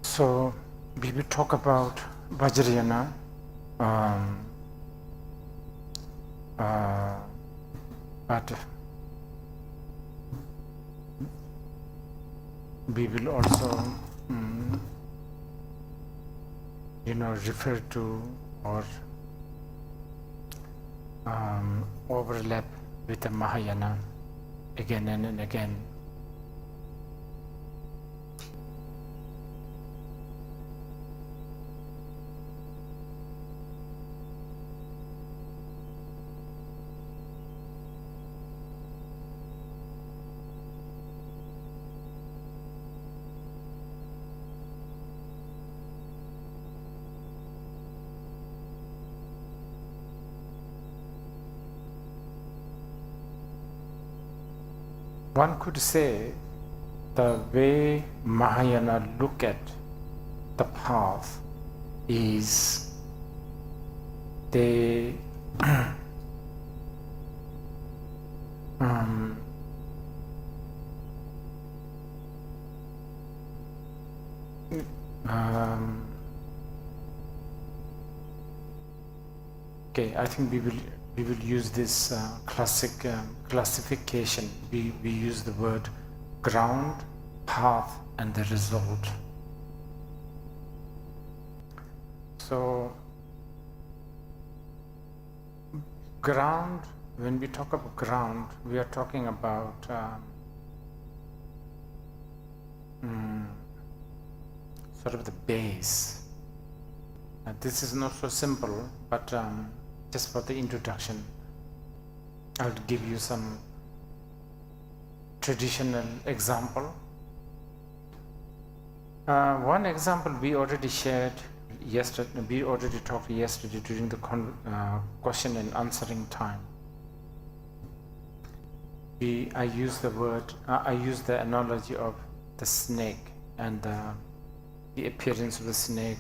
So we will talk about vajra, but we will also refer to or overlap with the Mahayana again and again. One could say the way Mahayana look at the path is they okay, I think we will use this classic classification. We use the word ground, path, and the result. So ground, when we talk about ground, we are talking about sort of the base. This is not so simple, but just for the introduction, I'll give you some traditional example. One example we already shared yesterday, we already talked yesterday during the question and answering time. I use the analogy of the snake and the appearance of the snake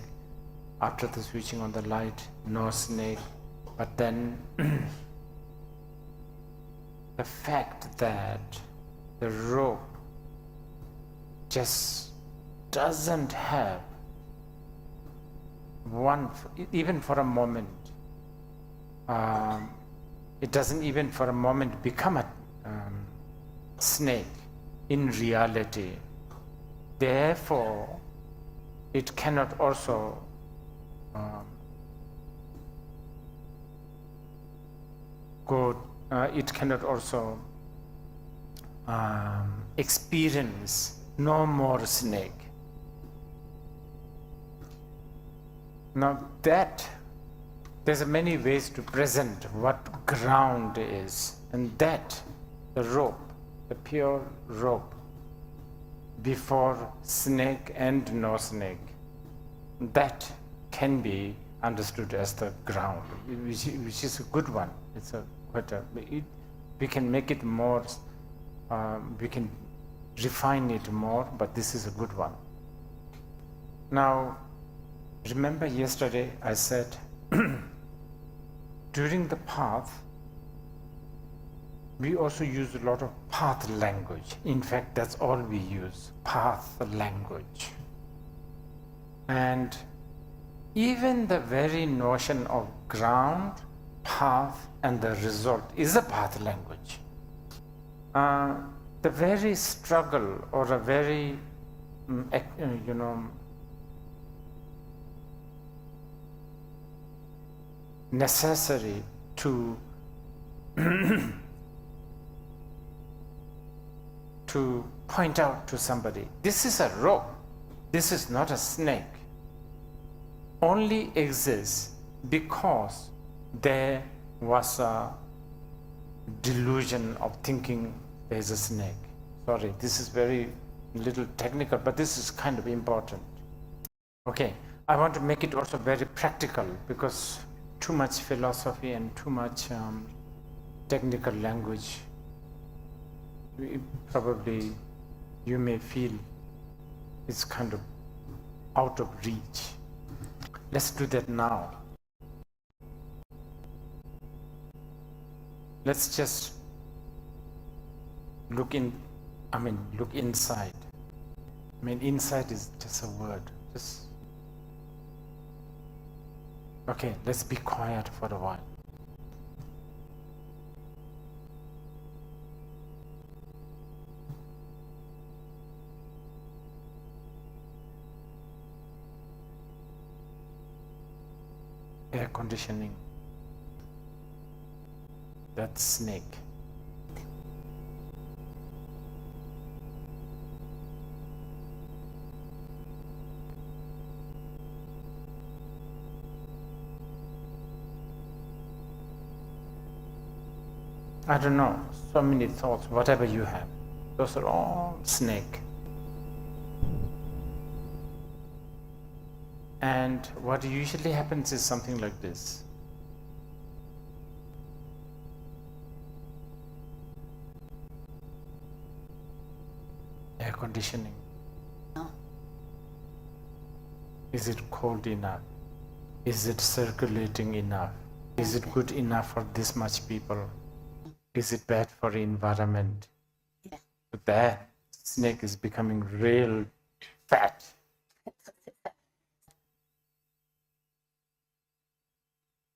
after the switching on the light, no snake. But then the fact that the rope just doesn't have one, even for a moment, it doesn't even for a moment become a snake in reality. Therefore, it cannot also it cannot also experience no more snake. Now that there's many ways to present what ground is, and that the rope, the pure rope, before snake and no snake, that can be understood as the ground, which is a good one. It's a we can make it more, we can refine it more, but this is a good one. Now, remember yesterday I said during the path, we also use a lot of path language. In fact, that's all we use, path language. And even the very notion of ground, path, and the result is a path language. The very struggle or a very, necessary to to point out to somebody, this is a rope, this is not a snake, only exists because there was a delusion of thinking there's a snake. Sorry, this is very little technical, but this is kind of important. Okay, I want to make it also very practical, because too much philosophy and too much technical language, probably you may feel it's kind of out of reach. Let's do that now. Let's just look inside. I mean, inside is just a word. Just okay, let's be quiet for a while. Air conditioning. That snake. I don't know, so many thoughts, whatever you have. Those are all snake. And what usually happens is something like this. Air conditioning. No. Is it cold enough? Is it circulating enough? Is it good enough for this much people? Is it bad for the environment? Yeah. So that snake is becoming real fat.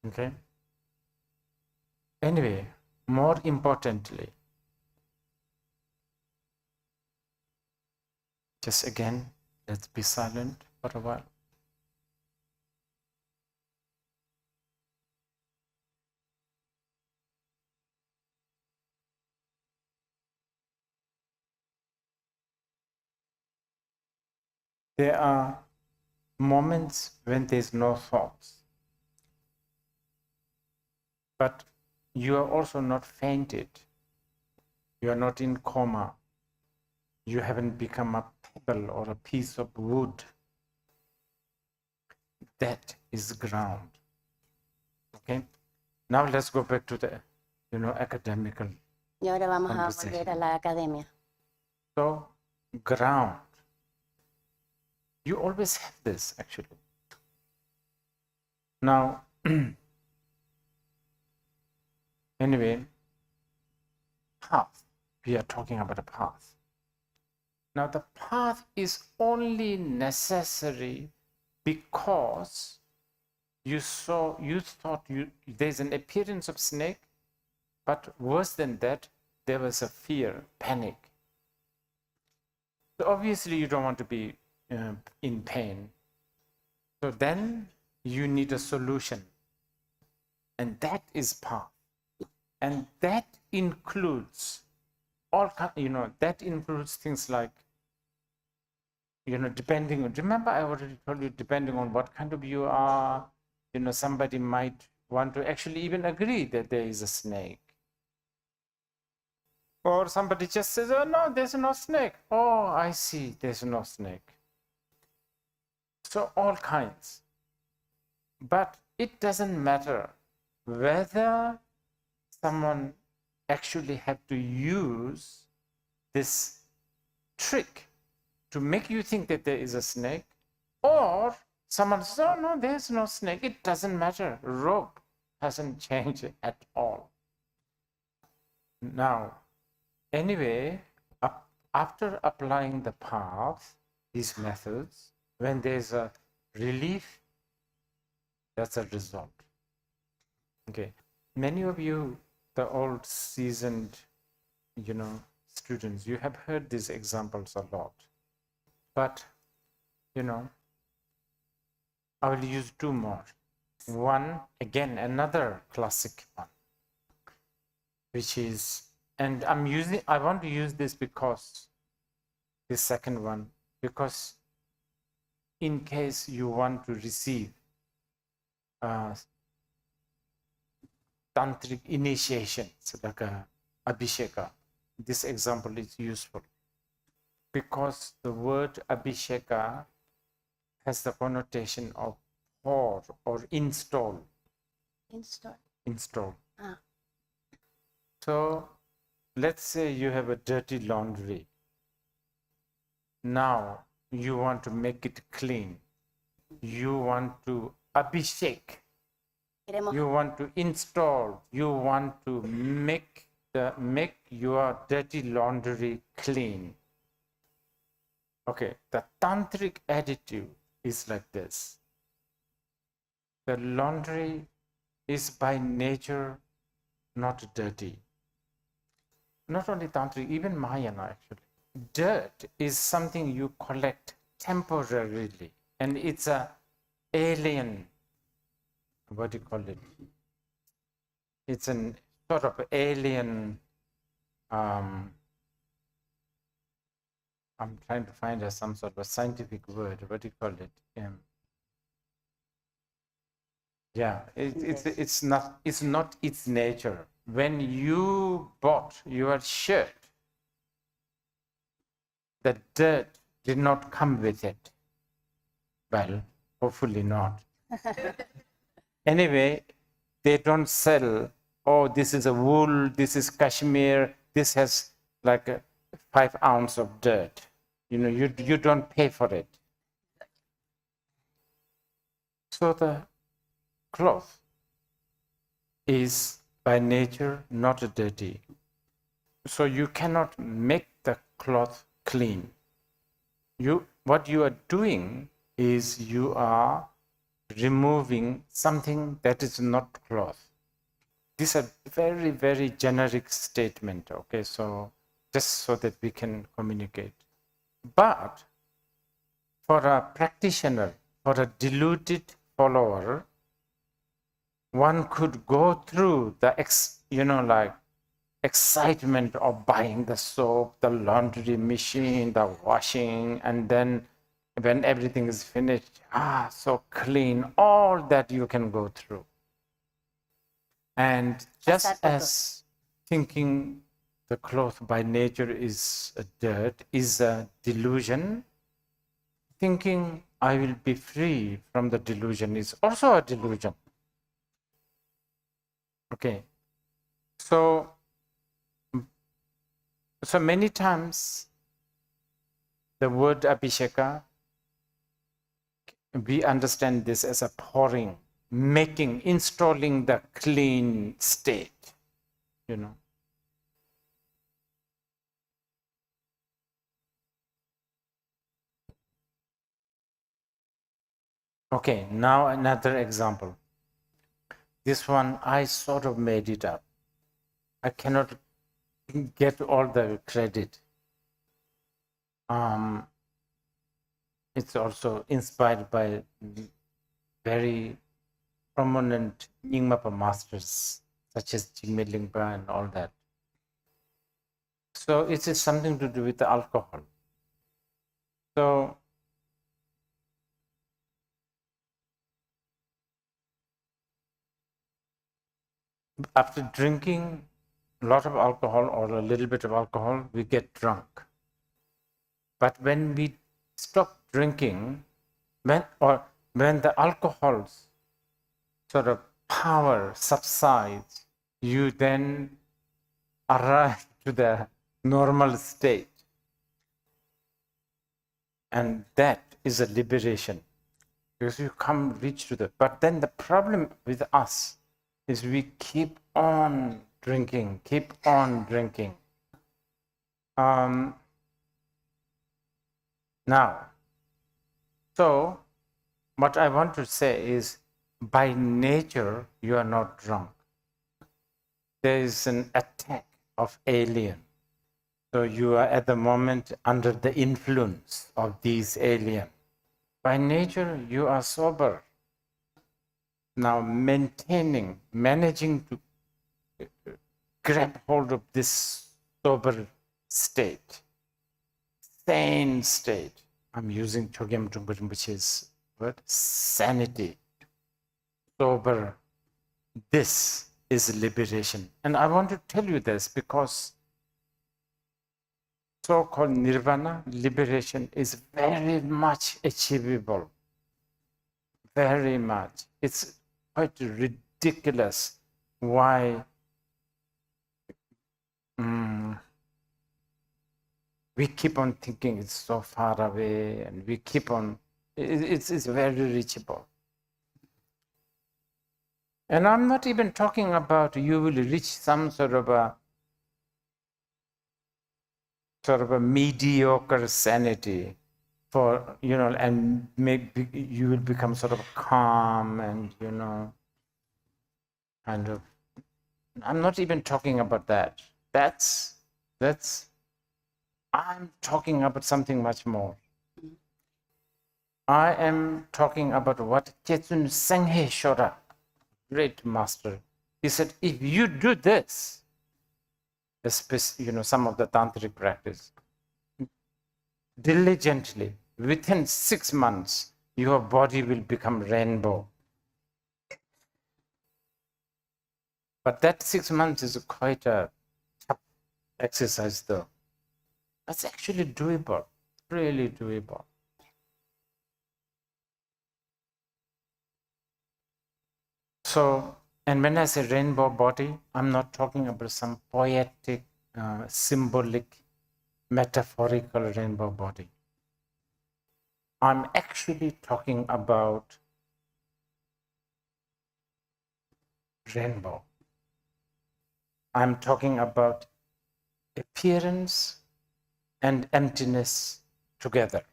Okay? Anyway, more importantly, just again, let's be silent for a while. There are moments when there's no thoughts. But you are also not fainted. You are not in coma. You haven't become a pebble or a piece of wood. That is ground. Okay? Now let's go back to the, academical. Y ahora vamos a volver a la academia. So, ground. You always have this, actually. Now, anyway, path. We are talking about a path. Now, the path is only necessary because you thought there's an appearance of snake, but worse than that, there was a fear, panic. So obviously, you don't want to be in pain. So then you need a solution. And that is path. And that includes that includes things like, depending on, remember I already told you, depending on what kind of you are, somebody might want to actually even agree that there is a snake. Or somebody just says, oh no, there's no snake. Oh, I see, there's no snake. So all kinds. But it doesn't matter whether someone actually have to use this trick to make you think that there is a snake, or someone says, oh no, there's no snake. It doesn't matter. Rope hasn't changed at all. Now, anyway, after applying the path, these methods, when there's a relief, that's a result. Okay, many of you, the old seasoned, students, you have heard these examples a lot. But, I will use two more. One, again, another classic one, which is, and I want to use this because, the second one, because in case you want to receive tantric initiations, like a abhisheka, this example is useful. Because the word abhisheka has the connotation of pour or install. Install. Ah. So let's say you have a dirty laundry. Now you want to make it clean. You want to abhishek. You want to install. You want to make your dirty laundry clean. Okay, the tantric attitude is like this. The laundry is by nature not dirty. Not only tantric, even Mahayana actually. Dirt is something you collect temporarily, and it's a alien, what do you call it? It's an sort of alien, I'm trying to find some sort of a scientific word, what do you call it? Yeah, it's not its nature. When you bought your shirt, the dirt did not come with it. Well, hopefully not. Anyway, they don't sell, oh, this is a wool, this is cashmere, this has like 5 ounces of dirt. You don't pay for it. So the cloth is by nature not dirty. So you cannot make the cloth clean. What you are doing is you are removing something that is not cloth. These are very, very generic statement, okay? So just so that we can communicate. But for a practitioner, for a deluded follower, one could go through the excitement of buying the soap, the laundry machine, the washing, and then when everything is finished, so clean, all that you can go through. And just as thinking the cloth by nature is a dirt, is a delusion, thinking I will be free from the delusion is also a delusion. Okay, so many times the word abhisheka, we understand this as a pouring, installing the clean state, Okay, now another example. This one, I sort of made it up. I cannot get all the credit. It's also inspired by very prominent Nyingmapa masters, such as Jigme Lingpa and all that. So it is something to do with the alcohol. So after drinking a lot of alcohol or a little bit of alcohol, we get drunk. But when we stop drinking, when the alcohol's sort of power subsides, you then arrive to the normal state. And that is a liberation, because you reach to but then the problem with us is we keep on drinking. Now, so what I want to say is, by nature, you are not drunk. There is an attack of alien. So you are at the moment under the influence of these aliens. By nature, you are sober. Now managing to grab hold of this sober state, sane state. I'm using Chogyam Trungpa Rinpoche's word, sanity, sober. This is liberation. And I want to tell you this because so-called nirvana, liberation, is very much achievable. Very much. It's quite ridiculous why we keep on thinking it's so far away, and we keep on, it's very reachable. And I'm not even talking about you will reach some sort of a mediocre sanity, for, and maybe you will become sort of calm and, kind of, I'm not even talking about that. I'm talking about something much more. I am talking about what Chetsun Senghe Shora, great master, he said, if you do this, especially, some of the tantric practice, diligently, within 6 months, your body will become rainbow. But that 6 months is quite a tough exercise, though. That's actually doable, really doable. So, and when I say rainbow body, I'm not talking about some poetic, symbolic, metaphorical rainbow body. I'm actually talking about rainbow. I'm talking about appearance and emptiness together.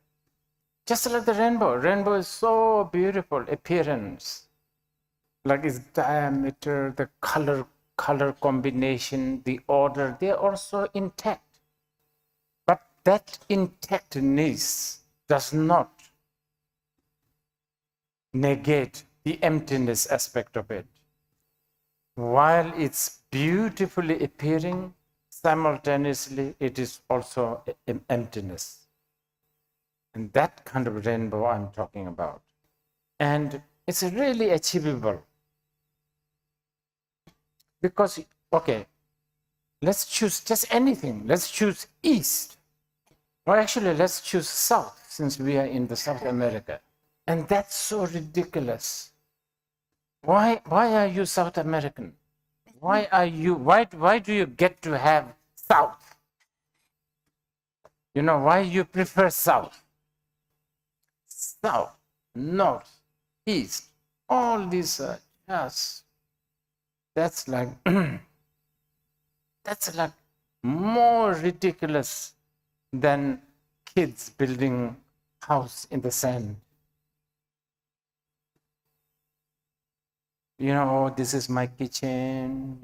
Just like the rainbow. Rainbow is so beautiful, appearance. Like its diameter, the color combination, the order, they're also intact. But that intactness does not negate the emptiness aspect of it. While it's beautifully appearing, simultaneously it is also emptiness. And that kind of rainbow I'm talking about. And it's really achievable. Because, okay, let's choose just anything. Let's choose East. Or actually, let's choose South, since we are in the South America. And that's so ridiculous. Why are you South American? Why do you get to have South? Why you prefer South? South, North, East, all these are just, that's like more ridiculous than kids building house in the sand. This is my kitchen.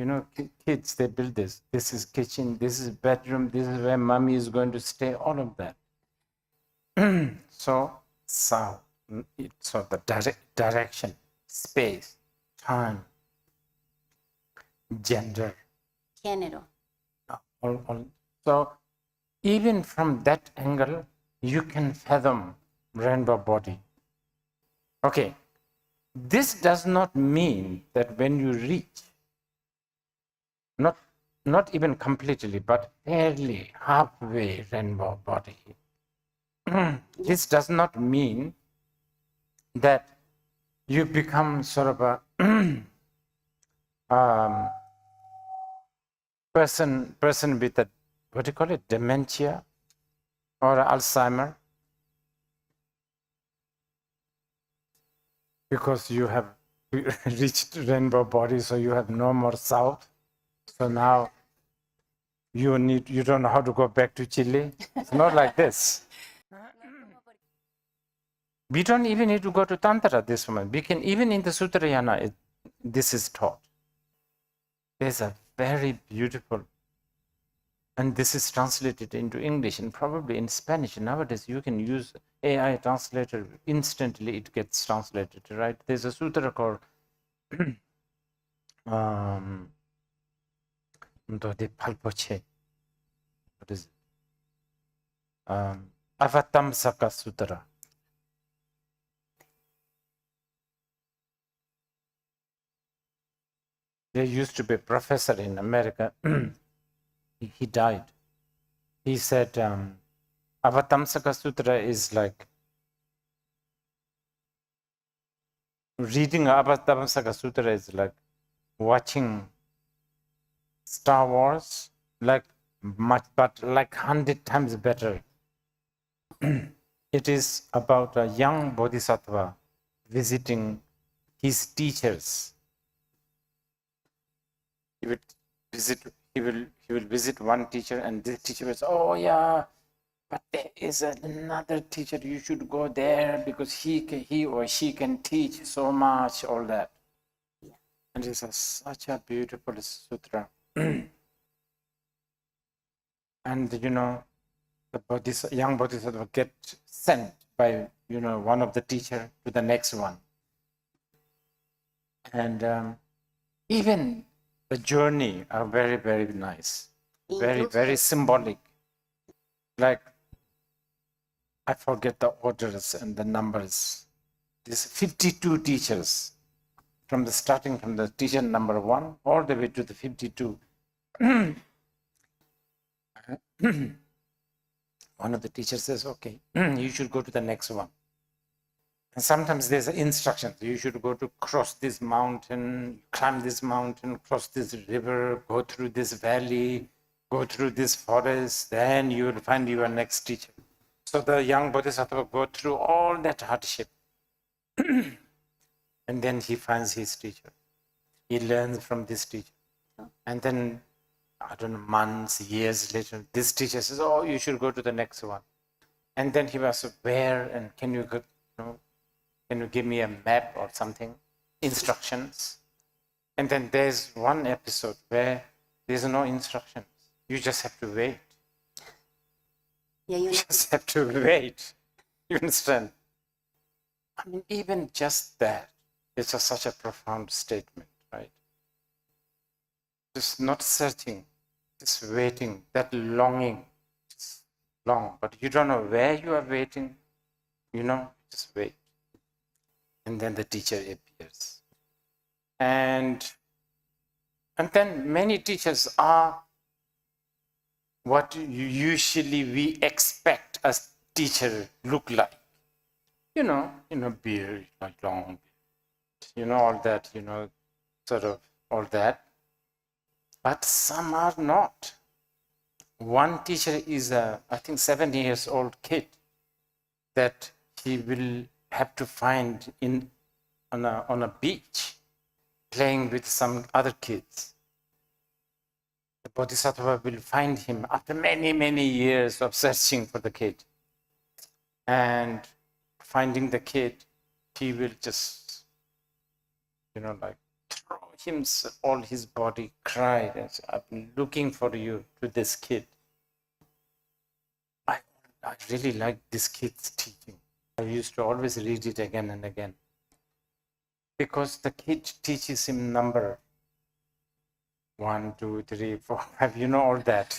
Kids, they build this. This is kitchen, this is bedroom, this is where mommy is going to stay, all of that. So the direction, space, time, gender. Género. So even from that angle, you can fathom rainbow body. Okay. This does not mean that when you reach, not even completely, but barely halfway rainbow body, this does not mean that you become sort of a person with a, what do you call it, dementia or Alzheimer, because you have reached rainbow body, so you have no more South. So now you don't know how to go back to Chile. It's not like this. We don't even need to go to Tantra at this moment. We can, even in the Sutrayana, this is taught. There's a very beautiful, and this is translated into English and probably in Spanish. Nowadays, you can use AI translator, instantly it gets translated, right? There's a sutra called Mundro de Palpoche. What is it? Avatamsaka Sutra. There used to be a professor in America. He died. He said, Avatamsaka Sutra is like, reading Avatamsaka Sutra is like watching Star Wars, but like 100 times better. It is about a young bodhisattva visiting his teachers. He will visit one teacher, and this teacher will say, oh yeah, but there is another teacher, you should go there because he or she can teach so much, all that. And it's such a beautiful sutra. And the young bodhisattva get sent by one of the teacher to the next one. And even the journey are very, very nice, very, very symbolic. Like, I forget the orders and the numbers. There's 52 teachers starting from the teacher number 1 all the way to the 52. One of the teachers says, okay, you should go to the next one. And sometimes there's instructions. You should go to cross this mountain, climb this mountain, cross this river, go through this valley, go through this forest, then you will find your next teacher. So the young bodhisattva go through all that hardship. And then he finds his teacher. He learns from this teacher. And then, I don't know, months, years later, this teacher says, oh, you should go to the next one. And then he was, where, and can you give me a map or something, instructions? And then there's one episode where there's no instructions. You just have to wait. Yeah, you just have to wait. You understand? I mean, even just that, it's such a profound statement, right? Just not searching, just waiting, that longing, just long, but you don't know where you are waiting, just wait. And then the teacher appears. And then many teachers are what usually we expect a teacher look like. Beard, like long, all that, sort of all that. But some are not. One teacher is I think 7 years old kid that he will have to find on a beach playing with some other kids. The bodhisattva will find him after many, many years of searching for the kid. And finding the kid, he will just, throw himself, all his body, cry, I've been looking for you, to this kid. I really like this kid's teaching. I used to always read it again and again. Because the kid teaches him number 1, 2, 3, 4, 5, all that.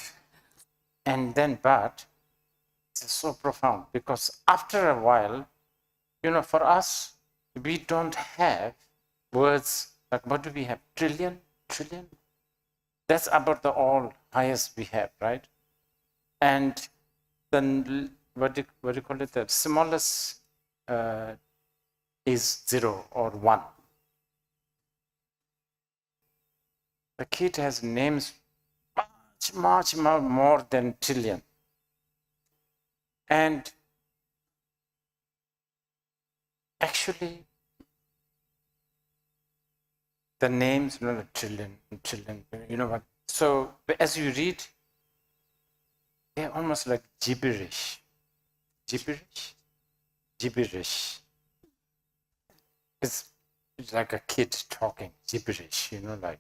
And then, but it's so profound because after a while, for us, we don't have words like, what do we have? Trillion? That's about the all highest we have, right? And then what do you call it? The smallest is 0 or 1. The kid has names much more than trillion. And actually, the names, trillion, what? So as you read, they're almost like gibberish. Gibberish. It's like a kid talking, gibberish, like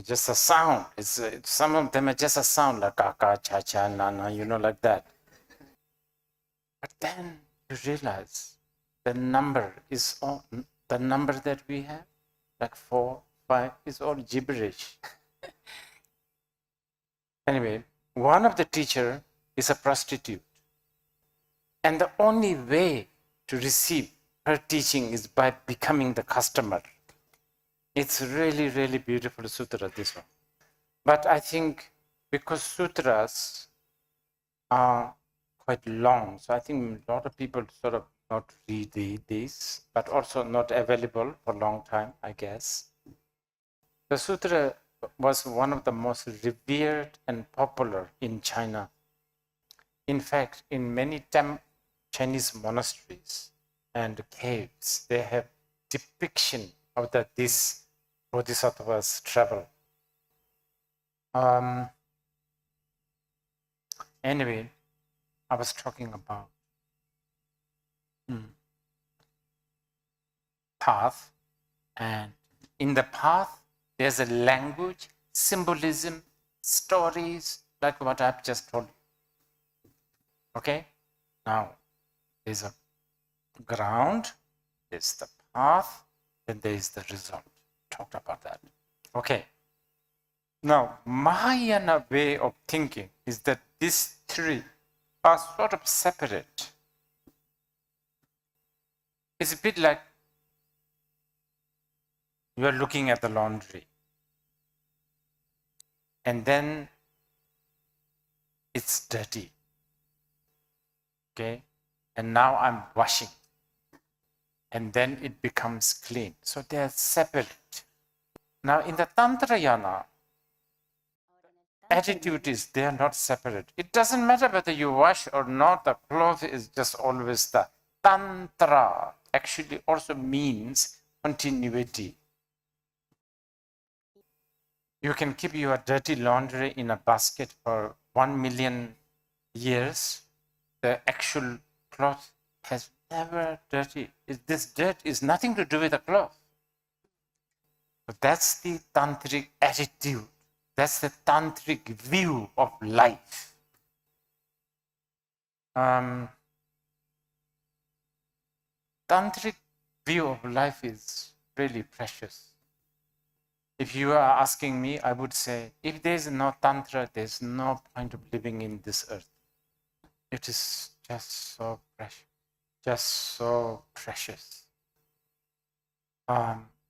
just a sound. It's some of them are just a sound, like kaka, cha cha, nana, like that. But then you realize the number is all, the number that we have, like 4, 5, is all gibberish. Anyway, one of the teacher is a prostitute. And the only way to receive her teaching is by becoming the customer. It's really, really beautiful sutra, this one. But I think because sutras are quite long, so I think a lot of people sort of not read these, but also not available for a long time, I guess. The sutra was one of the most revered and popular in China. In fact, in many Chinese monasteries and caves, they have depiction of this bodhisattva's travel. Anyway, I was talking about path, and in the path, there's a language, symbolism, stories, like what I've just told you. Okay? Now, there's a ground, there's the path, then there's the result. Talked about that. Okay. Now, Mahayana way of thinking is that these three are sort of separate. It's a bit like you are looking at the laundry, and then it's dirty. Okay? And now I'm washing, and then it becomes clean. So they are separate. Now, in the Tantrayana, attitude is they are not separate. It doesn't matter whether you wash or not, the cloth is just always the Tantra. Actually, also means continuity. You can keep your dirty laundry in a basket for 1 million years. The actual cloth has never dirty. This dirt is nothing to do with the cloth. But that's the tantric attitude. That's the tantric view of life. Tantric view of life is really precious. If you are asking me, I would say, if there is no Tantra, there's no point of living in this earth. It is just so precious. Just so precious.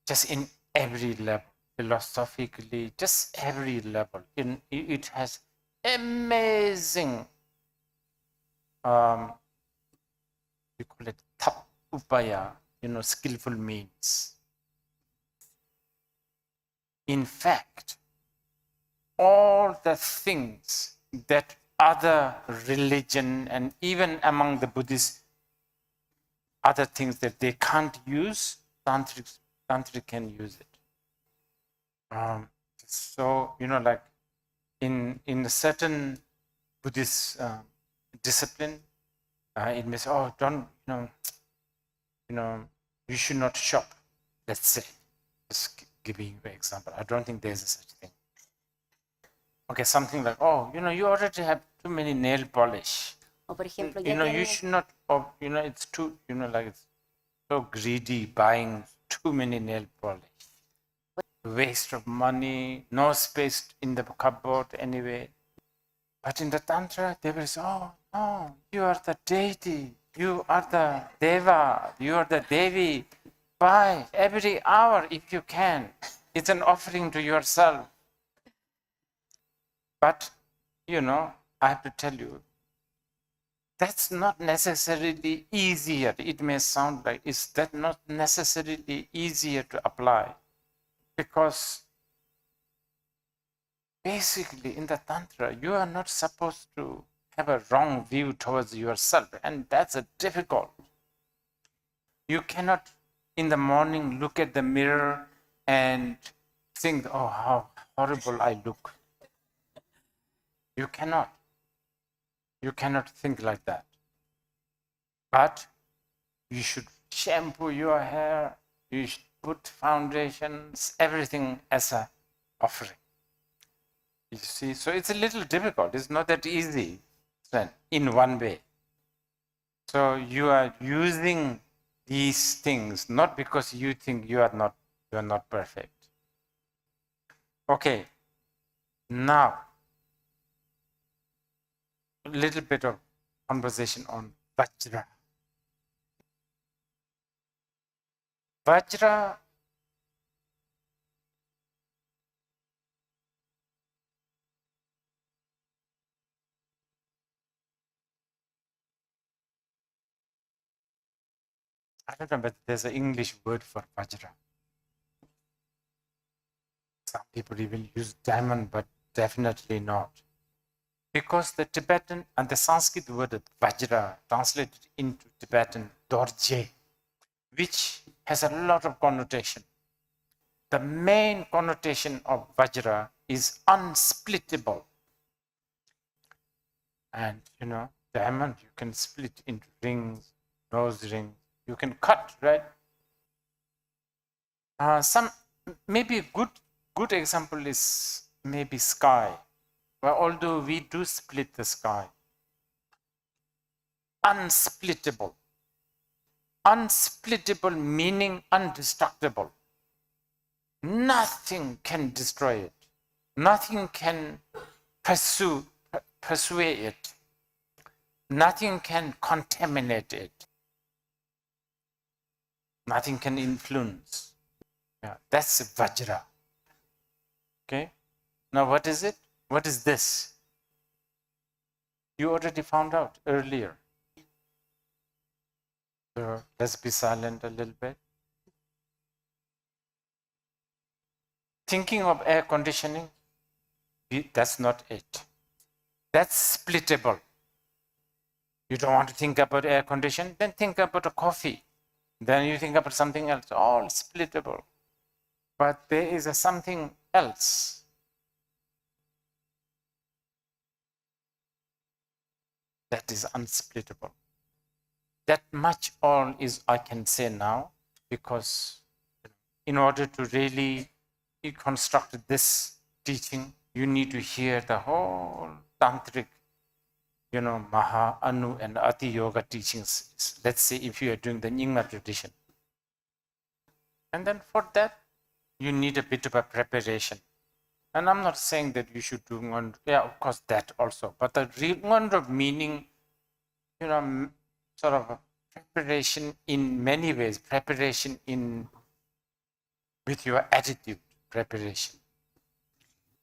Just in every level, philosophically, just every level. It has amazing, you call it tap upaya, skillful means. In fact, all the things that other religion and even among the Buddhists, other things that they can't use, Tantric can use it. So, like in a certain Buddhist discipline, it means, don't, you should not shop, let's say. Just giving you an example. I don't think there's a such thing. Okay, something like, you already have too many nail polish. O por ejemplo, You should not, it's too, like it's so greedy buying too many nail polish. Waste of money, no space in the cupboard anyway. But in the Tantra, they will say, no, you are the deity, you are the deva, you are the devi. Buy every hour if you can. It's an offering to yourself. But, I have to tell you, that's not necessarily easier. It may sound like, is that not necessarily easier to apply? Because basically in the Tantra, you are not supposed to have a wrong view towards yourself, and that's difficult. You cannot in the morning look at the mirror and think, how horrible I look. You cannot. You cannot think like that. But you should shampoo your hair, you should put foundations, everything as an offering. You see, so it's a little difficult. It's not that easy in one way. So you are using these things not because you think you are not perfect. Okay, now a little bit of conversation on vajra. Vajra I don't know, but there's an English word for vajra. Some people even use diamond, but definitely not. Because the Tibetan and the Sanskrit word vajra translated into Tibetan dorje, which has a lot of connotation. The main connotation of vajra is unsplittable. And diamond you can split into rings, nose rings, you can cut, right? Some maybe a good example is maybe sky. Well, although we do split the sky, unsplittable. Unsplittable meaning undestructible. Nothing can destroy it. Nothing can persuade it. Nothing can contaminate it. Nothing can influence. Yeah, that's vajra. Okay? Now what is it? What is this? You already found out earlier. So let's be silent a little bit. Thinking of air conditioning, that's not it. That's splittable. You don't want to think about air conditioning, then think about a coffee. Then you think about something else, all splittable. But there is something else. That is unsplittable. That much all is I can say now, because in order to really construct this teaching, you need to hear the whole tantric, Maha, Anu, and Ati Yoga teachings. Let's say if you are doing the Nyingma tradition. And then for that, you need a bit of a preparation. And I'm not saying that you should do Ngondro. Yeah, of course, that also. But the real Ngondro meaning, sort of a preparation in many ways, preparation with your attitude,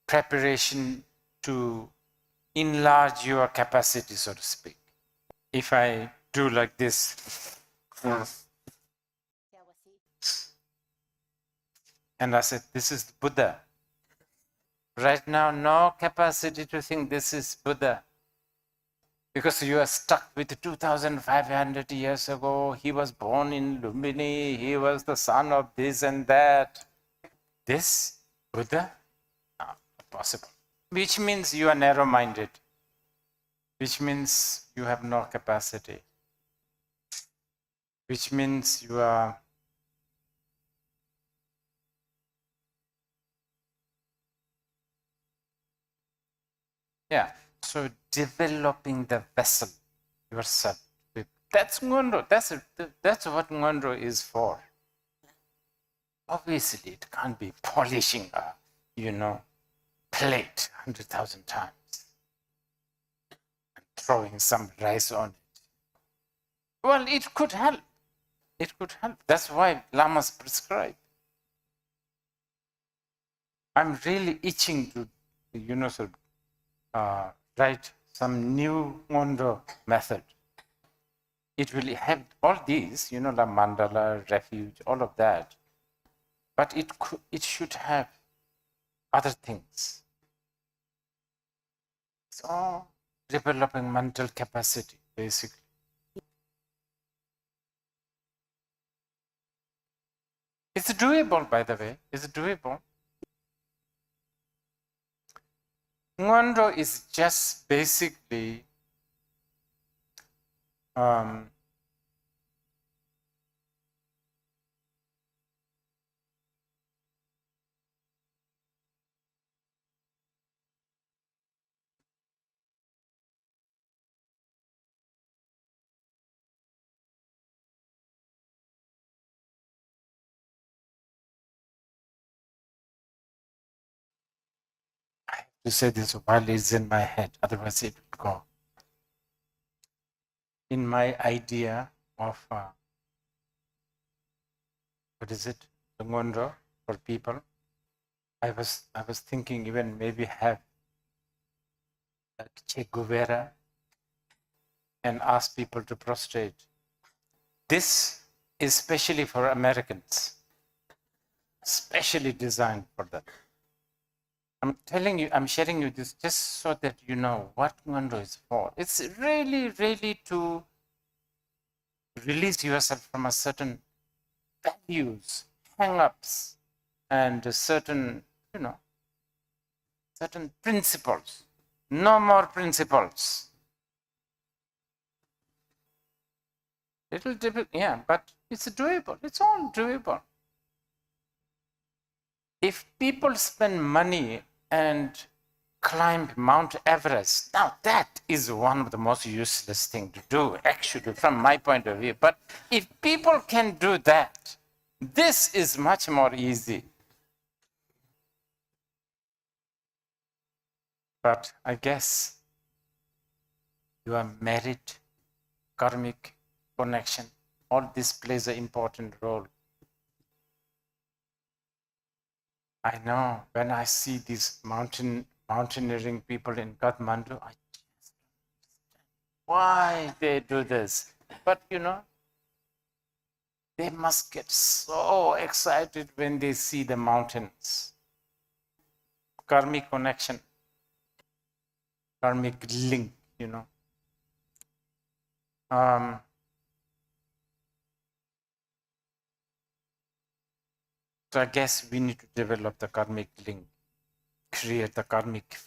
preparation to enlarge your capacity, so to speak. If I do like this, and I said, this is Buddha. Right now, no capacity to think this is Buddha. Because you are stuck with 2,500 years ago. He was born in Lumbini. He was the son of this and that. This Buddha? No, not possible. Which means you are narrow-minded. Which means you have no capacity. Which means you are so developing the vessel yourself. That's Ngondro. That's what Ngondro is for. Obviously, it can't be polishing a, plate 100,000 times and throwing some rice on it. Well, it could help. It could help. That's why lamas prescribe. I'm really itching to, write some new Mundro method. It will have all these, the Mandala, Refuge, all of that. But it should have other things. So developing mental capacity, basically. It's doable, by the way. It's doable. Mundro is just basically to say this while it's in my head, otherwise it would go. In my idea of, what is it, the Mundro for people, I was thinking even maybe have Che Guevara and ask people to prostrate. This is specially for Americans, specially designed for that. I'm telling you, I'm sharing you this just so that you know what Mundro is for. It's really, really to release yourself from a certain values, hang-ups, and certain, certain principles. No more principles. Little difficult, yeah, but it's doable. It's all doable. If people spend money and climb Mount Everest, now that is one of the most useless things to do, actually, from my point of view. But if people can do that, this is much more easy. But I guess your merit, karmic connection, all this plays an important role. I know when I see these mountaineering people in Kathmandu, I just don't understand why they do this. But they must get so excited when they see the mountains. Karmic connection, karmic link, So I guess we need to develop the karmic link, create the karmic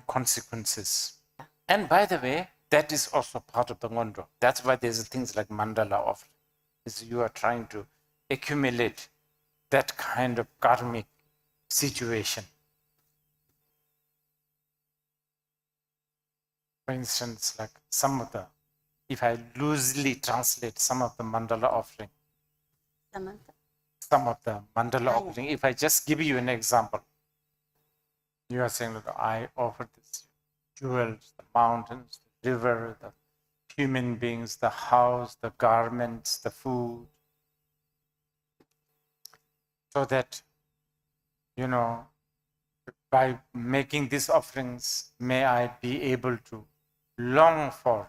consequences. And by the way, that is also part of the Mundro. That's why there's things like Mandala offering. Is you are trying to accumulate that kind of karmic situation. For instance, like if I loosely translate some of the Mandala offering, some of the Mandala offering, if I just give you an example, you are saying, look, I offer this jewels, the mountains, the river, the human beings, the house, the garments, the food, so that, by making these offerings, may I be able to long for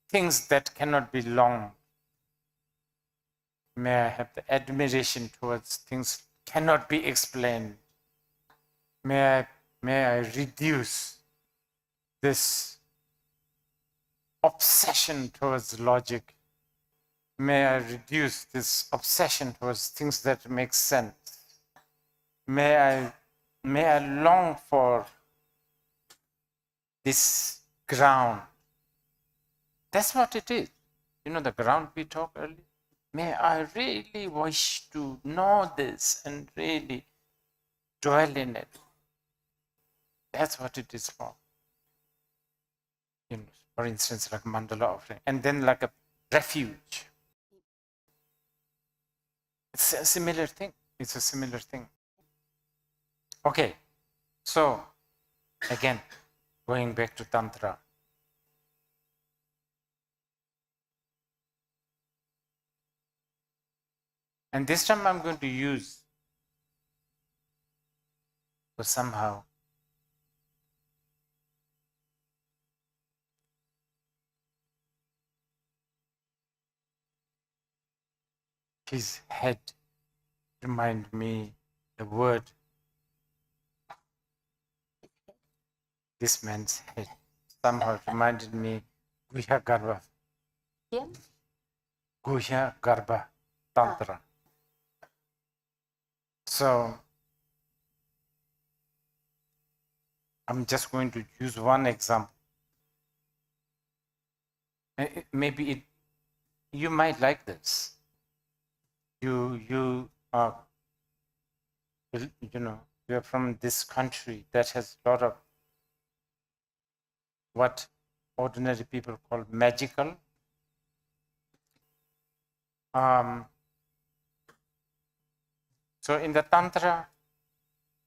things that cannot be longed. May I have the admiration towards things cannot be explained. May I reduce this obsession towards logic. May I reduce this obsession towards things that make sense. May I long for this ground. That's what it is. The ground we talked earlier. May I really wish to know this and really dwell in it. That's what it is for. For instance, like Mandala offering, and then like a refuge. It's a similar thing. It's a similar thing. Okay, so again, going back to Tantra. And this time I'm going to use, but somehow, his head reminded me the word. This man's head somehow reminded me Guhya Garbha. Yeah. Guhya Garbha Tantra. So I'm just going to use one example. Maybe you might like this. You are, you're from this country that has a lot of what ordinary people call magical. So in the Tantra,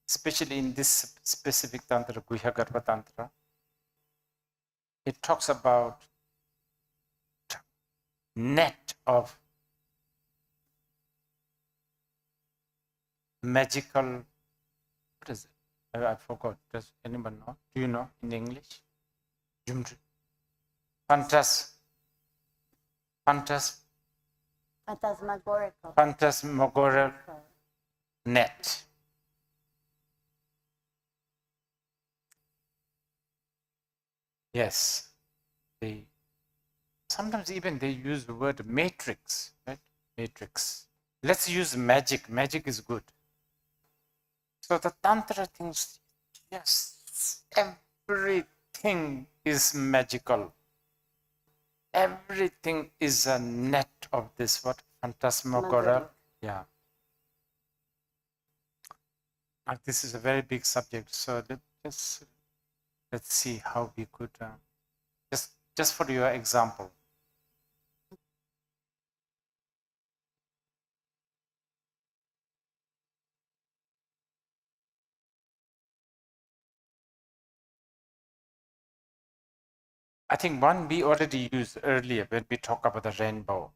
especially in this specific Tantra, Guhya Garbha Tantra, it talks about net of magical, what is it? I forgot. Does anyone know? Do you know in English? Phantasmagorical net. Yes. Sometimes even they use the word matrix, right? Matrix. Let's use magic. Magic is good. So the Tantra thinks, yes, everything is magical. Everything is a net of this, what? Phantasmagoral. Yeah. This is a very big subject, so let's see how we could, just for your example. I think one we already used earlier when we talk about the rainbow.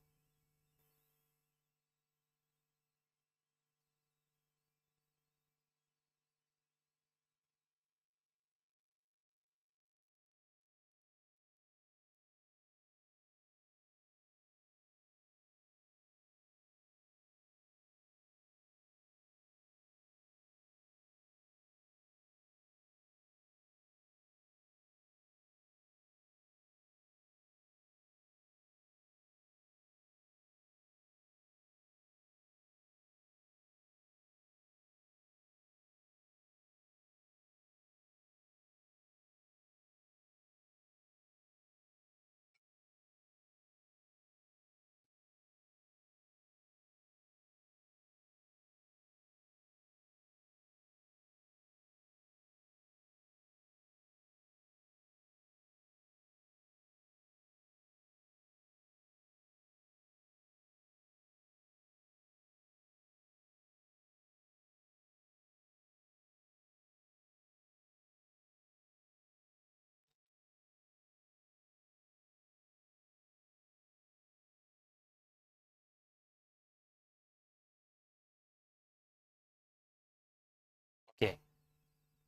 Okay,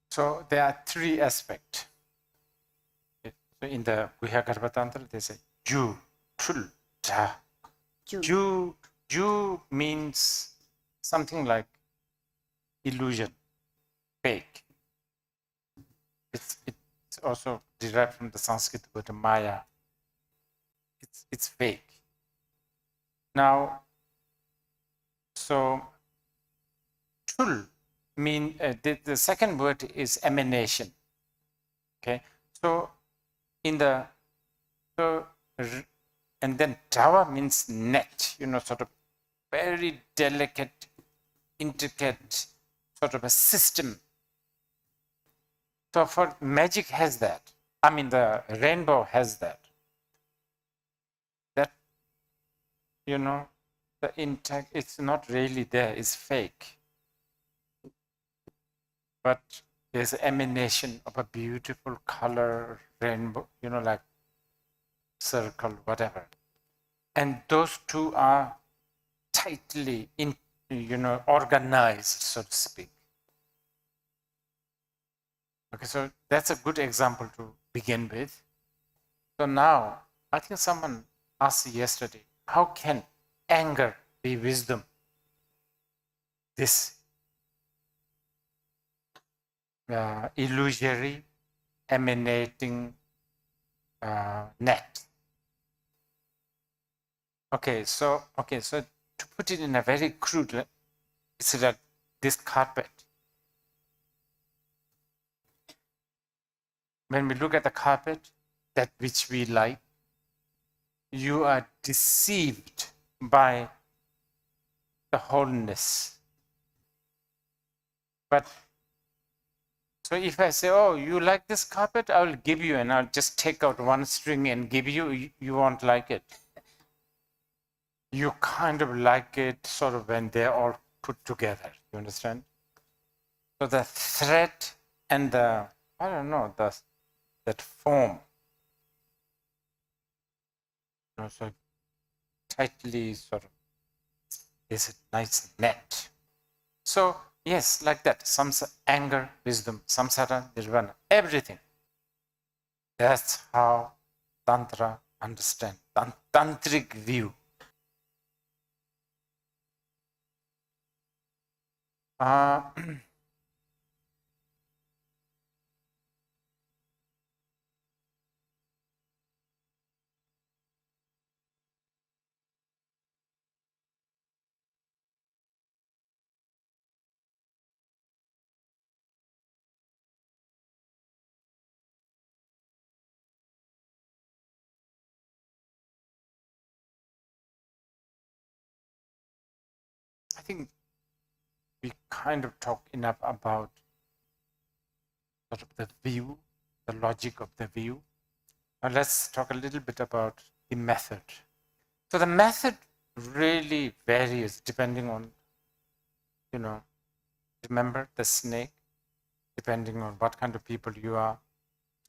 so there are three aspects. So in the Guhyagarbha Tantra, they say ju, chul, ja. Ju means something like illusion, fake. It's also derived from the Sanskrit word maya. It's fake. Now, so chul mean the second word is emanation. Okay, so in the and then tawa means net. Sort of very delicate, intricate, sort of a system. So for magic has that. I mean, the rainbow has that. That, the intact, it's not really there, it's fake. But there's emanation of a beautiful color, rainbow, like circle, whatever. And those two are tightly, organized, so to speak. Okay, so that's a good example to begin with. So now, I think someone asked yesterday, how can anger be wisdom? This illusory, emanating net. Okay, so to put it in a very crude, it's like this carpet. When we look at the carpet, that which we like, you are deceived by the wholeness. But so if I say, oh, you like this carpet, I will give you, and I'll just take out one string and give you, you won't like it. You kind of like it sort of when they're all put together. You understand? So the thread and the, I don't know, that form, so tightly sort of is a nice net. So yes, like that, anger, wisdom, samsara, nirvana, everything. That's how Tantra understand, tantric view. I think we kind of talk enough about sort of the view, the logic of the view. Now let's talk a little bit about the method. So the method really varies depending on, remember the snake, depending on what kind of people you are.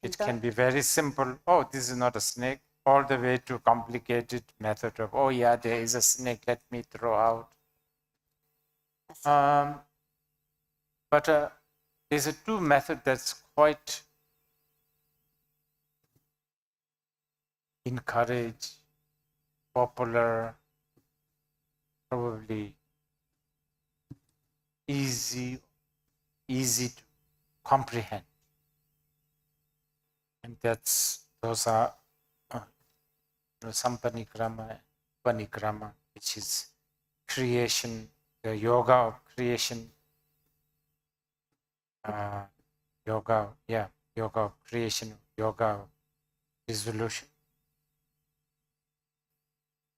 It can be very simple, oh, this is not a snake, all the way to complicated method of, oh yeah, there is a snake, let me throw out. But there's a two method that's quite encouraged, popular, probably easy to comprehend. And those are Sampanikrama and Panikrama, which is creation, the yoga of creation, yoga of creation, yoga of dissolution.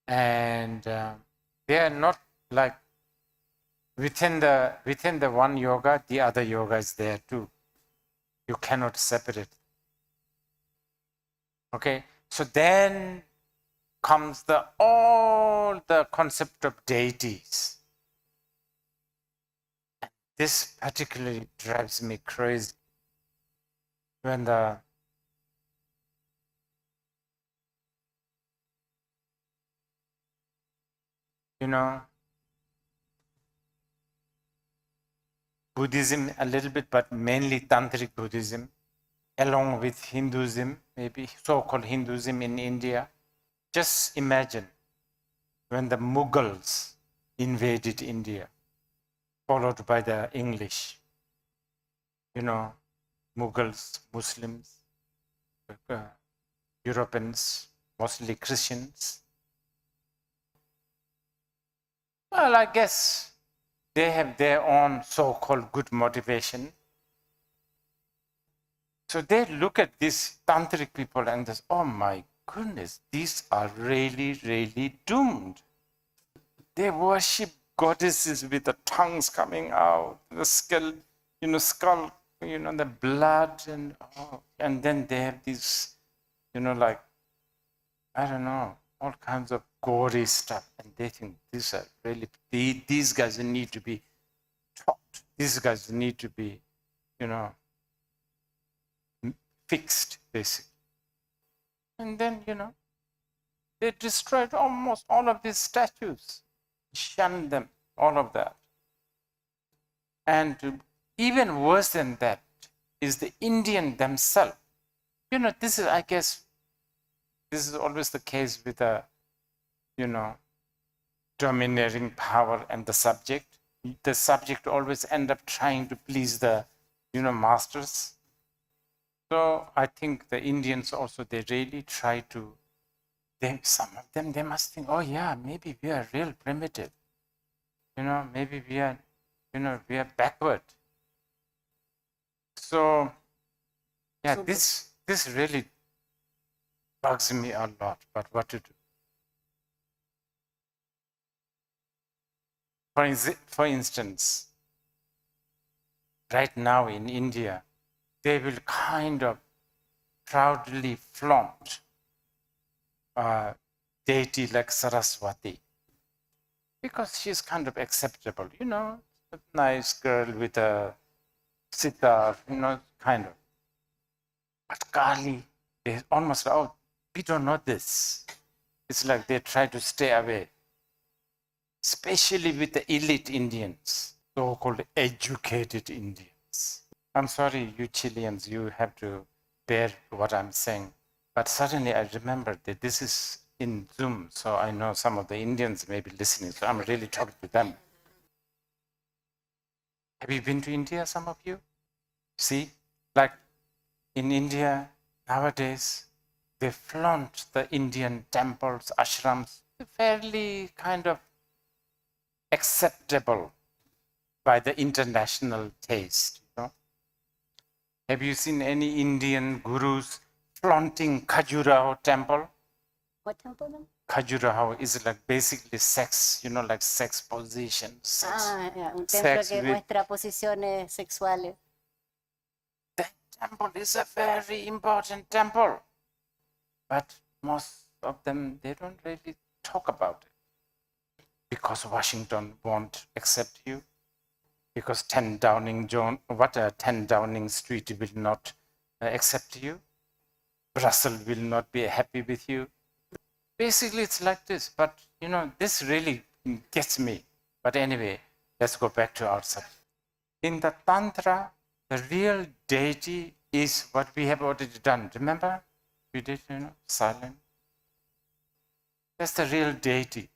And they are not like within the one yoga, the other yoga is there too. You cannot separate. Okay, so then comes all the concept of deities. And this particularly drives me crazy when Buddhism a little bit, but mainly tantric Buddhism, along with Hinduism, maybe so-called Hinduism in India. Just imagine when the Mughals invaded India, followed by the English, Mughals, Muslims, Europeans, mostly Christians. Well, I guess they have their own so-called good motivation. So they look at these tantric people and they say, oh my goodness, these are really, really doomed. They worship goddesses with the tongues coming out, the skull, the blood, and then they have these, I don't know, all kinds of gory stuff, and they think these are really, these guys need to be taught. These guys need to be, fixed, basically. And then, they destroyed almost all of these statues, shunned them, all of that. And even worse than that is the Indian themselves. This is, I guess, this is always the case with a, domineering power and the subject. The subject always end up trying to please the, masters. So I think the Indians also, they really try to, some of them, they must think, oh yeah, maybe we are real primitive. Maybe we are, we are backward. So, yeah, this really bugs me a lot, but what to do? For instance, right now in India, they will kind of proudly flaunt a deity like Saraswati because she's kind of acceptable, a nice girl with a sitar, kind of. But Kali, they almost, oh, we don't know this. It's like they try to stay away, especially with the elite Indians, so-called educated Indians. I'm sorry, you Chileans, you have to bear what I'm saying. But suddenly I remembered that this is in Zoom, so I know some of the Indians may be listening, so I'm really talking to them. Have you been to India, some of you? See, like in India nowadays, they flaunt the Indian temples, ashrams, fairly kind of acceptable by the international taste. Have you seen any Indian gurus flaunting Khajuraho temple? What temple then? Khajuraho is like basically sex, like sex position, sex. Un templo Sex que with- muestra posiciones sexuales. That temple is a very important temple. But most of them, they don't really talk about it. Because Washington won't accept you. Because 10 Downing Street will not accept you. Brussels will not be happy with you. Basically, it's like this. But, this really gets me. But anyway, let's go back to our subject. In the Tantra, the real deity is what we have already done. Remember? We did, silent. That's the real deity.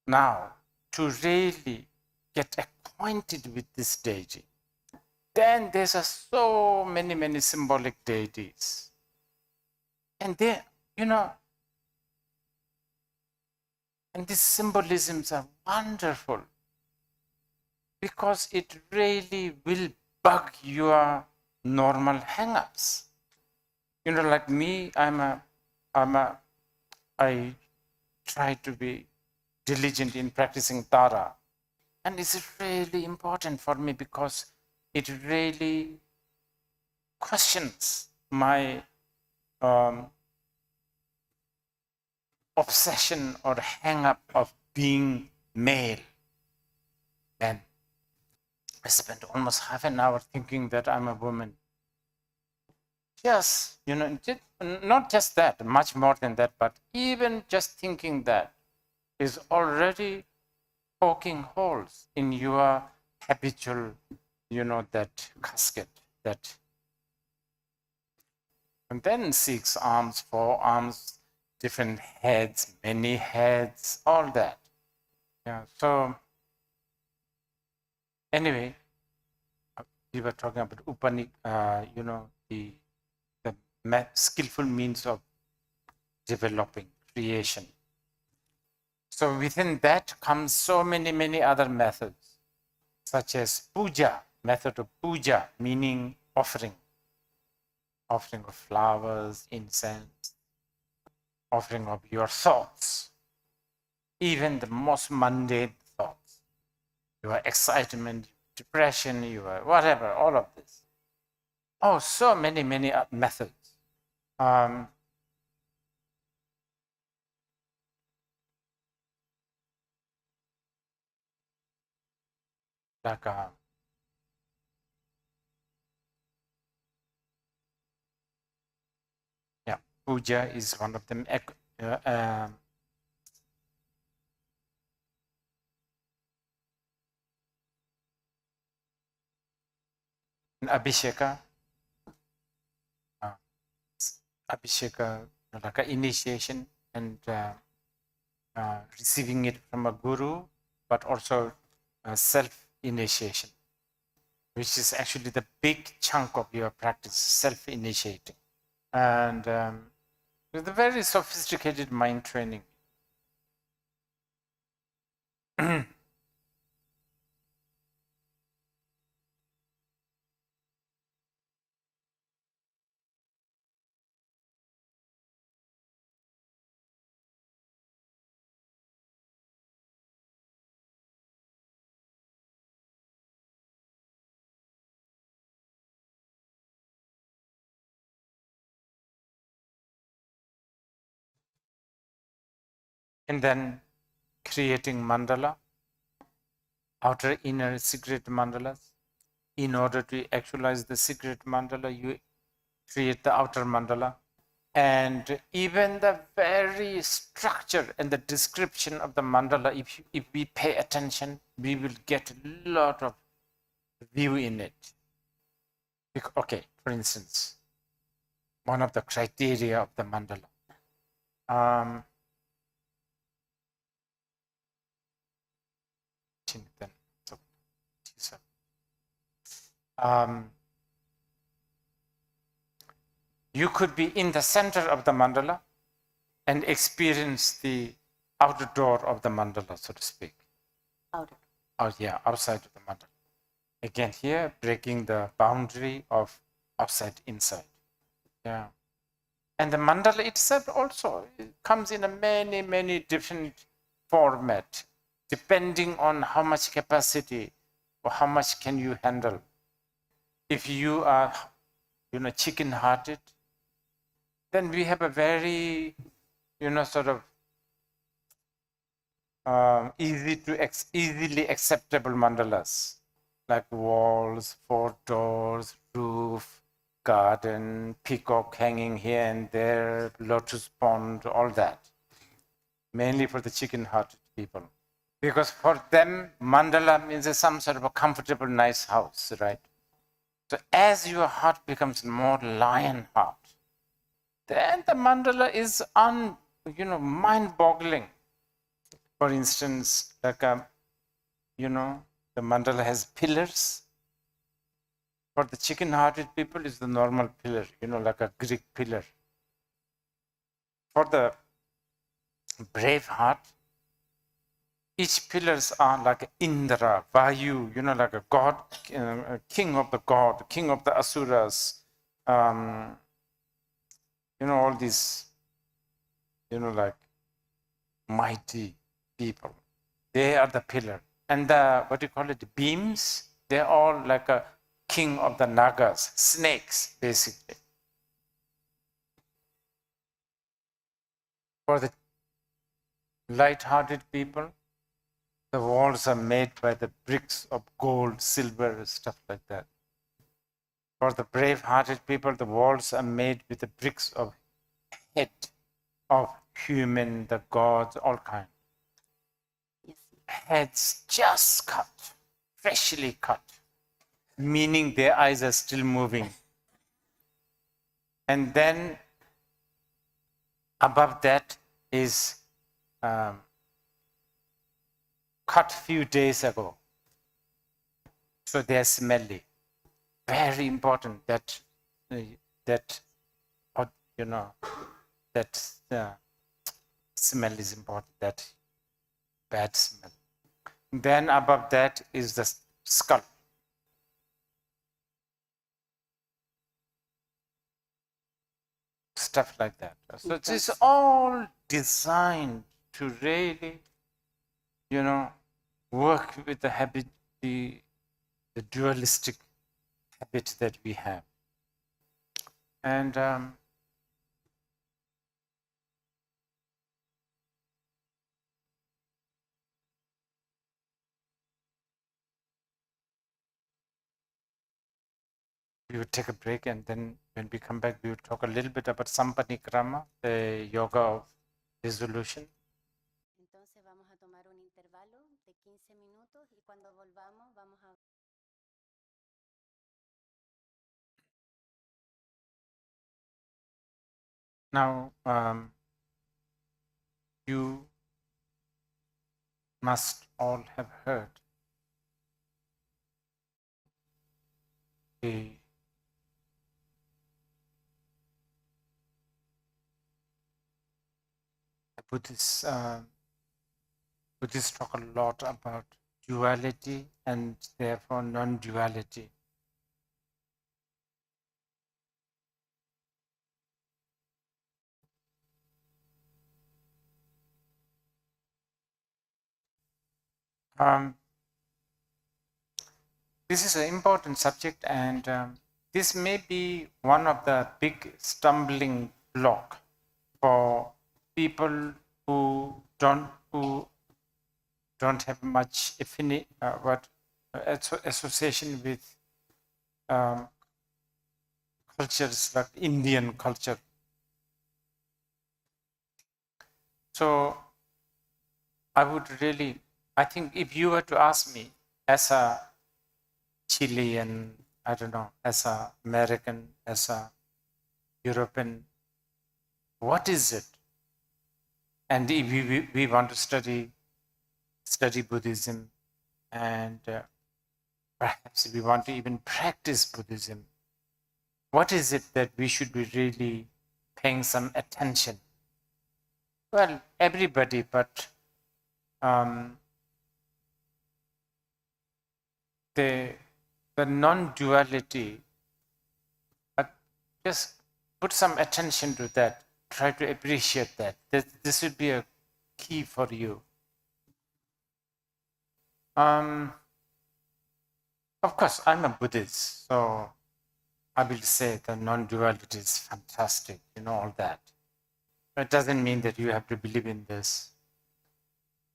Now, to really get acquainted with this deity, then there's so many symbolic deities. And they, and these symbolisms are wonderful because it really will bug your normal hang-ups. Like me, I try to be diligent in practicing Tara. And it's really important for me because it really questions my obsession or hang-up of being male. Then I spent almost half an hour thinking that I'm a woman. Yes, not just that, much more than that, but even just thinking that is already poking holes in your habitual, that casket, that. And then 6 arms, 4 arms, different heads, many heads, all that. Yeah. So anyway, we were talking about the skillful means of developing creation. So within that comes so many other methods, such as puja, method of puja, meaning offering of flowers, incense, offering of your thoughts, even the most mundane thoughts, your excitement, depression, your whatever, all of this. Oh, so many methods. Like puja is one of them. Abhisheka, like an initiation and receiving it from a guru, but also self-initiation, which is actually the big chunk of your practice, self-initiating. And with a very sophisticated mind training. And then creating mandala, outer, inner, secret mandalas. In order to actualize the secret mandala, you create the outer mandala. And even the very structure and the description of the mandala, if we pay attention, we will get a lot of view in it. Okay, for instance, one of the criteria of the mandala. You could be in the center of the mandala and experience the outer door of the mandala, so to speak. Outside of the mandala. Again, here, breaking the boundary of outside, inside. Yeah. And the mandala itself also comes in a many different format, depending on how much capacity or how much can you handle. If you are, chicken-hearted, then we have a very, sort of easily acceptable mandalas, like walls, 4 doors, roof, garden, peacock hanging here and there, lotus pond, all that. Mainly for the chicken-hearted people. Because for them, mandala means some sort of a comfortable, nice house, right? So as your heart becomes more lion heart, then the mandala is mind-boggling. For instance, like the mandala has pillars. For the chicken-hearted people, is the normal pillar, like a Greek pillar. For the brave heart, each pillars are like Indra, Vayu, like a god, king of the god, king of the asuras, all these, like mighty people. They are the pillar. And the, beams, they're all like a king of the nagas, snakes, basically. For the light-hearted people, the walls are made by the bricks of gold, silver, stuff like that. For the brave-hearted people, the walls are made with the bricks of head of human, the gods, all kinds. Yes. Heads just cut, freshly cut, meaning their eyes are still moving. And then above that is cut few days ago. So they are smelly. Very important that smell is important, that bad smell. Then above that is the skull. Stuff like that. So it is all designed to really, work with the habit, the dualistic habit that we have. And we would take a break, and then when we come back, we would talk a little bit about Sampanikrama, the yoga of dissolution. Entonces vamos a tomar un intervalo de 15 minutos y cuando volvamos vamos a... Now, you must all have heard the Buddhists talk a lot about duality and therefore non-duality. This is an important subject, and this may be one of the big stumbling block for people who don't have much affinity, association with cultures like Indian culture. So I think if you were to ask me as a Chilean, I don't know, as an American, as a European, what is it? And if we want to study Buddhism, and perhaps we want to even practice Buddhism, what is it that we should be really paying some attention? Well, everybody, but the non-duality, just put some attention to that. Try to appreciate that. This would be a key for you. Of course, I'm a Buddhist, so I will say the non-duality is fantastic, all that. It doesn't mean that you have to believe in this.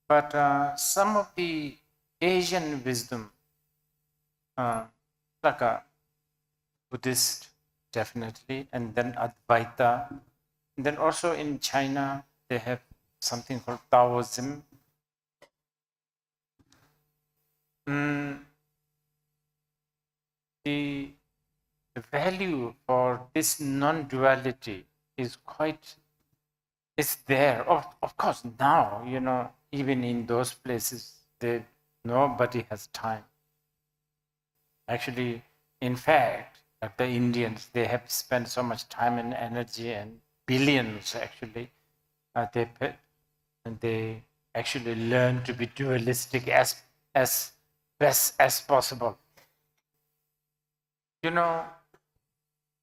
But some of the Asian wisdom, like a Buddhist, definitely, and then Advaita. And then also in China, they have something called Taoism. The value for this non-duality is there. Of course, now, even in those places, nobody has time. Actually, in fact, like the Indians, they have spent so much time and energy and billions actually. They actually learn to be dualistic as best as possible.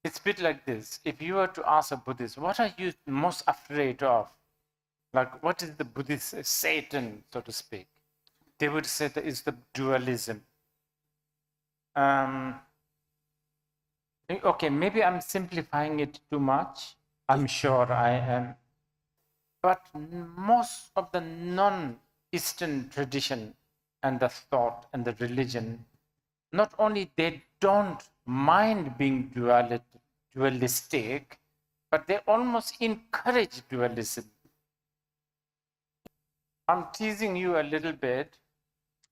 It's a bit like this. If you were to ask a Buddhist, what are you most afraid of? Like, what is the Buddhist Satan, so to speak? They would say that it's the dualism. Okay, maybe I'm simplifying it too much. I'm sure I am. But most of the non-Eastern tradition and the thought and the religion, not only they don't mind being dualistic, but they almost encourage dualism. I'm teasing you a little bit,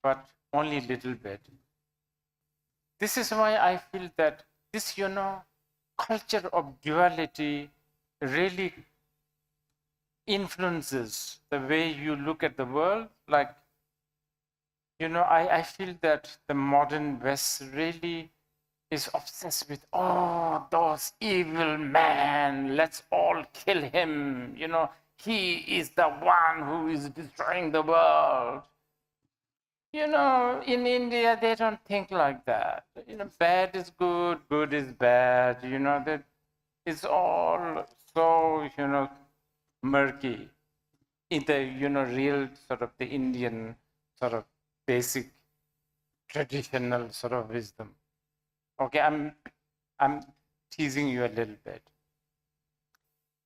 but only a little bit. This is why I feel that this, culture of duality really influences the way you look at the world. Like, I feel that the modern West really is obsessed with, those evil men, let's all kill him. He is the one who is destroying the world. In India, they don't think like that. Bad is good, good is bad. That it's all so, murky in the, real sort of the Indian sort of basic traditional sort of wisdom. Okay, I'm teasing you a little bit.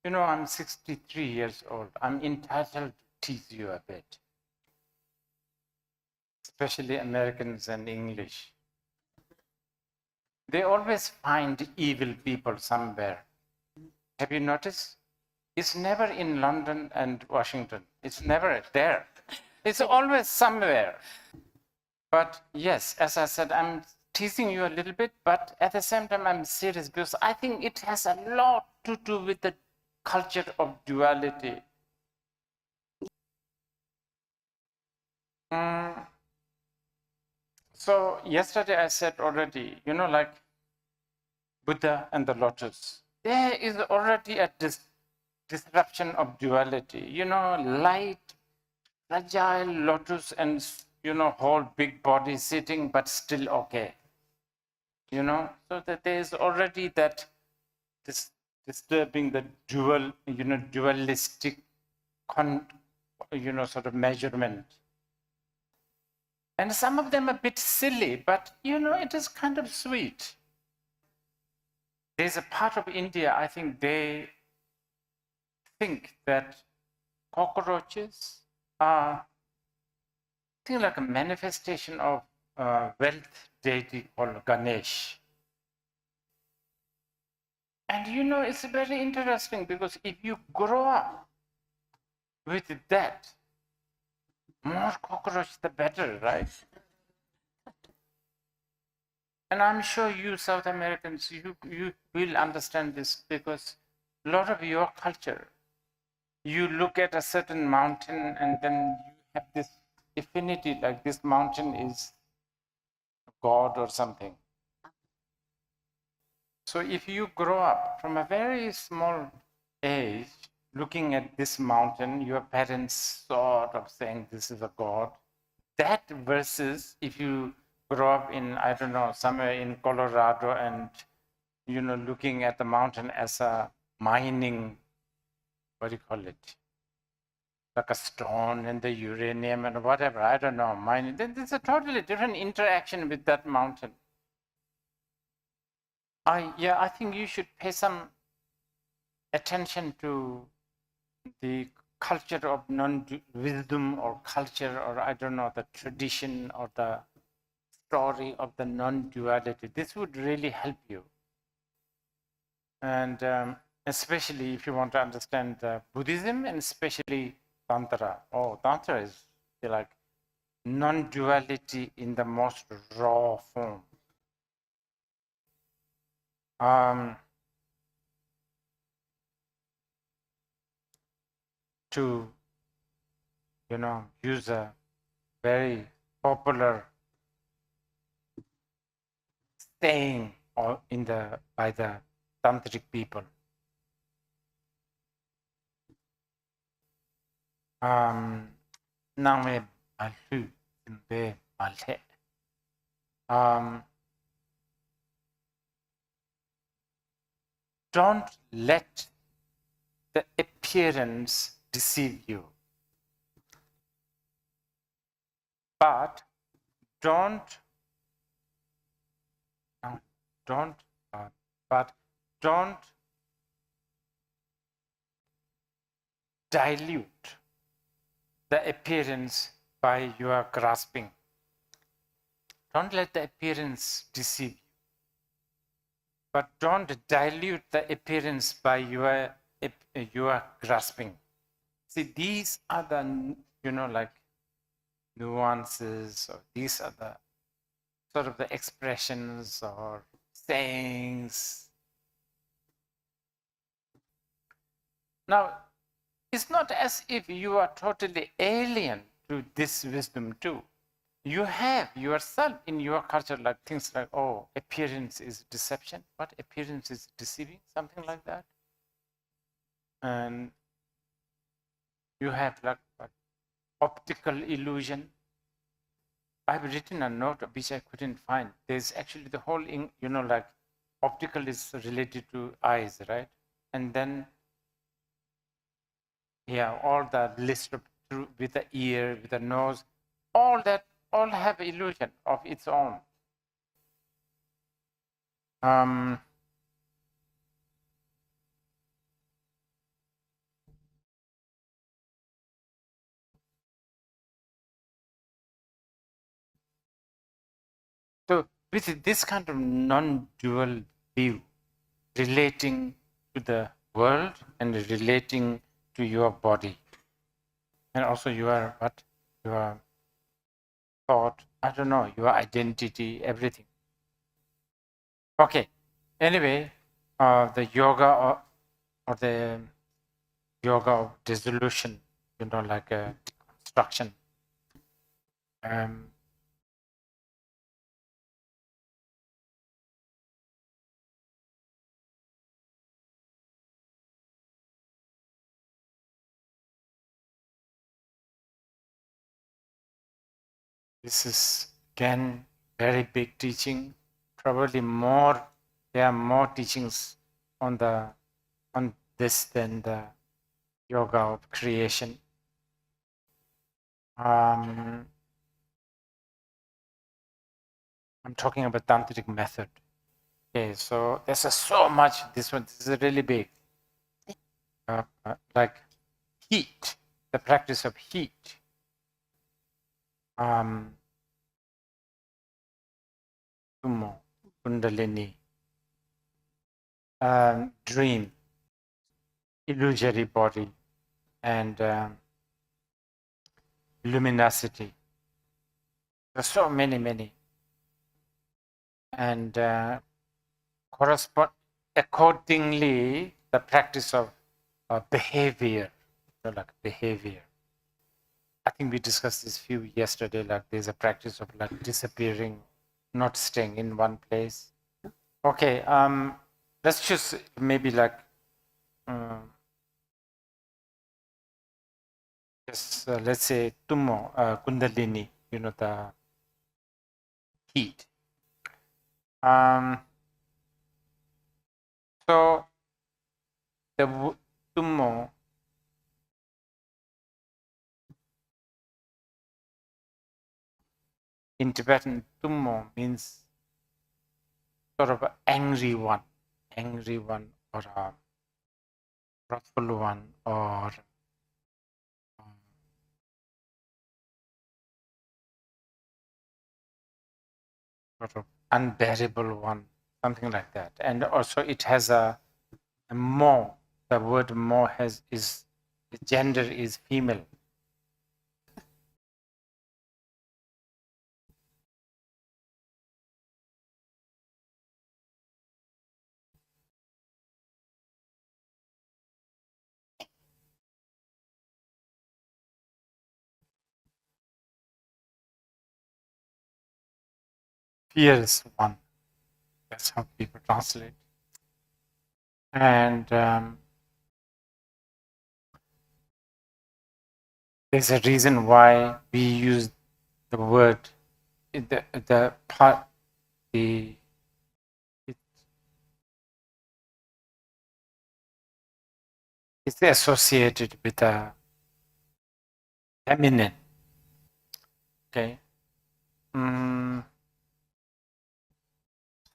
I'm 63 years old. I'm entitled to tease you a bit. Especially Americans and English. They always find evil people somewhere. Have you noticed? It's never in London and Washington. It's never there. It's always somewhere. But yes, as I said, I'm teasing you a little bit, but at the same time, I'm serious because I think it has a lot to do with the culture of duality. So yesterday I said already, like Buddha and the lotus, there is already a disruption of duality. Light, fragile lotus and, whole big body sitting, but still okay. So that there is already that disturbing the dualistic, sort of measurement. And some of them are a bit silly, but it is kind of sweet. There's a part of India, I think they think that cockroaches are like a manifestation of wealth deity called Ganesh. And it's very interesting because if you grow up with that, more cockroach, the better, right? And I'm sure you South Americans, you will understand this because a lot of your culture, you look at a certain mountain and then you have this affinity, like this mountain is God or something. So if you grow up from a very small age, looking at this mountain, your parents sort of saying this is a God. That versus if you grow up in, I don't know, somewhere in Colorado and, looking at the mountain as a mining, what do you call it? Like a stone and the uranium and whatever, I don't know, mining. Then there's a totally different interaction with that mountain. I think you should pay some attention to the culture of non-wisdom or culture, or I don't know, the tradition or the story of the non-duality. This would really help you. And especially if you want to understand Buddhism and especially Tantra. Oh, Tantra is like non-duality in the most raw form. To, use a very popular saying by the tantric people. Don't let the appearance deceive you, but don't dilute the appearance by your grasping. Don't let the appearance deceive you, but don't dilute the appearance by your grasping. See, these are the, like nuances, or these are the sort of the expressions or sayings. Now, it's not as if you are totally alien to this wisdom too. You have yourself in your culture like things like, oh, appearance is deception. What? Appearance is deceiving? Something like that. And you have like optical illusion. I've written a note which I couldn't find. There's actually the whole, like optical is related to eyes, right? And then, all the list of with the ear, with the nose, all that, all have illusion of its own. So with this kind of non-dual view, relating to the world and relating to your body, and also your thought, I don't know, your identity, everything. Okay. Anyway, the yoga or the yoga of dissolution, like a construction. This is again very big teaching. Probably more. There are more teachings on this than the yoga of creation. I'm talking about tantric method. Okay, so there's so much. This is really big. Like heat, the practice of heat. Tumo, Kundalini, dream, illusory body, and luminosity. There's so many. And accordingly, the practice of behavior, like behavior. I think we discussed this few yesterday, like there's a practice of like disappearing, not staying in one place. Okay, let's just maybe like just let's say Tumo, Kundalini, the heat. So The tummo in Tibetan, tummo means sort of an angry one, or a wrathful one, or sort of unbearable one, something like that. And also it has a mo. The word mo is the gender is female. Fierce one. That's how people translate. And there's a reason why we use the word, the part, it's associated with a feminine. Okay.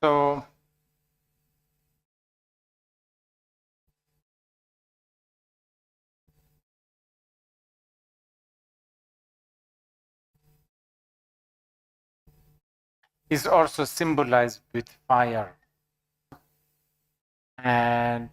So is also symbolized with fire. And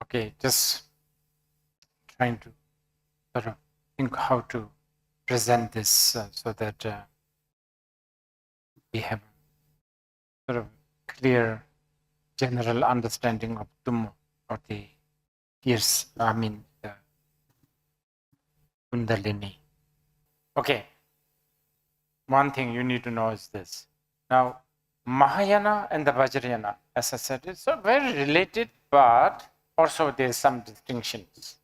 okay, just trying to sort of think how to present this so that we have sort of clear general understanding of tummo, or the fierce, the kundalini. Okay, one thing you need to know is this. Now, Mahayana and the Vajrayana, as I said, it's very related, but also there's some distinctions.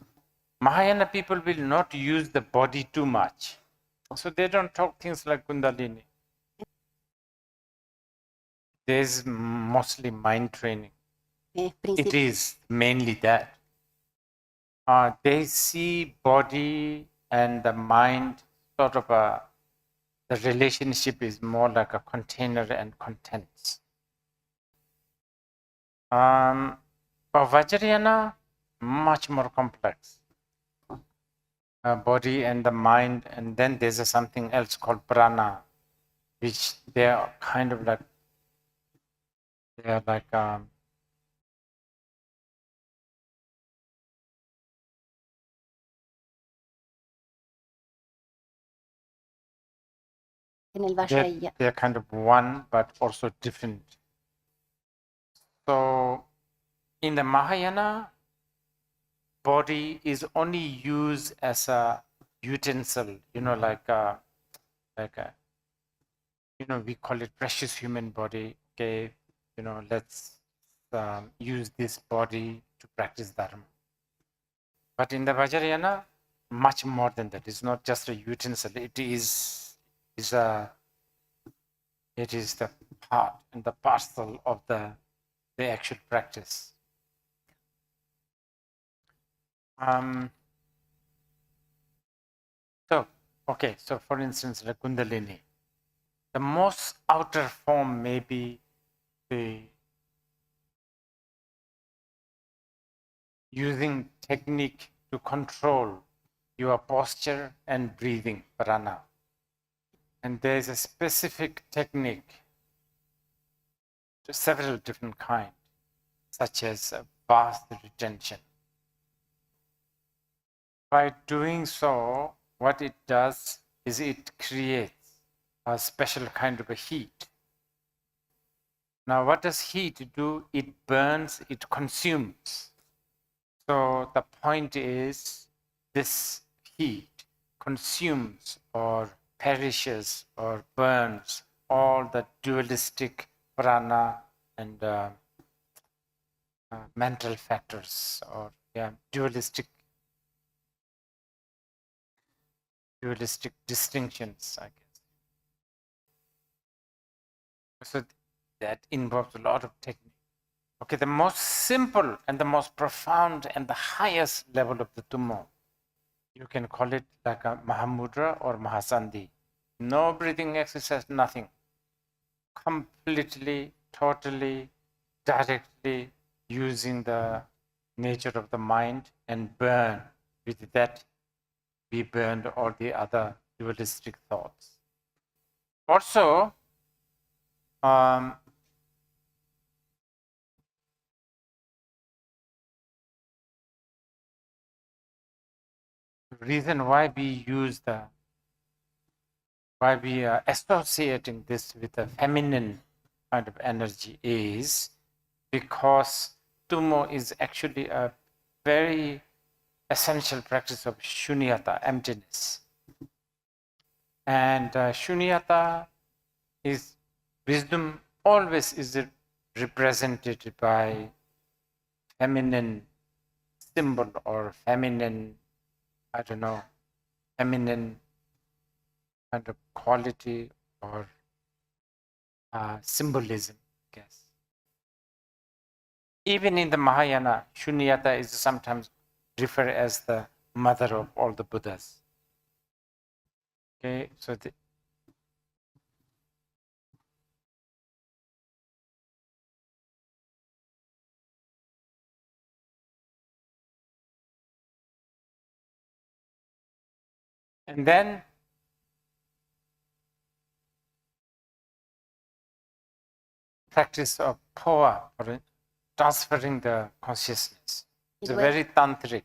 Mahayana people will not use the body too much. So they don't talk things like Kundalini. There's mostly mind training. It is mainly that. They see body and the mind sort of the relationship is more like a container and contents. For Vajrayana, much more complex. Body and the mind, and then there's something else called prana, which they are kind of like, they're kind of one, but also different. So in the Mahayana, body is only used as a utensil, we call it precious human body. Okay, let's use this body to practice dharma. But in the Vajrayana, much more than that. It's not just a utensil. It is the part and the parcel of the actual practice. So for instance, the Kundalini, the most outer form may be the using technique to control your posture and breathing, prana. And there is a specific technique, several different kinds, such as vast retention. By doing so, what it does, is it creates a special kind of a heat. Now, what does heat do? It burns, it consumes. So the point is, this heat consumes or perishes or burns all the dualistic prana and mental factors, or dualistic distinctions, I guess. So that involves a lot of technique. Okay, the most simple and the most profound and the highest level of the Tummo, you can call it like a Mahamudra or Mahasandhi. No breathing exercise, nothing. Completely, totally, directly using the nature of the mind and burn. With that, we burned all the other dualistic thoughts. Also, the reason why we are associating this with a feminine kind of energy is because Tummo is actually a very essential practice of shunyata, emptiness. And shunyata is wisdom, always is represented by feminine symbol or feminine, I don't know, feminine kind of quality or symbolism, I guess. Even in the Mahayana, Shunyata is sometimes referred as the mother of all the Buddhas. Okay, so and then practice of poa, or transferring the consciousness. It's very tantric.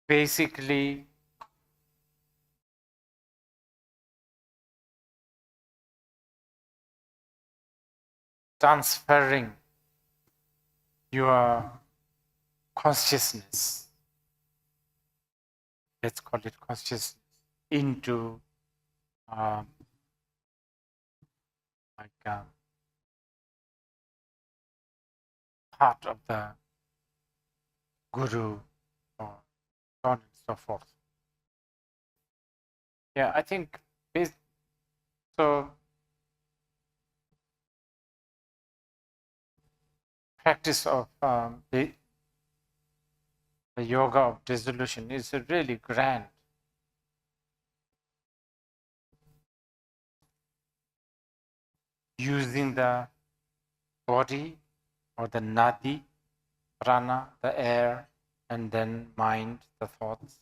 Basically, transferring your consciousness, let's call it consciousness, into part of the guru, or so on and so forth. Yeah, I think so. Practice of the yoga of dissolution is really grand. Using the body or the nadi, prana, the air, and then mind, the thoughts.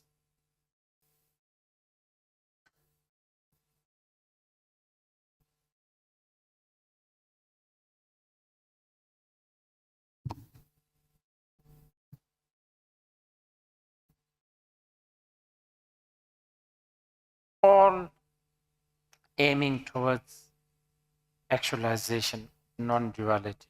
All aiming towards actualization, non-duality.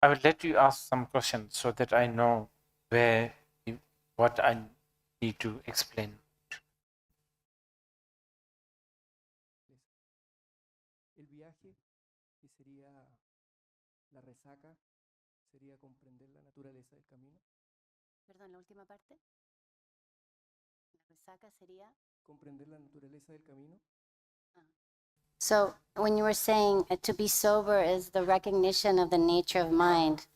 I will let you ask some questions so that I know what I need to explain. El viaje, que sería la resaca, sería comprender la naturaleza del camino. Perdón, la última parte. La resaca sería comprender la naturaleza del camino. So when you were saying to be sober is the recognition of the nature of mind.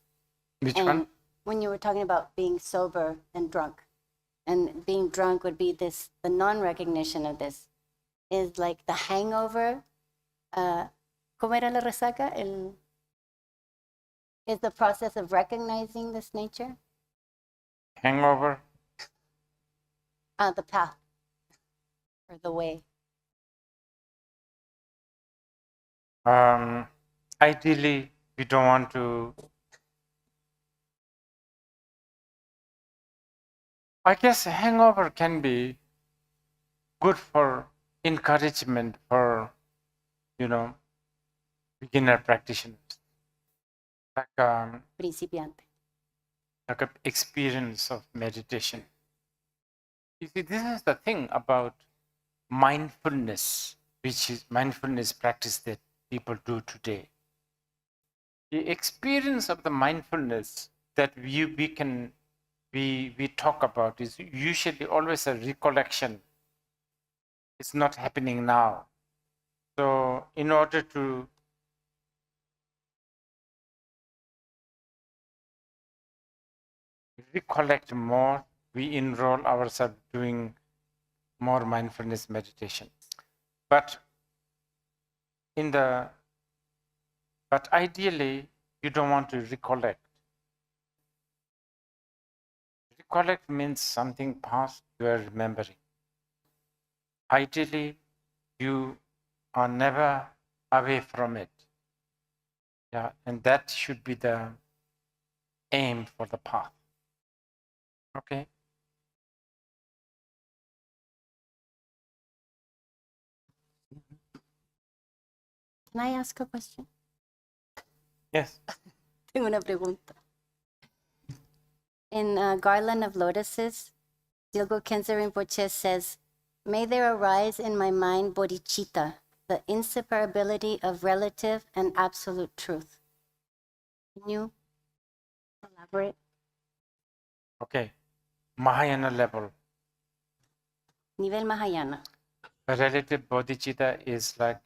Which and one? When you were talking about being sober and drunk. and being drunk would be this, the non-recognition of this, is like the hangover. ¿Cómo era la resaca? Is the process of recognizing this nature? Hangover? The path, or the way. Ideally, we don't want to. I guess hangover can be good for encouragement for, beginner practitioners. Principiante. Like an experience of meditation. You see, this is the thing about mindfulness, which is mindfulness practice that people do today. The experience of the mindfulness that we talk about is usually always a recollection. It's not happening now. So in order to recollect more, we enroll ourselves doing more mindfulness meditation. But ideally, you don't want to recollect. Recollect means something past you are remembering. Ideally, you are never away from it. Yeah, and that should be the aim for the path. Okay. Can I ask a question? Yes. Tengo una pregunta. In Garland of Lotuses, Khyentse Rinpoche says, "May there arise in my mind bodhicitta, the inseparability of relative and absolute truth." Can you elaborate? Okay. Mahayana level. Nivel Mahayana. Relative bodhicitta is like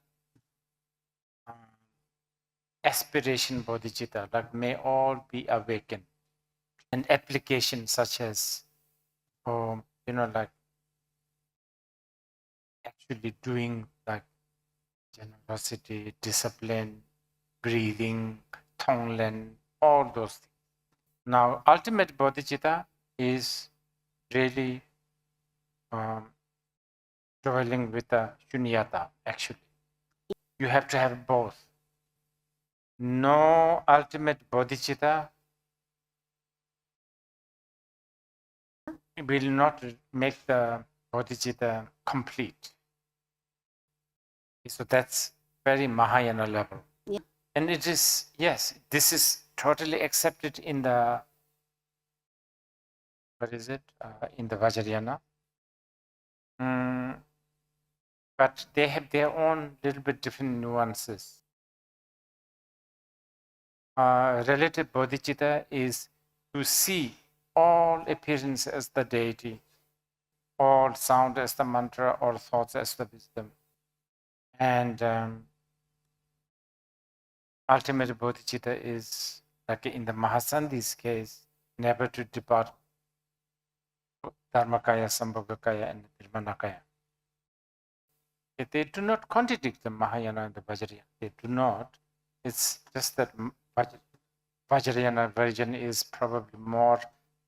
aspiration bodhicitta, like may all be awakened. And applications such as, like actually doing like generosity, discipline, breathing, tonglen, all those things. Now, ultimate bodhicitta is really dwelling with the shunyata, actually. You have to have both. No ultimate bodhicitta will not make the bodhicitta complete. So that's very Mahayana level. Yeah. And it is, yes, this is totally accepted in the, in the Vajrayana. But they have their own little bit different nuances. Relative bodhicitta is to see all appearance as the deity, all sound as the mantra, all thoughts as the wisdom. And ultimate bodhicitta is, like in the Mahasandhi's case, never to depart Dharmakaya, Sambhogakaya, and Nirmanakaya. They do not contradict the Mahayana and the Vajrayana. They do not. It's just that Vajrayana version is probably more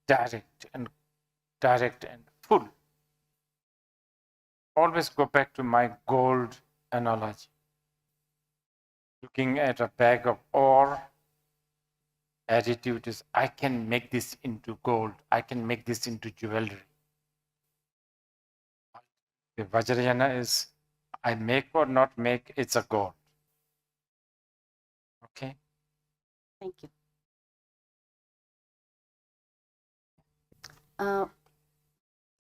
direct and full. Always go back to my gold analogy. Looking at a bag of ore, attitude is, I can make this into gold. I can make this into jewelry. The Vajrayana is, I make or not make, it's a gold. Okay? Thank you.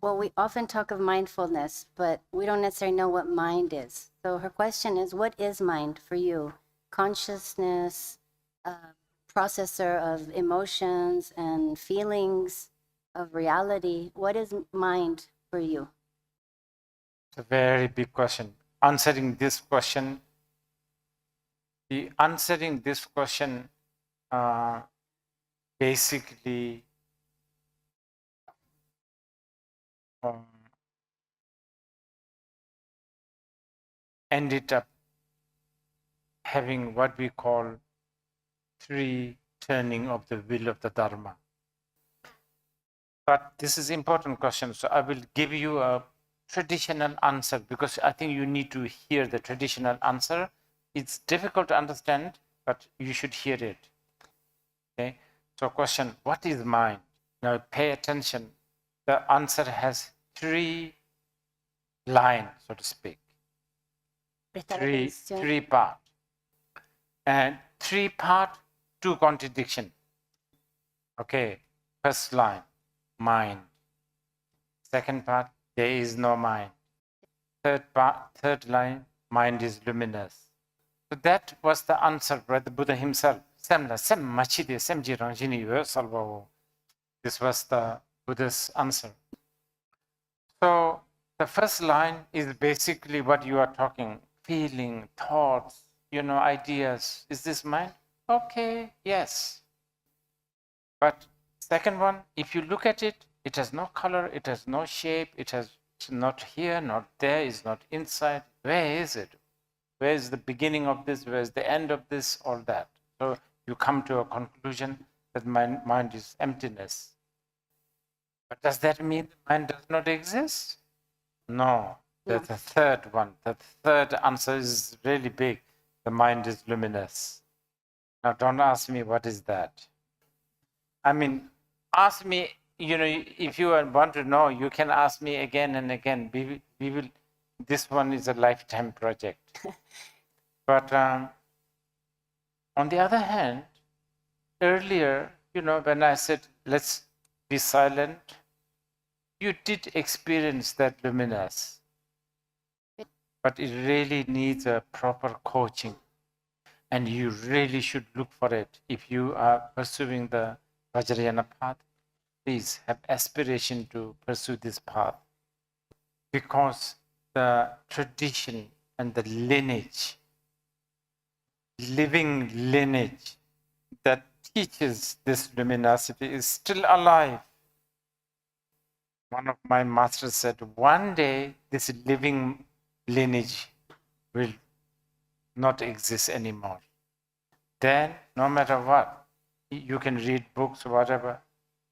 Well, we often talk of mindfulness, but we don't necessarily know what mind is. So her question is, what is mind for you? Consciousness, processor of emotions and feelings, of reality. What is mind for you? It's a very big question. Answering this question basically ended up having what we call 3 turning of the wheel of the Dharma. But this is important question, so I will give you a traditional answer because I think you need to hear the traditional answer. It's difficult to understand, but you should hear it. Okay. So question, what is mind? Now pay attention. The answer has 3 lines, so to speak. Prestar Three atención. part. And 3 part, 2 contradiction. Okay. First line, mind. Second part, there is no mind. Third line, mind is luminous. So that was the answer by the Buddha himself. This was the Buddha's answer. So the first line is basically what you are talking, feeling, thoughts, ideas. Is this mind? Okay, yes. But second one, if you look at it, it has no color, it has no shape, it has not here, not there, it's not inside. Where is it? Where is the beginning of this? Where is the end of this? All that. So you come to a conclusion that mind is emptiness. But does that mean the mind does not exist? No. That's the third one. The third answer is really big. The mind is luminous. Now don't ask me what is that. I mean, ask me, if you want to know, you can ask me again and again. We will. This one is a lifetime project. But on the other hand, earlier, when I said, let's be silent, you did experience that luminous. But it really needs a proper coaching. And you really should look for it. If you are pursuing the Vajrayana path, please have aspiration to pursue this path. Because the tradition and the lineage, living lineage that teaches this luminosity is still alive. One of my masters said, one day this living lineage will not exist anymore. Then, no matter what, you can read books, whatever,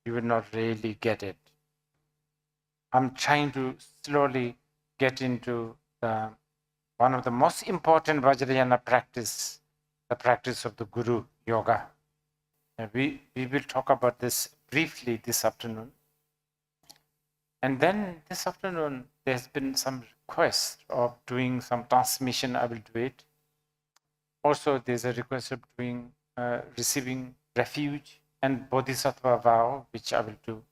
you will not really get it. I'm trying to slowly get into one of the most important Vajrayana practice, the practice of the Guru Yoga. And we will talk about this briefly this afternoon. And then this afternoon, there's been some request of doing some transmission. I will do it. Also, there's a request of doing receiving refuge and bodhisatwa vow, which I will do.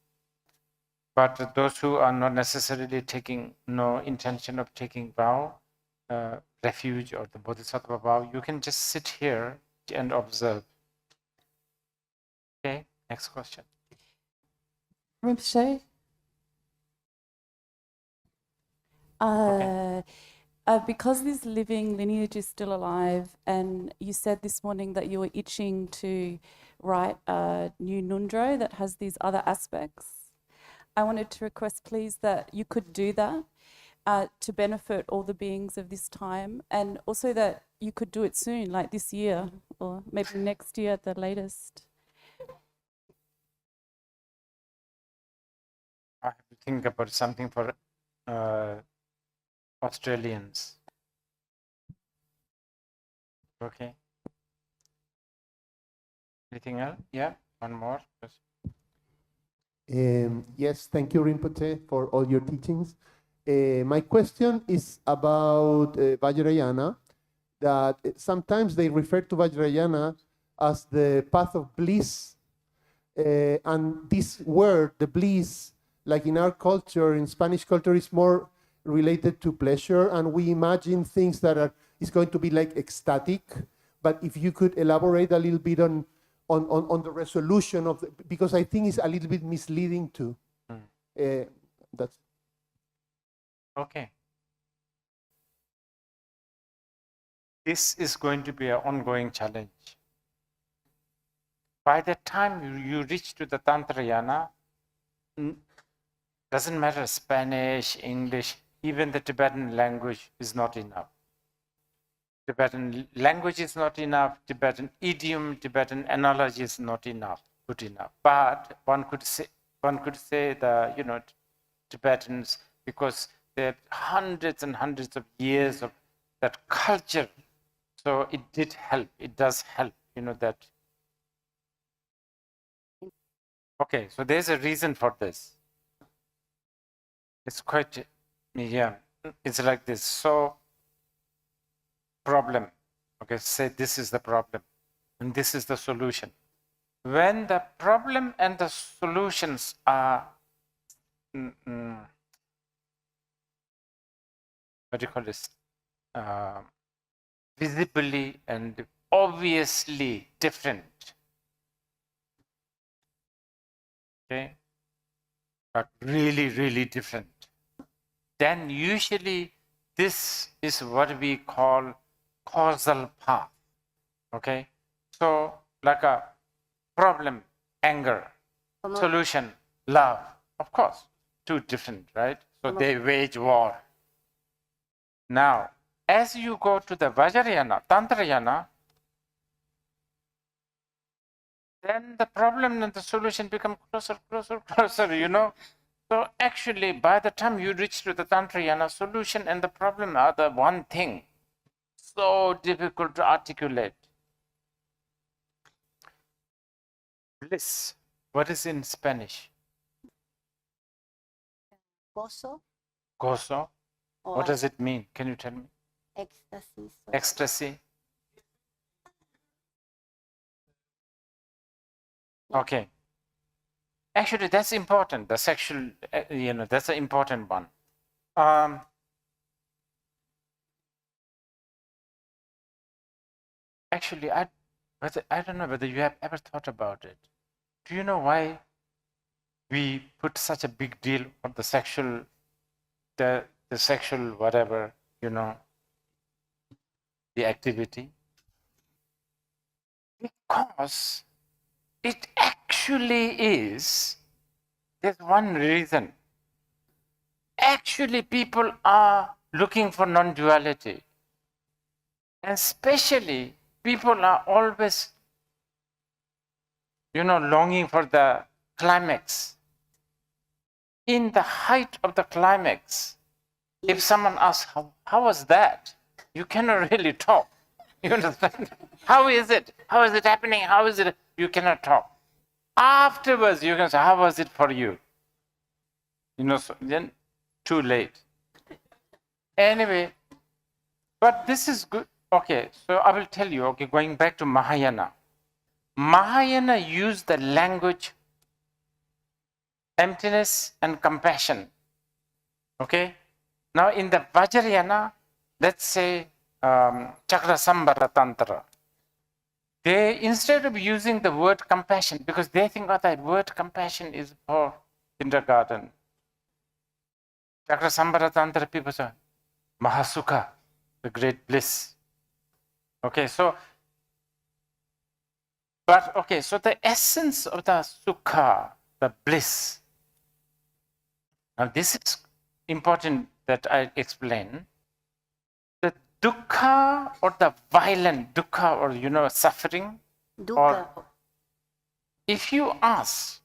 But those who are not necessarily taking, no intention of taking vow, refuge or the bodhisattva vow, you can just sit here and observe. Okay, next question. Rinpoche? Because this living lineage is still alive, and you said this morning that you were itching to write a new Mundro that has these other aspects, I wanted to request, please, that you could do that to benefit all the beings of this time, and also that you could do it soon, like this year, or maybe next year at the latest. I have to think about something for Australians. Okay. Anything else? Yeah, one more. Yes, thank you, Rinpoche, for all your teachings. My question is about Vajrayana, that sometimes they refer to Vajrayana as the path of bliss. And this word, the bliss, like in our culture, in Spanish culture, is more related to pleasure, and we imagine things that is going to be like ecstatic. But if you could elaborate a little bit on the resolution of because I think it's a little bit misleading too. That's okay. This is going to be an ongoing challenge. By the time you reach to the Tantrayana, Doesn't matter Spanish, English, even the Tibetan language is not enough. Tibetan language is not enough, Tibetan idiom, Tibetan analogy is not enough, good enough. But one could say the Tibetans, because they have hundreds and hundreds of years of that culture, so it did help. It does help, that. Okay, so there's a reason for this. It's quite, it's like this. So, problem. Okay, say this is the problem, and this is the solution. When the problem and the solutions are, what do you call this? Visibly and obviously different. Okay, but really, really different. Then usually this is what we call causal path. Okay, so like a problem, anger, solution, love. Of course, two different, right? So they wage war. Now, as you go to the Vajrayana, Tantrayana, then the problem and the solution become closer, closer, closer, So actually, by the time you reach to the Tantrayana, solution and the problem are the one thing. So difficult to articulate. Bliss. What is in Spanish? Gozo. Gozo. Or What does it mean? Can you tell me? ecstasy. Ecstasy. Okay. Actually, that's important. The sexual, that's an important one. Actually, I don't know whether you have ever thought about it. Do you know why we put such a big deal on the sexual, the sexual whatever, the activity? Because it actually is, there's one reason. Actually, people are looking for non-duality. And especially, people are always, longing for the climax. In the height of the climax, if someone asks, how was that? You cannot really talk. You understand? How is it? How is it happening? How is it? You cannot talk. Afterwards, you can say, how was it for you? So then too late. Anyway, but this is good. Okay, so I will tell you, going back to Mahayana. Mahayana used the language emptiness and compassion. Okay? Now in the Vajrayana, let's say Chakrasambhara Tantra, they, instead of using the word compassion, because they think that word compassion is for kindergarten. Chakrasambhara Tantra people say, Mahasukha, the great bliss. Okay, so the essence of the sukha, the bliss. Now this is important that I explain. The dukkha or the violent dukkha or suffering. dukkha. Or if you ask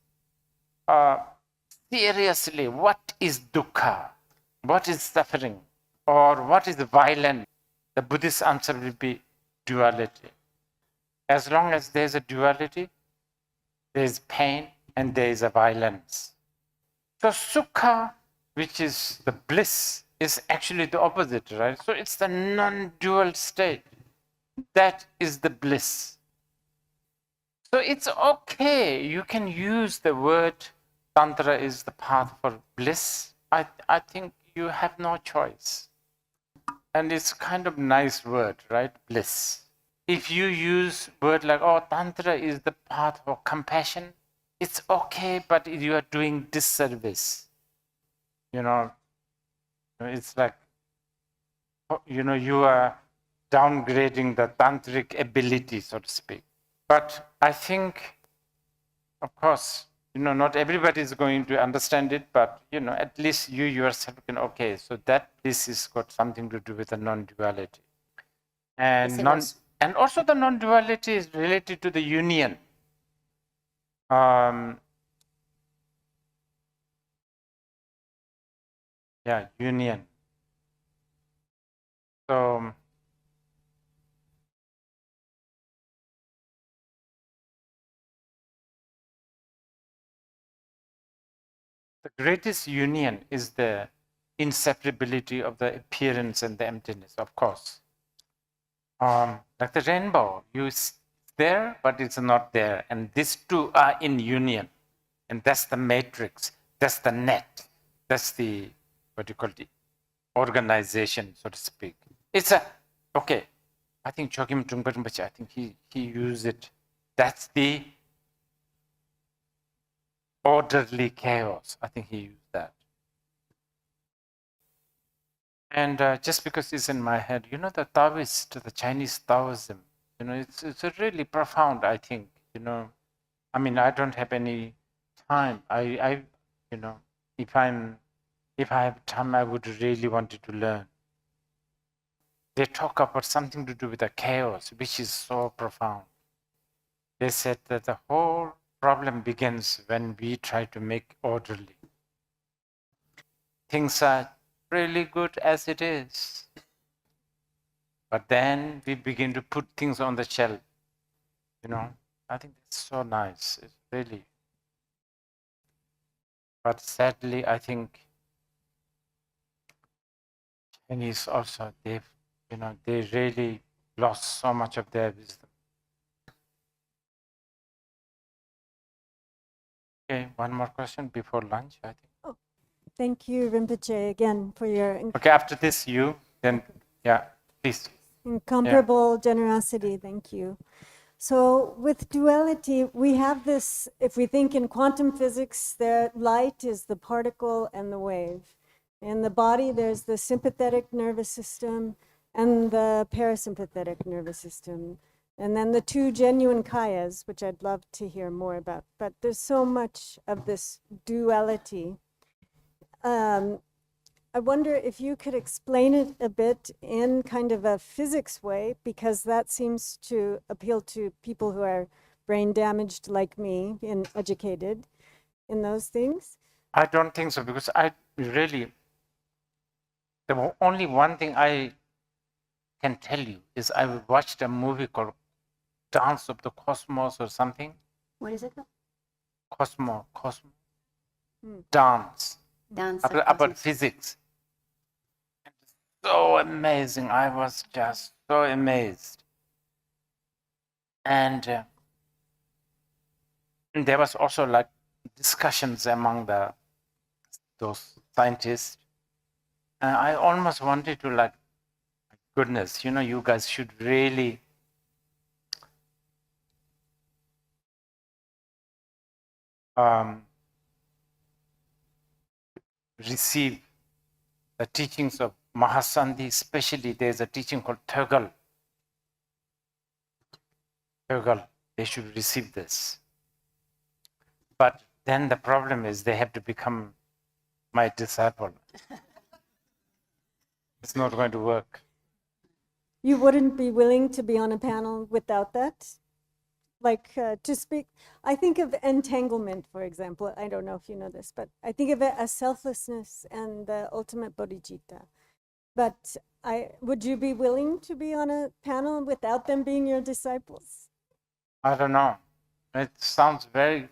seriously, what is dukkha? What is suffering? Or what is violent? The Buddhist answer will be duality. As long as there's a duality, there's pain and there is a violence. So sukha, which is the bliss, is actually the opposite, right? So it's the non-dual state. That is the bliss. So it's okay. You can use the word Tantra is the path for bliss. I think you have no choice. And it's kind of nice word, right? Bliss. If you use word like, Tantra is the path for compassion, it's okay, but you are doing disservice. It's like, you are downgrading the tantric ability, so to speak. But I think, of course, not everybody is going to understand it, but, at least you yourself can, okay, so that this has got something to do with the non-duality. And, Yes, it was. and also the non-duality is related to the union. Union. So, the greatest union is the inseparability of the appearance and the emptiness, of course. Like the rainbow, it's there, but it's not there. And these two are in union. And that's the matrix, that's the net, that's the, organization, so to speak. It's okay, I think Chogyam Trungpa Rinpoche, I think he used it. That's the orderly chaos. I think he used that. And just because it's in my head, the Taoist, the Chinese Taoism, it's really profound, I think, I mean, I don't have any time. If I have time, I would really want to learn. They talk about something to do with the chaos, which is so profound. They said that the whole problem begins when we try to make orderly. Things are really good as it is. But then we begin to put things on the shelf. I think it's so nice. It's really. But sadly, I think Chinese also, they really lost so much of their wisdom. Okay, one more question before lunch, I think. Oh, thank you, Rinpoche, again for your Okay, after this, then, please. incomparable generosity. Thank you. So with duality, we have this, if we think in quantum physics, the light is the particle and the wave. In the body, there's the sympathetic nervous system and the parasympathetic nervous system. And then the two genuine kayas, which I'd love to hear more about. But there's so much of this duality. I wonder if you could explain it a bit in kind of a physics way, because that seems to appeal to people who are brain damaged like me and educated in those things. I don't think so, because the only one thing I can tell you is I watched a movie called Dance of the Cosmos or something. What is it called? Cosmos. Dance. Dance. About physics. So amazing. I was just so amazed. And there was also like discussions among those scientists. And I almost wanted to goodness, you guys should really receive the teachings of Mahasandhi, especially there's a teaching called Tögal. They should receive this. But then the problem is they have to become my disciple. It's not going to work. You wouldn't be willing to be on a panel without that? Like to speak, I think of entanglement, for example. I don't know if you know this, but I think of it as selflessness and the ultimate bodhicitta. But would you be willing to be on a panel without them being your disciples? I don't know. It sounds very,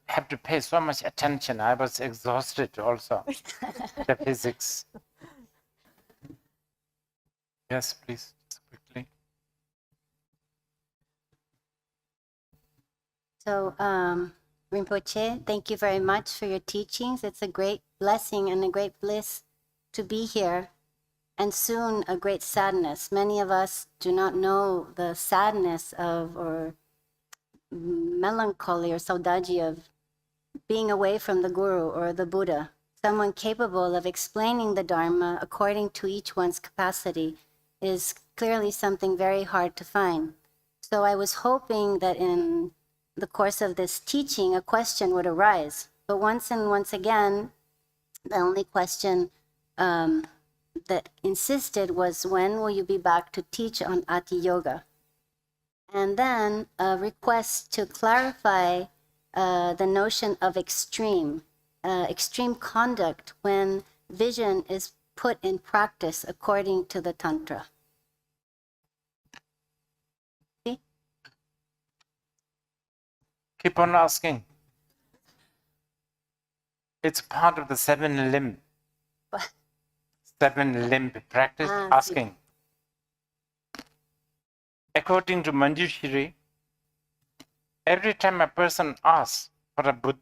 have to pay so much attention. I was exhausted also, the physics. Yes, please, just quickly. So, Rinpoche, thank you very much for your teachings. It's a great blessing and a great bliss to be here, and soon a great sadness. Many of us do not know the sadness of, or melancholy or saudade of being away from the Guru or the Buddha, someone capable of explaining the Dharma according to each one's capacity is clearly something very hard to find. So I was hoping that in the course of this teaching, a question would arise. But once and once again, the only question that insisted was, when will you be back to teach on Ati Yoga? And then a request to clarify the notion of extreme conduct when vision is put in practice according to the Tantra. See? Keep on asking. It's part of the seven limb practice, Ah, asking. According to Manjushri, every time a person asks for a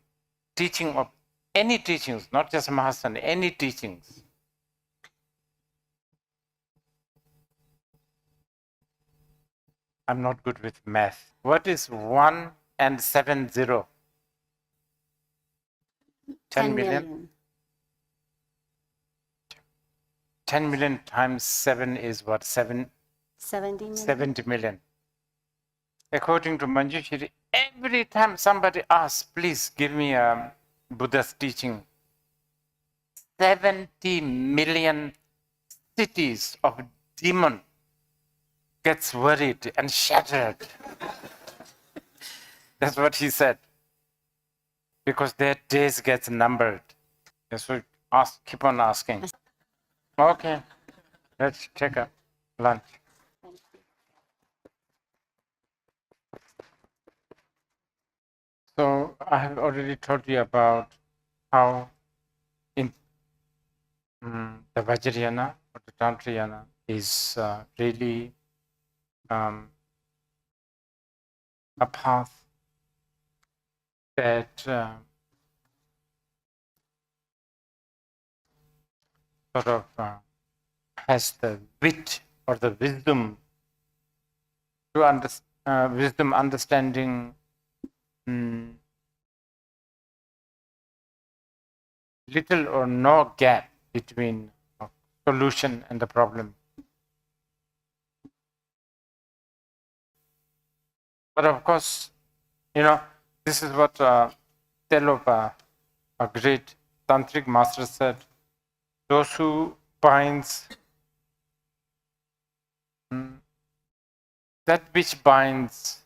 teaching of any teachings, not just Mahasana, any teachings, I'm not good with math. What is 1 and 7 0? 10 million. 10 million times 7 is what? 70 million. 70 million. According to Manjushri, every time somebody asks, please give me a Buddha's teaching, 70 million cities of demon gets worried and shattered. That's what he said. Because their days get numbered. So keep on asking. Okay, let's take a lunch. So I have already told you about how in the Vajrayana or the Tantrayana is really a path that sort of has the wit or the wisdom to understanding little or no gap between solution and the problem. But of course, this is what Telopa, a great tantric master, said. Those who binds that which binds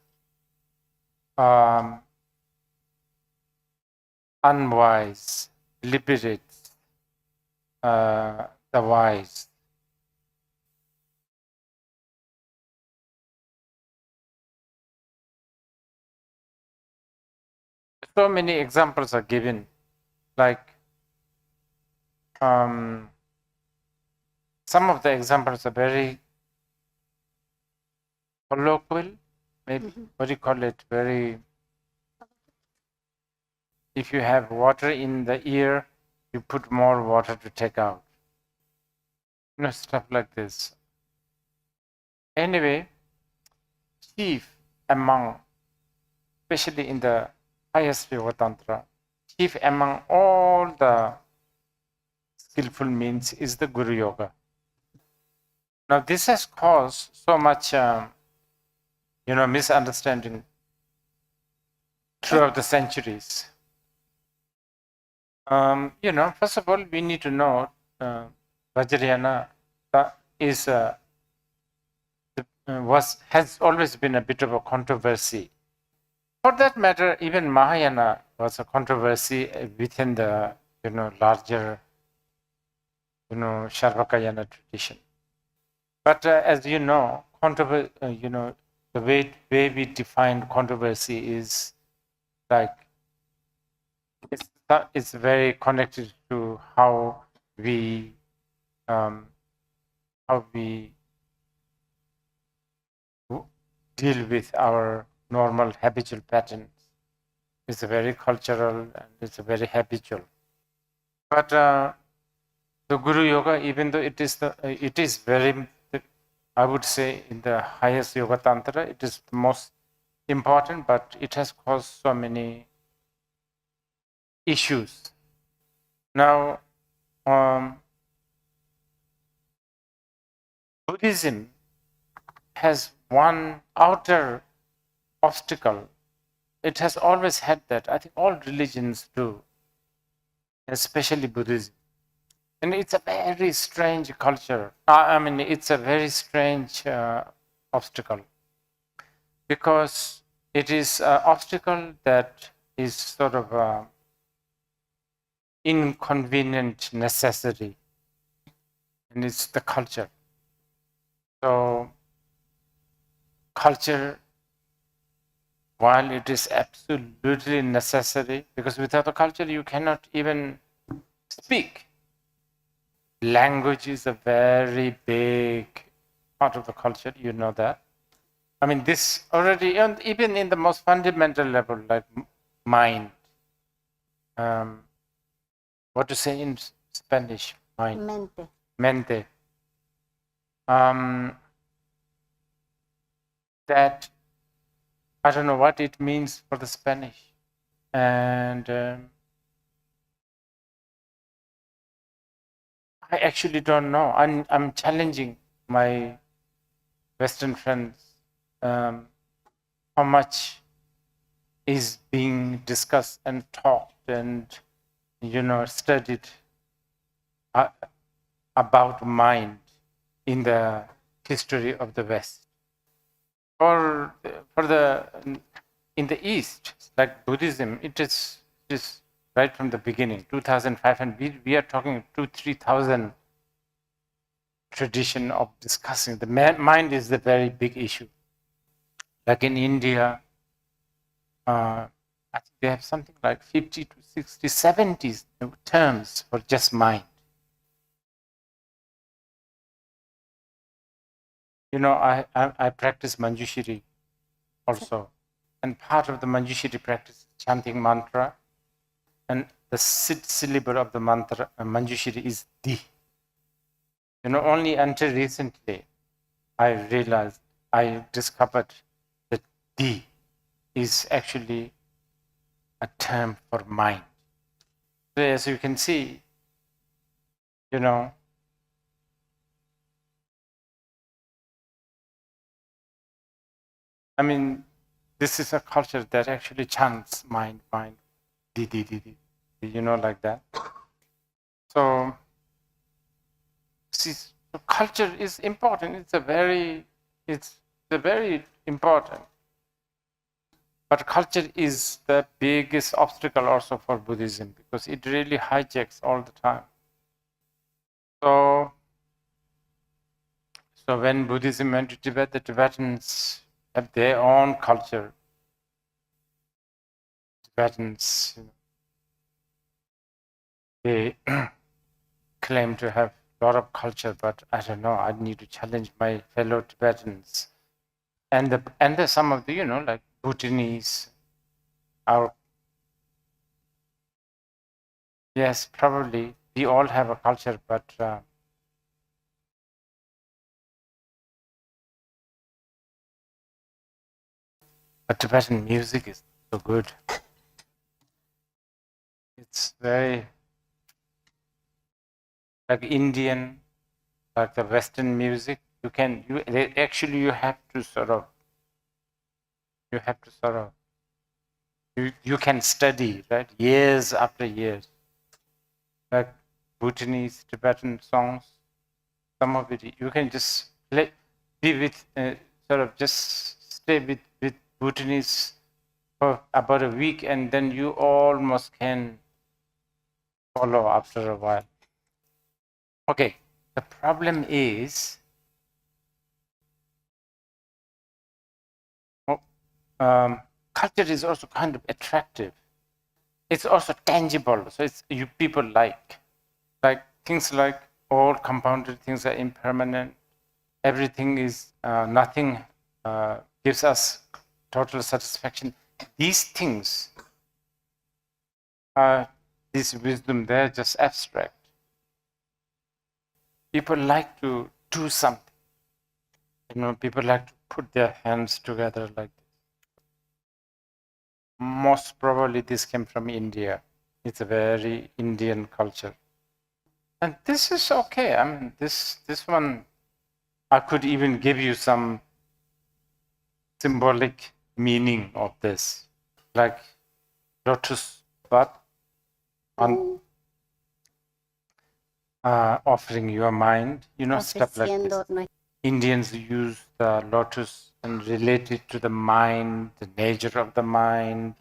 unwise liberates the wise. So many examples are given, like some of the examples are very colloquial, maybe what do you call it? Very. If you have water in the ear, you put more water to take out. Stuff like this. Anyway, chief among, especially in the highest Yoga Tantra, chief among all the skillful means is the Guru Yoga. Now this has caused so much, misunderstanding throughout the centuries. First of all, we need to know Vajrayana has always been a bit of a controversy. For that matter, even Mahayana was a controversy within the larger Sharvakayana tradition. But as you know, the way we define controversy is like it's very connected to how we deal with our normal habitual patterns. It's very cultural and it's very habitual. But the Guru Yoga, even though it is very, I would say, in the highest Yoga Tantra, it is the most important, but it has caused so many issues. Now, Buddhism has one outer obstacle it has always had that. I think all religions do, especially Buddhism. And it's a very strange culture. I mean, it's a very strange obstacle, because it is an obstacle that is sort of an inconvenient necessity, and it's the culture. So culture, while it is absolutely necessary, because without a culture you cannot even speak. Language is a very big part of the culture, you know that. I mean, this already, and even in the most fundamental level, like mind. What to say in Spanish? Mind. Mente. Mente. That, I don't know what it means for the Spanish. And I actually don't know. I'm challenging my Western friends. How much is being discussed and talked and, studied about mind in the history of the West. In the East, like Buddhism, it is right from the beginning, 2,500. We are talking 2,000-3,000 tradition of discussing. The mind is the very big issue. Like in India, I think they have something like 50 to 60, 70 terms for just mind. I practice Manjushri also. And part of the Manjushri practice is chanting mantra. And the syllable of the mantra, Manjushri, is Di. Only until recently, I discovered that Di is actually a term for mind. So as you can see, I mean, this is a culture that actually chants mind, Di, Di, Di, Di, like that. So, see, culture is important. It's a very important. But culture is the biggest obstacle also for Buddhism, because it really hijacks all the time. So when Buddhism went to Tibet, the Tibetans have their own culture. Tibetans, they claim to have a lot of culture, but I don't know. I need to challenge my fellow Tibetans, and some of the like Bhutanese. Yes, probably we all have a culture, but Tibetan music is so good. It's very like Indian, like the Western music. You have to sort of you can study, right, years after years. Like Bhutanese, Tibetan songs, some of it you can just stay with Bhutanese for about a week, and then you almost can follow after a while. Okay, the problem is culture is also kind of attractive. It's also tangible, so people like things like all compounded things are impermanent. Everything is nothing gives us total satisfaction. These things this wisdom, they're just abstract. People like to do something. People like to put their hands together like this. Most probably this came from India. It's a very Indian culture. And this is okay. I mean, this one, I could even give you some symbolic meaning of this. like lotus bud on offering your mind, stuff like this. ofreciendo nue- Indians use the lotus and relate it to the mind, the nature of the mind.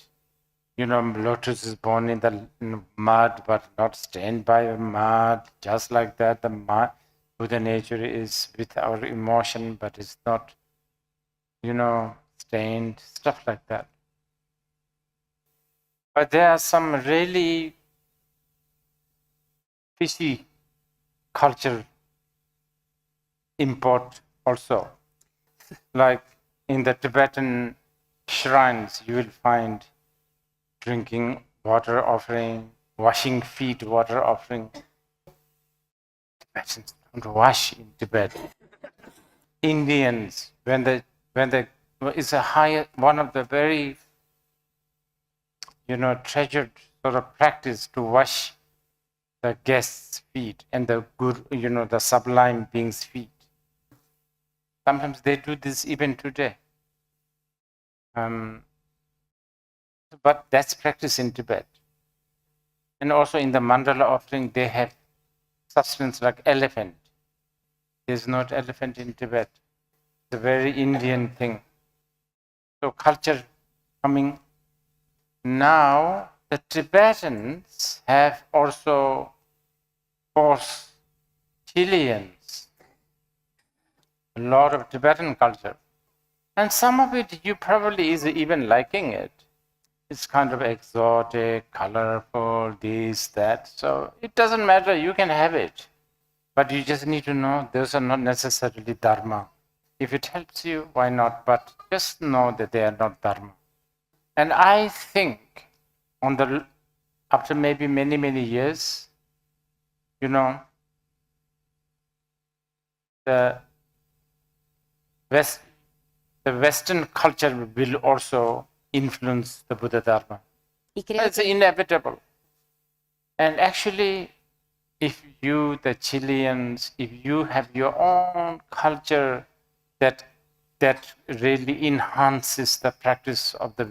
Lotus is born in the mud, but not stained by the mud. Just like that, the mud, Buddha nature is with our emotion, but it's not, stained, stuff like that. But there are some really fishy culture import also. Like in the Tibetan shrines, you will find drinking water offering, washing feet water offering. Tibetans don't wash in Tibet. Indians, when the it's one of the very treasured sort of practice to wash the guests' feet and the good, the sublime beings' feet. Sometimes they do this even today. But that's practice in Tibet. And also in the Mandala offering, they have substance like elephant. There's not elephant in Tibet. It's a very Indian thing. So culture coming. Now, the Tibetans have also forced Chileans, a lot of Tibetan culture. And some of it, you probably is even liking it. It's kind of exotic, colorful, this, that. So it doesn't matter, you can have it. But you just need to know those are not necessarily Dharma. If it helps you, why not? But just know that they are not Dharma. And I think after maybe many, many years, the Western culture will also influence the Buddha Dharma. It's inevitable. And actually, if you, the Chileans, if you have your own culture that really enhances the practice of the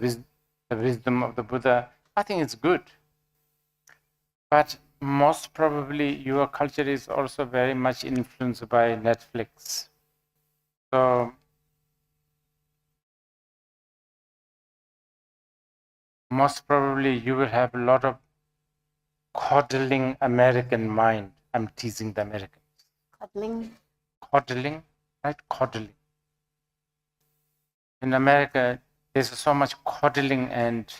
wisdom of the Buddha, I think it's good. But most probably your culture is also very much influenced by Netflix. So most probably you will have a lot of coddling American mind. I'm teasing the Americans. Coddling, right? Coddling. In America, there's so much coddling and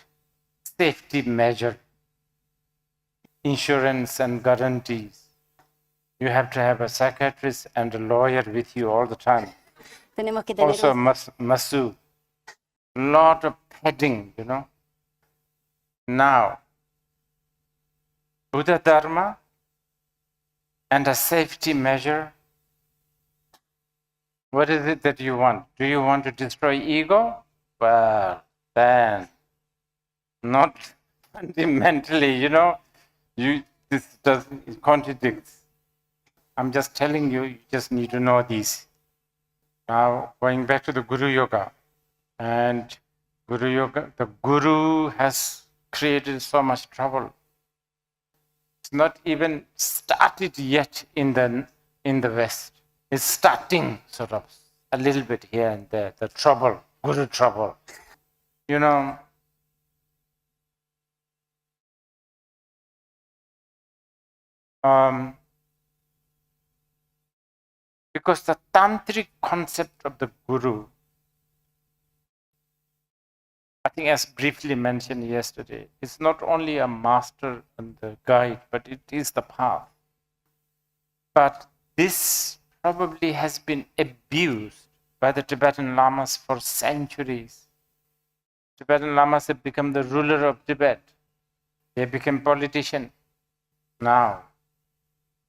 safety measure, insurance and guarantees. You have to have a psychiatrist and a lawyer with you all the time. Tenemos que tener Also, masu. Lot of padding, Now, Buddha Dharma and a safety measure. What is it that you want? Do you want to destroy ego? Well, then, not fundamentally, it contradicts. I'm just telling you, you just need to know these. Now, going back to the Guru Yoga. And Guru Yoga, the Guru has created so much trouble. It's not even started yet in the West. It's starting sort of a little bit here and there, the trouble, Guru trouble. Because the tantric concept of the Guru, I think as briefly mentioned yesterday, it's not only a master and the guide, but it is the path. But this probably has been abused by the Tibetan Lamas for centuries. Tibetan Lamas have become the ruler of Tibet. They became politicians. Now,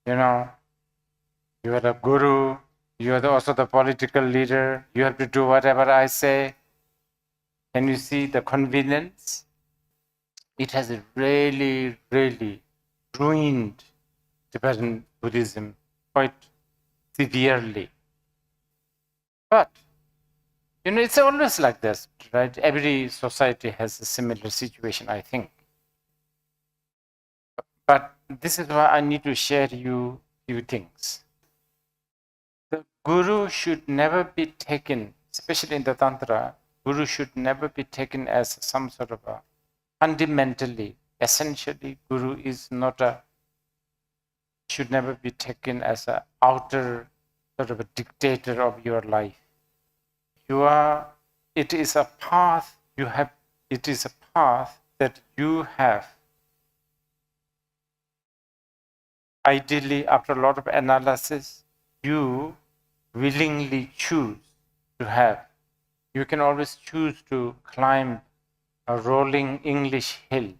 you are the guru, you are also the political leader, you have to do whatever I say. Can you see the convenience? It has really, really ruined Tibetan Buddhism quite severely. But It's always like this, right? Every society has a similar situation, I think. But this is why I need to share you few things. The guru should never be taken, especially in the Tantra, guru should never be taken as some sort of a fundamentally, essentially, guru is not should never be taken as an outer sort of a dictator of your life. It is a path you have, it is a path that you have. Ideally, after a lot of analysis, you willingly choose to have. You can always choose to climb a rolling English hill,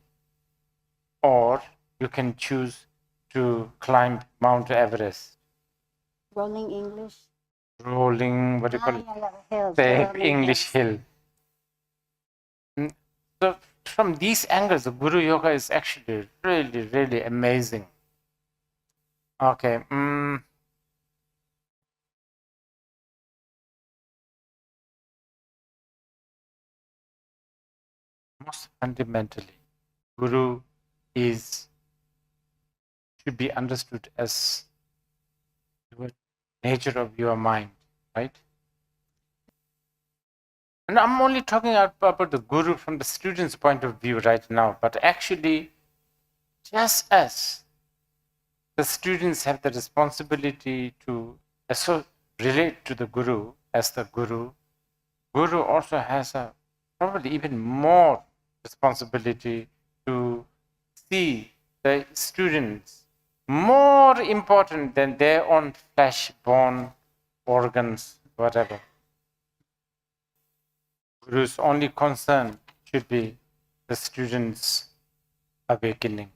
or you can choose to climb Mount Everest. Rolling English. Rolling, what do you call it? Hills, The rolling English hills. hill. So from these angles, the Guru Yoga is actually really, really amazing. Okay. Most fundamentally, Guru should be understood as the nature of your mind, right? And I'm only talking about the Guru from the student's point of view right now, but actually, just as the students have the responsibility to relate to the Guru as the Guru also has a probably even more responsibility to see the students more important than their own flesh-born organs, whatever. Guru's only concern should be the students' awakening.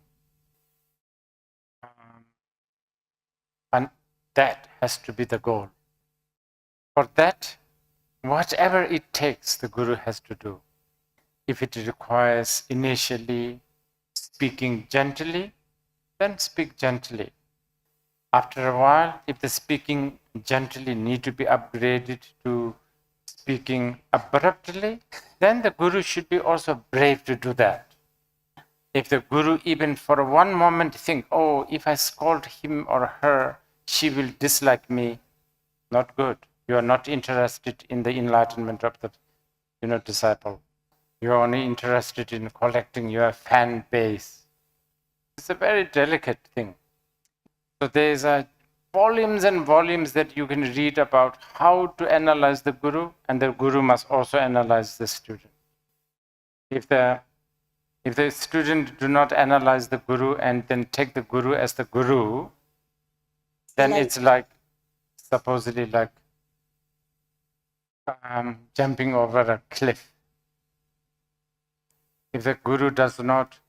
And that has to be the goal. For that, whatever it takes, the Guru has to do. If it requires initially speaking gently, then speak gently. After a while, if the speaking gently need to be upgraded to speaking abruptly, then the Guru should be also brave to do that. If the Guru even for one moment think, oh, if I scold him or her, she will dislike me, not good. You are not interested in the enlightenment of the disciple. You are only interested in collecting your fan base. It's a very delicate thing. So there's volumes and volumes that you can read about how to analyze the Guru, and the Guru must also analyze the student. If the student do not analyze the Guru and then take the Guru as the Guru, then it's like supposedly like jumping over a cliff. If the Guru does not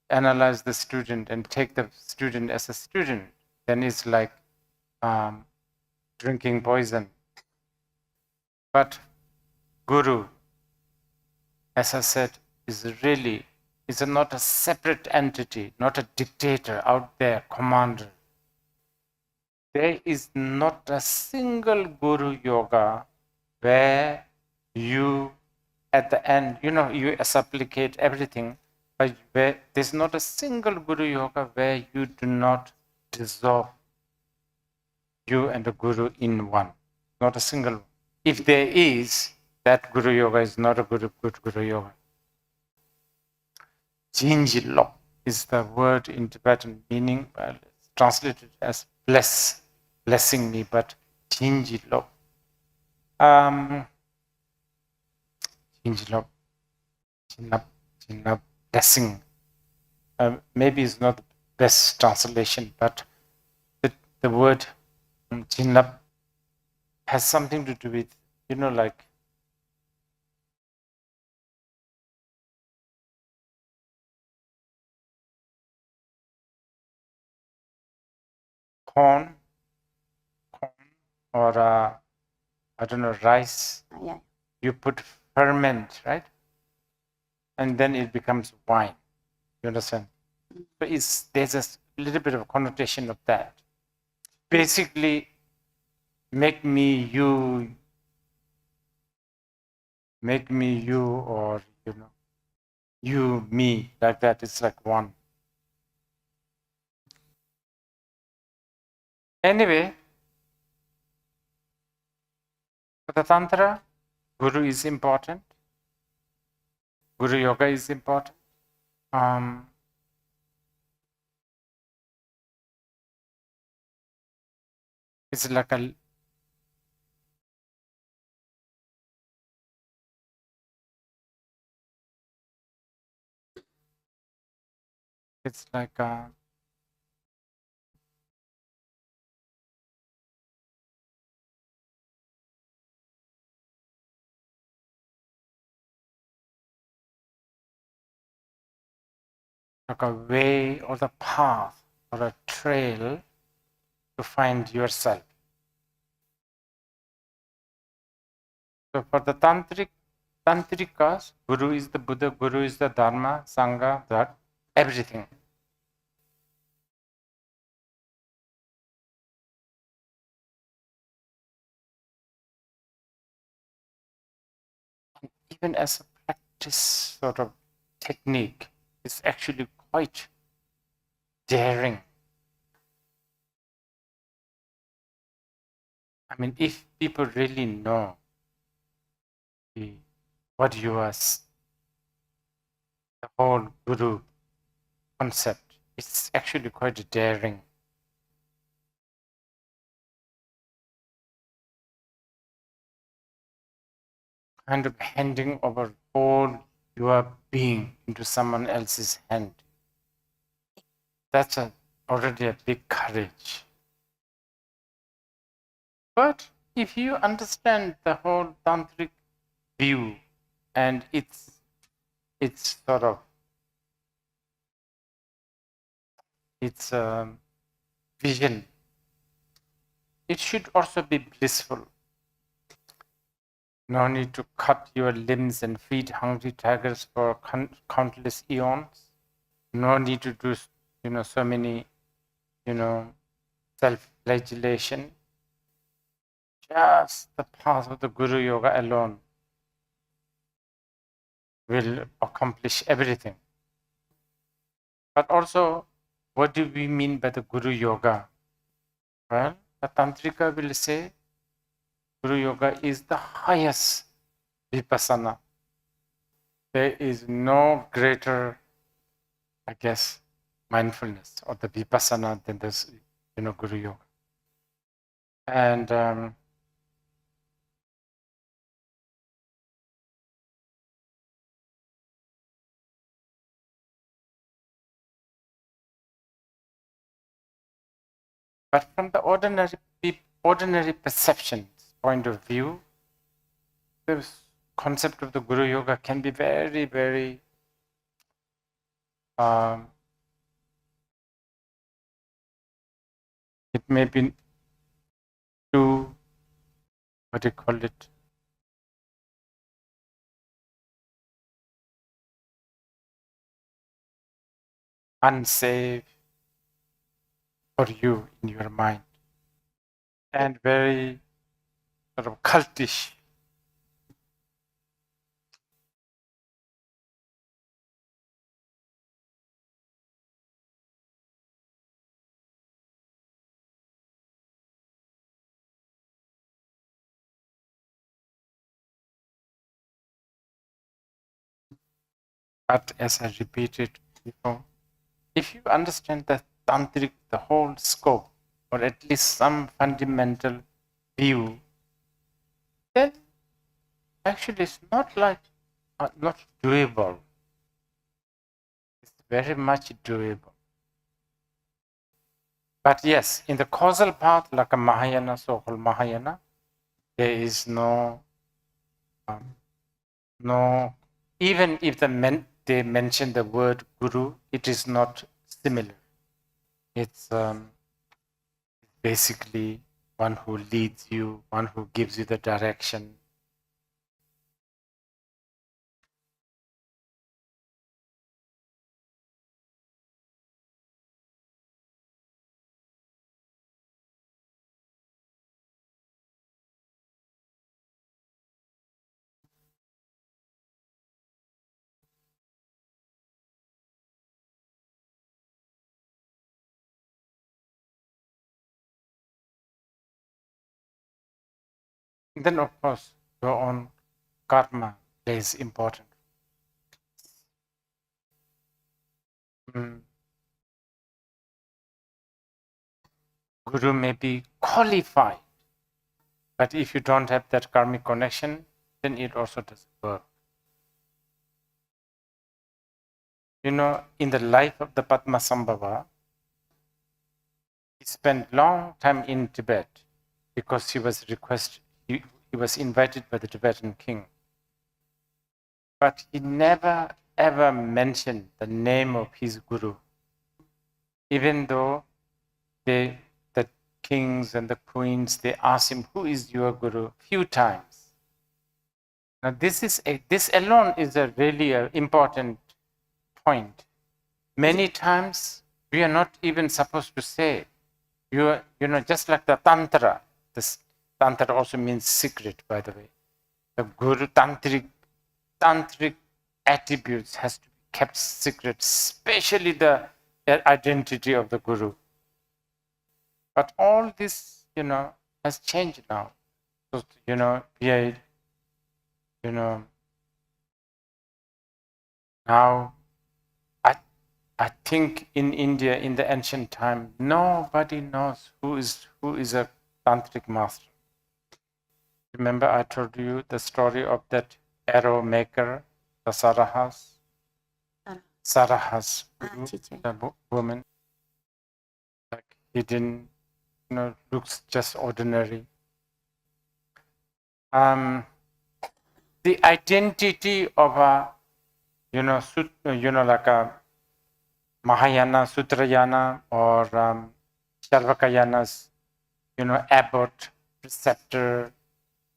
analyze the student and take the student as a student, then it's like drinking poison. But Guru, as I said, is not a separate entity, not a dictator out there, commander. There is not a single Guru Yoga where you, at the end, you supplicate everything, but where there's not a single Guru Yoga where you do not dissolve you and the Guru in one. Not a single. If there is, that Guru Yoga is not a good Guru Yoga. Jinjilo is the word in Tibetan meaning, well, it's translated as blessing me, but Jinjilo. Jinjilo, Jinab, blessing. Maybe it's not the best translation, but the word Jinab has something to do with, like corn or I don't know, rice. Yeah. You put ferment, right? And then it becomes wine. You understand? So there's a little bit of a connotation of that. Basically, make me you make me you, or you, me, like that. It's like one. Anyway, for the Tantra, Guru is important. Guru Yoga is important. It's like a like a way or the path or a trail to find yourself. So for the Tantrikas, Guru is the Buddha, Guru is the Dharma, Sangha, that everything. Even as a practice sort of technique, it's actually quite daring. I mean, if people really know what you are, the whole Guru concept, it's actually quite daring. Kind of handing over all your being into someone else's hand. That's already a big courage. But if you understand the whole tantric view and its sort of its vision, it should also be blissful. No need to cut your limbs and feed hungry tigers for countless eons. No need to do so many self-flagellation. Just the path of the Guru Yoga alone will accomplish everything. But also, what do we mean by the Guru Yoga? Well, the Tantrika will say Guru Yoga is the highest vipassana. There is no greater, I guess, mindfulness or the vipassana than this, Guru Yoga. And but from the ordinary perceptions point of view, the concept of the Guru Yoga can be very, very it may be too, what do you call it? Unsafe for you in your mind, and very sort of cultish. But as I repeated before, if you understand the tantric, the whole scope, or at least some fundamental view, then actually it's not like not doable. It's very much doable. But yes, in the causal path, like a Mahayana, so-called Mahayana, there is no, even if they mention the word Guru, it is not similar. It's basically one who leads you, one who gives you the direction. Then, of course, your own karma plays important. Guru may be qualified, but if you don't have that karmic connection, then it also doesn't work. You know, in the life of the Padmasambhava, he spent long time in Tibet because he was he was invited by the Tibetan king. But he never ever mentioned the name of his guru, even though the kings and the queens, they asked him, "Who is your guru?" few times. Now this alone is a really important point. Many times we are not even supposed to say, you know, just like the Tantra. This Tantra also means secret, by the way. The guru tantric attributes has to be kept secret, especially the identity of the guru. But all this, you know, has changed now. So, you know, now I think in India, in the ancient time, nobody knows who is a tantric master. Remember, I told you the story of that arrow maker, the Sarahas, the woman, like hidden, you know, looks just ordinary. The identity of a, like a Mahayana, Sutrayana, or Charvakayanas, abbot, preceptor,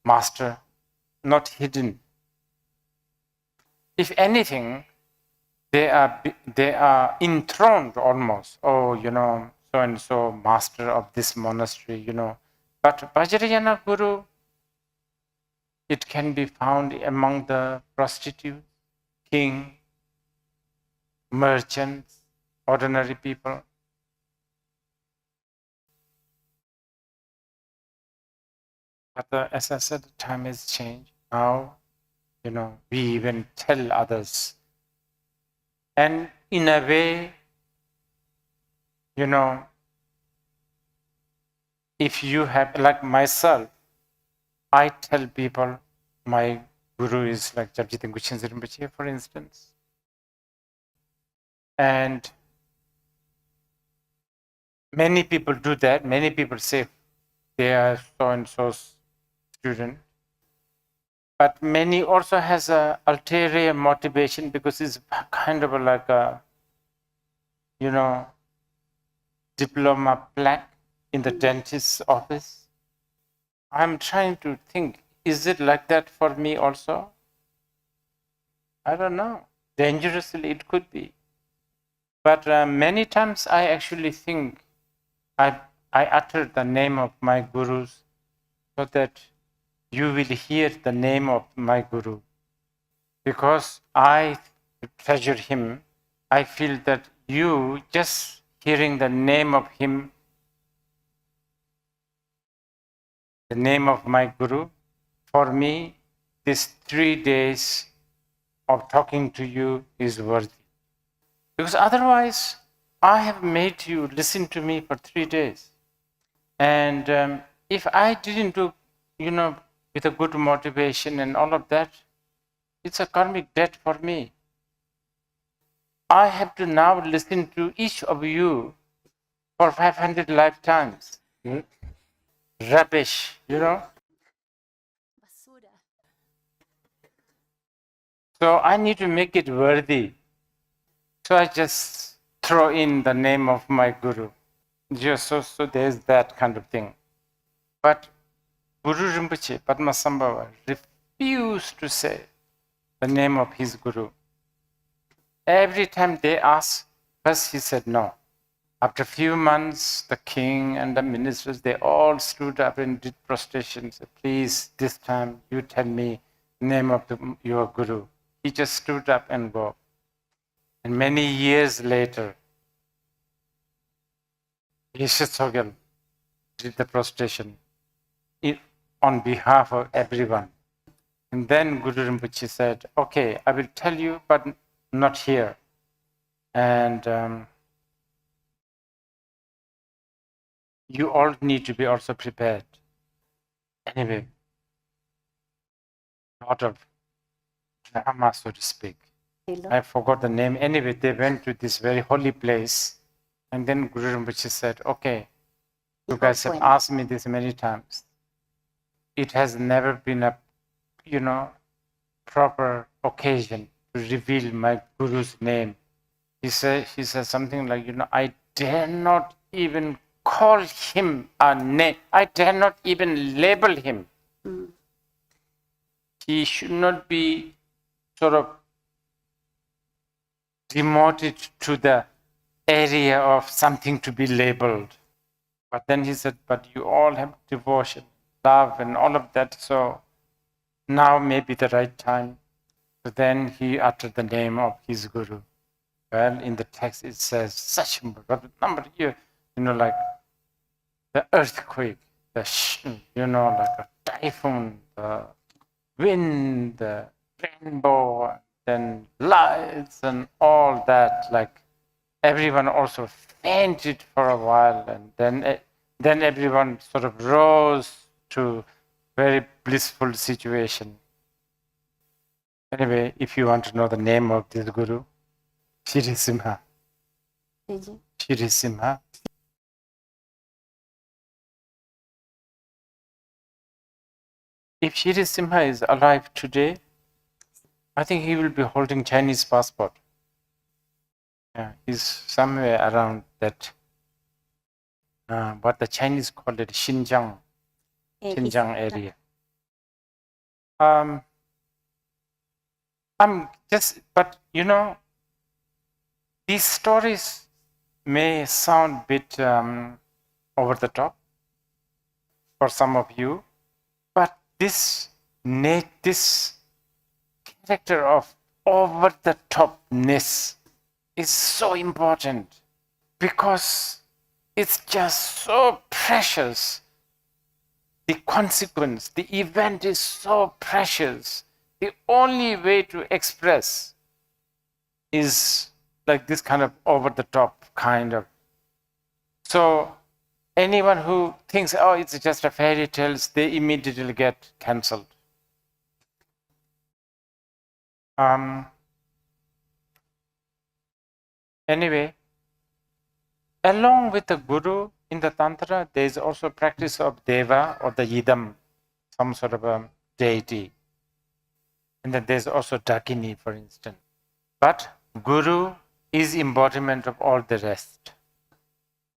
master, not hidden. If anything, they are enthroned almost. Oh, so and so master of this monastery, But Vajrayana Guru, it can be found among the prostitutes, king, merchants, ordinary people. But as I said, the time has changed. Now, we even tell others. And in a way, if you have, like myself, I tell people my guru is like Jabjit Khyentse Rinpoche, for instance. And many people do that. Many people say they are so-and-so student. But many also has a ulterior motivation because it's kind of like a, diploma plaque in the dentist's office. I'm trying to think, is it like that for me also? I don't know. Dangerously, it could be. But many times I actually think I utter the name of my gurus so that you will hear the name of my guru. Because I treasure him, I feel that you just hearing the name of him, the name of my guru, for me, these 3 days of talking to you is worthy. Because otherwise, I have made you listen to me for 3 days. And if I didn't do, with a good motivation and all of that, it's a karmic debt for me. I have to now listen to each of you for 500 lifetimes. Rubbish, So I need to make it worthy. So I just throw in the name of my guru. So there's that kind of thing. But Guru Rinpoche, Padmasambhava, refused to say the name of his guru. Every time they asked, first he said no. After a few months, the king and the ministers, they all stood up and did prostration. Said, please, this time you tell me the name of your guru. He just stood up and go. And many years later, Yeshe Tsogel did the prostration. on behalf of everyone. And then Guru Rinpoche said, okay, I will tell you, but not here. And you all need to be also prepared. Anyway, a lot of drama, so to speak. I forgot the name. Anyway, they went to this very holy place. And then Guru Rinpoche said, okay, you guys have asked me this many times. It has never been a, proper occasion to reveal my Guru's name. He said something like, I dare not even call him a name. I dare not even label him. He should not be sort of demoted to the area of something to be labeled. But then he said, but you all have devotion, love, and all of that. So now may be the right time. So then he uttered the name of his Guru. Well, in the text it says such a number of years, like the earthquake, like a typhoon, the wind, the rainbow, then lights and all that. Like everyone also fainted for a while, and then everyone sort of rose to very blissful situation. Anyway, if you want to know the name of this Guru, Shri Simha. Shri Simha. If Shri Simha is alive today, I think he will be holding Chinese passport. Yeah, he's somewhere around that, what the Chinese call it, Xinjiang area. But these stories may sound a bit over the top for some of you, but this character of over the topness is so important because it's just so precious. The consequence, the event is so precious. The only way to express is like this kind of over the top kind of. So anyone who thinks, oh, it's just a fairy tales, they immediately get cancelled. Anyway, along with the Guru in the Tantra, there is also practice of Deva or the Yidam, some sort of a deity. And then there's also Dakini, for instance. But Guru is embodiment of all the rest.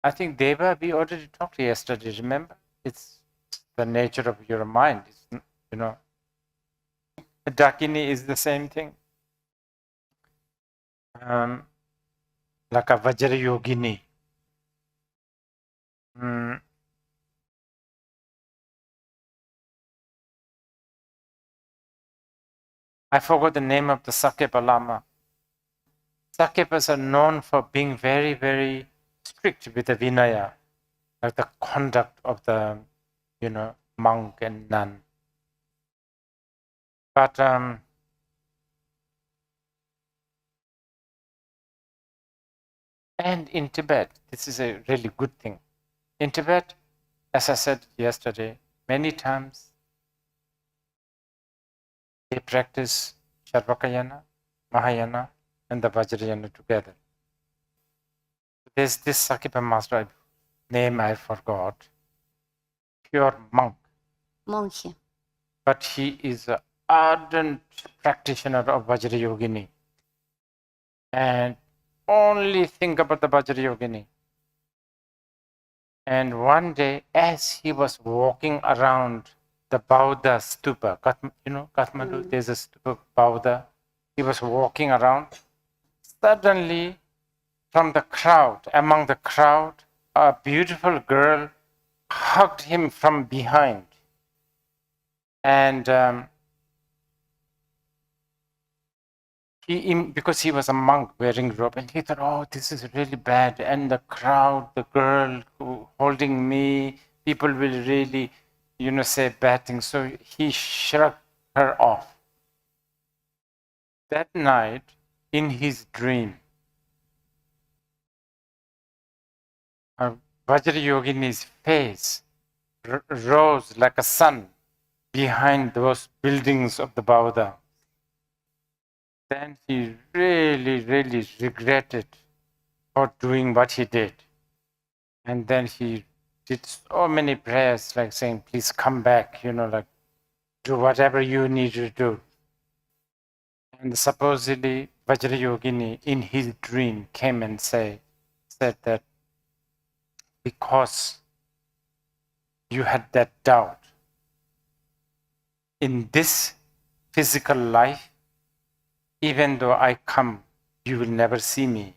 I think Deva, we already talked yesterday, remember? It's the nature of your mind, Dakini is the same thing. Like a vajra yogini. I forgot the name of the Sakepa Lama. Sakepas are known for being very, very strict with the Vinaya, like the conduct of the, monk and nun. But and in Tibet, this is a really good thing. In Tibet, as I said yesterday, many times they practice Charvakayana, Mahayana, and the Vajrayana together. There's this Sakepa master, name I forgot, pure monk. Monje. But he is an ardent practitioner of Vajra Yogini. And only think about the Vajra Yogini. And one day, as he was walking around the Bauddha stupa, Kathmandu, there's a stupa Bauddha. He was walking around. Suddenly, among the crowd, a beautiful girl hugged him from behind. And because he was a monk wearing robe, and he thought, oh, this is really bad. And the crowd, the girl who holding me, people will really say bad things. So he shrugged her off. That night, in his dream, Vajrayogini's face rose like a sun behind those buildings of the Buddha. Then he really, really regretted for doing what he did. And then he did so many prayers, like saying, please come back, like do whatever you need to do. And supposedly Vajrayogini in his dream came and said that because you had that doubt in this physical life, even though I come, you will never see me.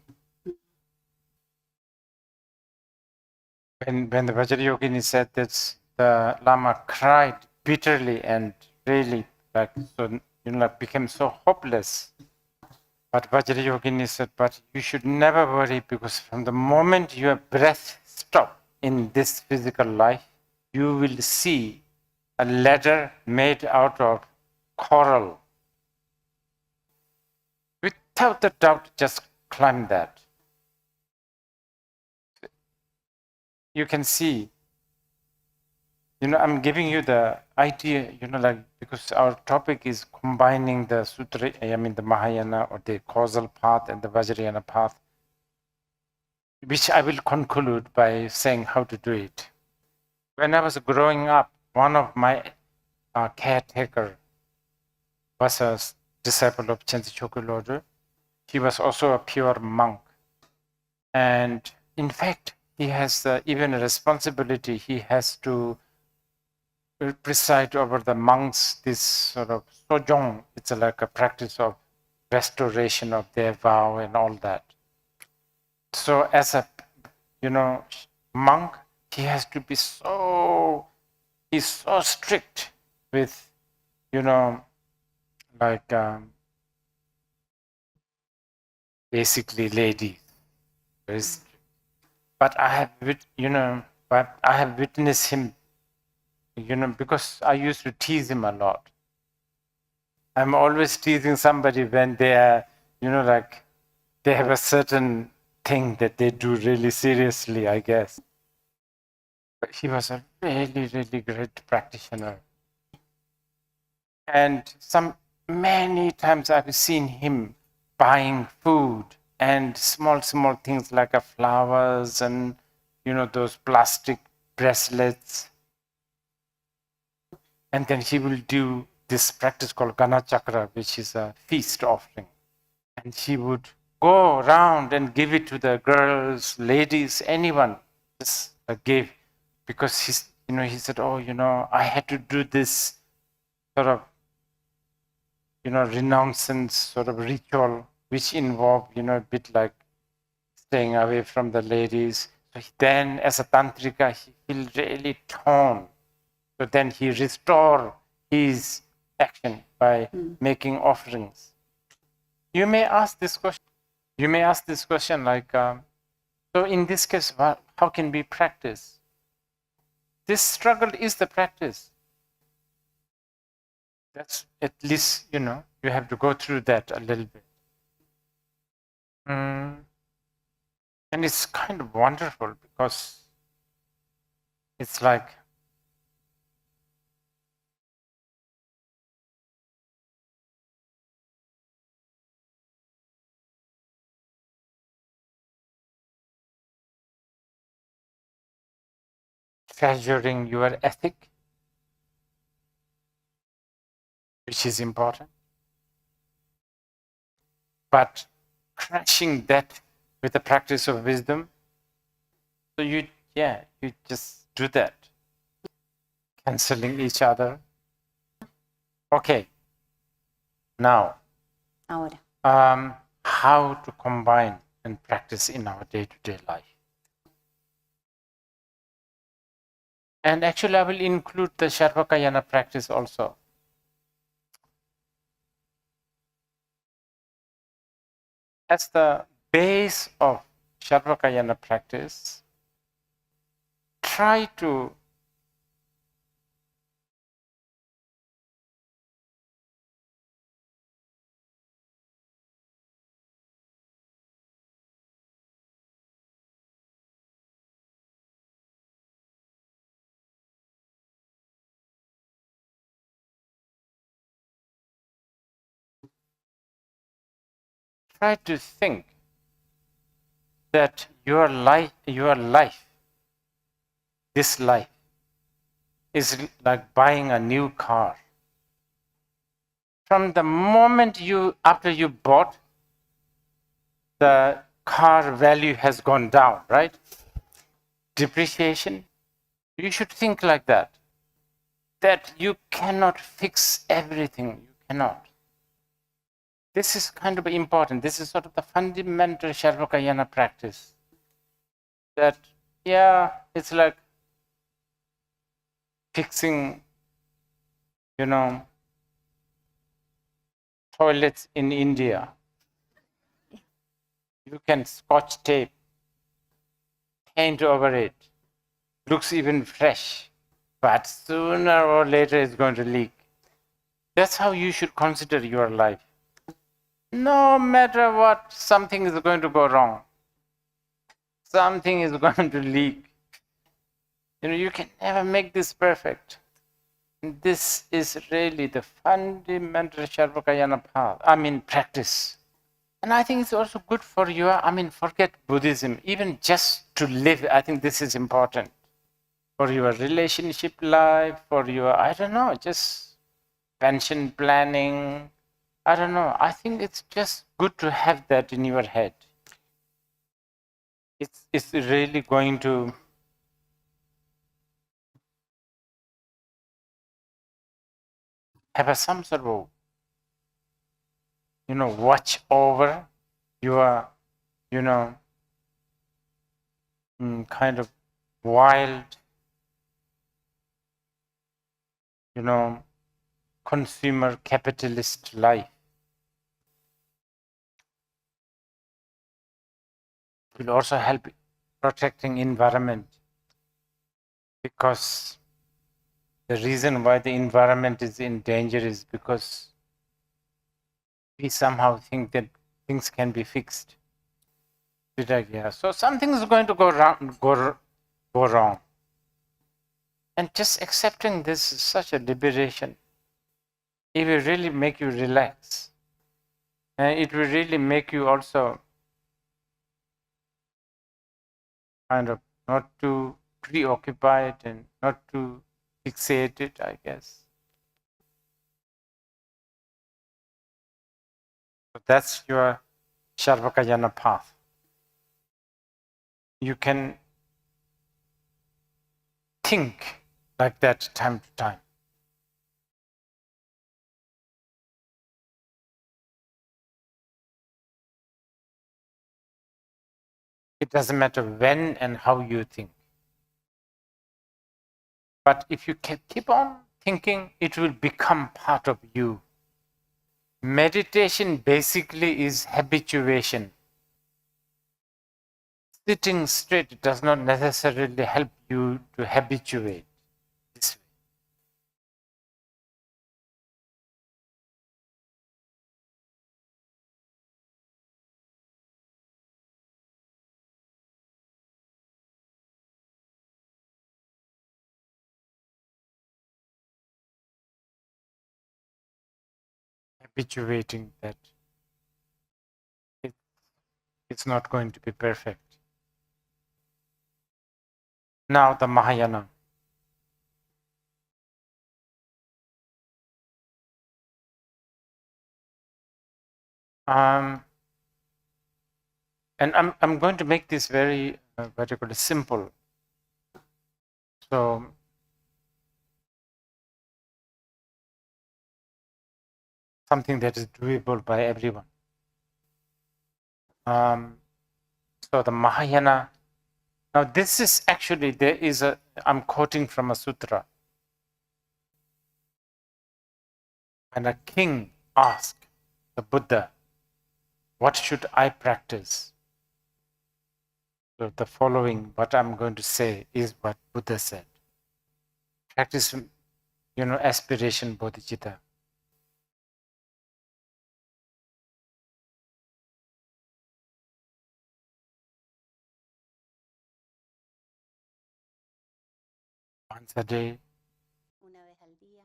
When the Vajrayogini said this, the Lama cried bitterly and really became so hopeless. But Vajrayogini said, but you should never worry, because from the moment your breath stops in this physical life, you will see a ladder made out of coral. Without a doubt, just climb that. You can see, I'm giving you the idea, because our topic is combining the Sutra, the Mahayana or the causal path and the Vajrayana path, which I will conclude by saying how to do it. When I was growing up, one of my caretaker was a disciple of Khyentse Chokulodro. He was also a pure monk. And in fact, he has even a responsibility. He has to preside over the monks, this sort of sojong. It's like a practice of restoration of their vow and all that. So as a, monk, he has to be he's so strict with, basically ladies. But I have witnessed him, because I used to tease him a lot. I'm always teasing somebody when they are, they have a certain thing that they do really seriously, I guess. But he was a really, really great practitioner. And many times I've seen him buying food and small things like flowers and, those plastic bracelets. And then he will do this practice called Gana Chakra, which is a feast offering. And he would go around and give it to the girls, ladies, anyone, just give. Because he said, I had to do this sort of, renouncance sort of ritual, which involved, a bit like staying away from the ladies. So then as a tantrika, he felt really torn. So then he restored his action by making offerings. You may ask this question. So in this case, how can we practice? This struggle is the practice. That's at least, you have to go through that a little bit. And it's kind of wonderful because it's like treasuring your ethic, which is important, but crushing that with the practice of wisdom. So you just do that, canceling each other. Okay. Now, Ahora. how to combine and practice in our day-to-day life. And actually, I will include the Sharvakayana practice also. As the base of Sharvakayana practice, try to try to think that your life, this life, is like buying a new car. From the moment after you bought, the car value has gone down, right? Depreciation. You should think like that. That you cannot fix everything. You cannot. This is kind of important. This is sort of the fundamental Sarvakayana practice. That, yeah, it's like fixing, toilets in India. You can scotch tape, paint over it, looks even fresh, but sooner or later it's going to leak. That's how you should consider your life. No matter what, something is going to go wrong. Something is going to leak. You can never make this perfect. And this is really the fundamental Sarvakayana path, practice. And I think it's also good for forget Buddhism, even just to live, I think this is important. For your relationship life, for your, just pension planning, I think it's just good to have that in your head. It's really going to have some sort of, watch over your, kind of wild, consumer capitalist life. It will also help protecting environment, because the reason why the environment is in danger is because we somehow think that things can be fixed. So something is going to go wrong. And just accepting this is such a liberation. It will really make you relax. And it will really make you also kind of not too preoccupied and not too fixated, I guess. So that's your Sarvakayana path. You can think like that time to time. It doesn't matter when and how you think. But if you keep on thinking, it will become part of you. Meditation basically is habituation. Sitting straight does not necessarily help you to habituate this way. Habituating that it's not going to be perfect. Now the Mahayana. And I'm going to make this very simple. So something that is doable by everyone. So the Mahayana. Now this is actually, I'm quoting from a sutra. And a king asked the Buddha, what should I practice? So the following, what I'm going to say is what Buddha said. Practice, aspiration bodhicitta. Once a day, Una vez al día,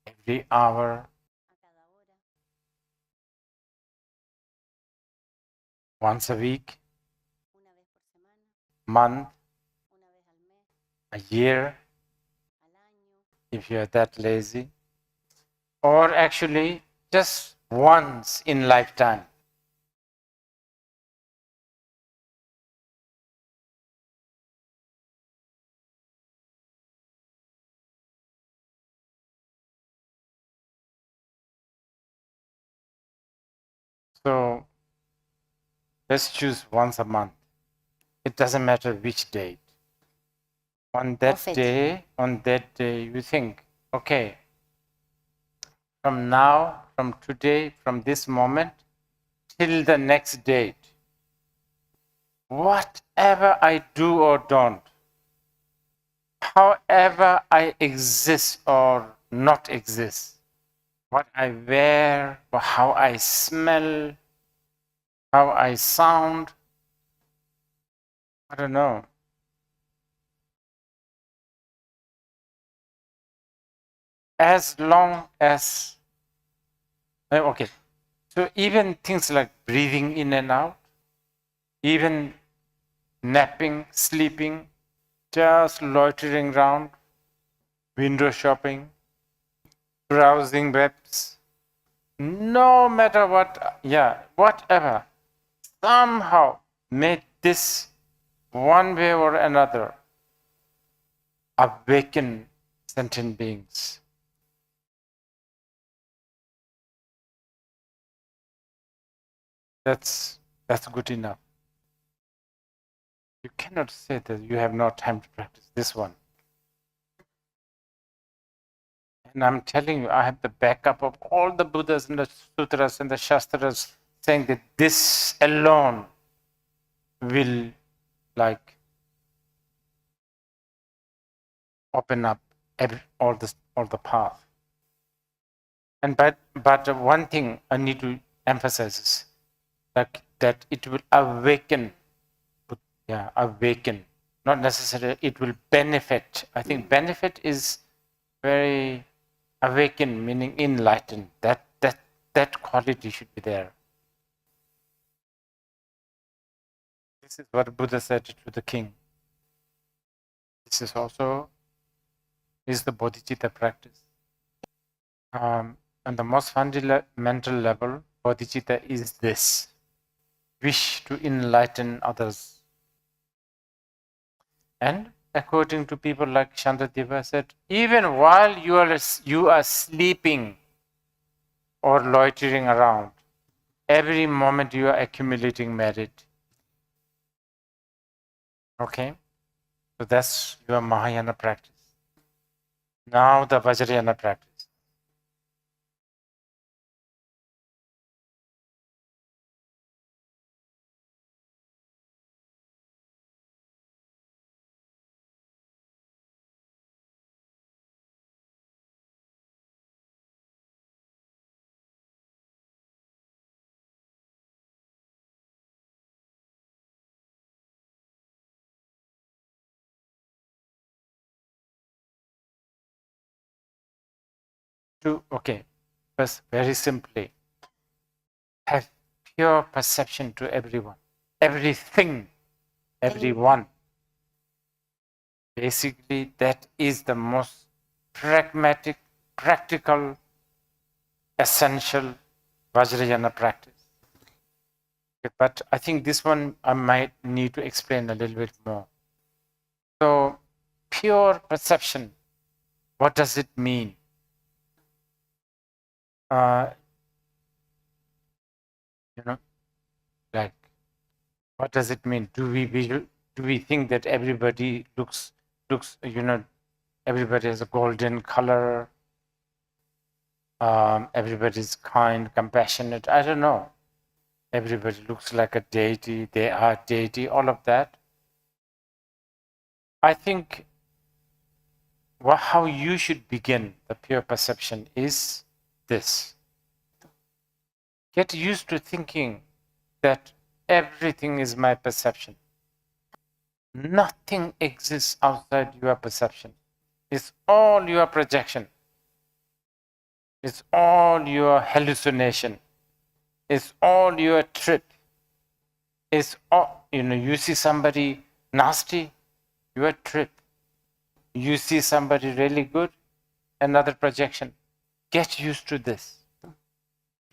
every hour, a cada hora, once a week, month, a year, if you're that lazy, or actually just once in lifetime. So let's choose once a month. It doesn't matter which date. On that day, you think, okay, from now, from today, from this moment, till the next date, whatever I do or don't, however I exist or not exist, what I wear, or how I smell, how I sound, I don't know. As long as, okay, so even things like breathing in and out, even napping, sleeping, just loitering around, window shopping, browsing webs, no matter what, whatever, somehow made this one way or another awaken sentient beings. That's good enough. You cannot say that you have no time to practice this one. And I'm telling you, I have the backup of all the Buddhas and the Sutras and the Shastras saying that this alone will like open up all the path. And but one thing I need to emphasize is that it will awaken. Awaken. Not necessarily it will benefit. I think benefit is very awaken, meaning enlightened. That quality should be there. This is what Buddha said to the king. This is also the bodhicitta practice. On the most fundamental level, bodhicitta is this wish to enlighten others. And according to people like Shantadeva said, even while you are sleeping or loitering around, every moment you are accumulating merit. Okay? So that's your Mahayana practice. Now the Vajrayana practice. First, very simply, have pure perception to everyone, everything, everyone. Basically, that is the most pragmatic, practical, essential Vajrayana practice. But I think this one I might need to explain a little bit more. So, pure perception, what does it mean? Like, what does it mean? Do we think that everybody looks, everybody has a golden color, everybody's kind, compassionate? I don't know. Everybody looks like a deity, they are deity, all of that. I think how you should begin the pure perception is this. Get used to thinking that everything is my perception. Nothing exists outside your perception. It's all your projection. It's all your hallucination. It's all your trip. is, you see somebody nasty, you are tripped. You see somebody really good, another projection. Get used to this.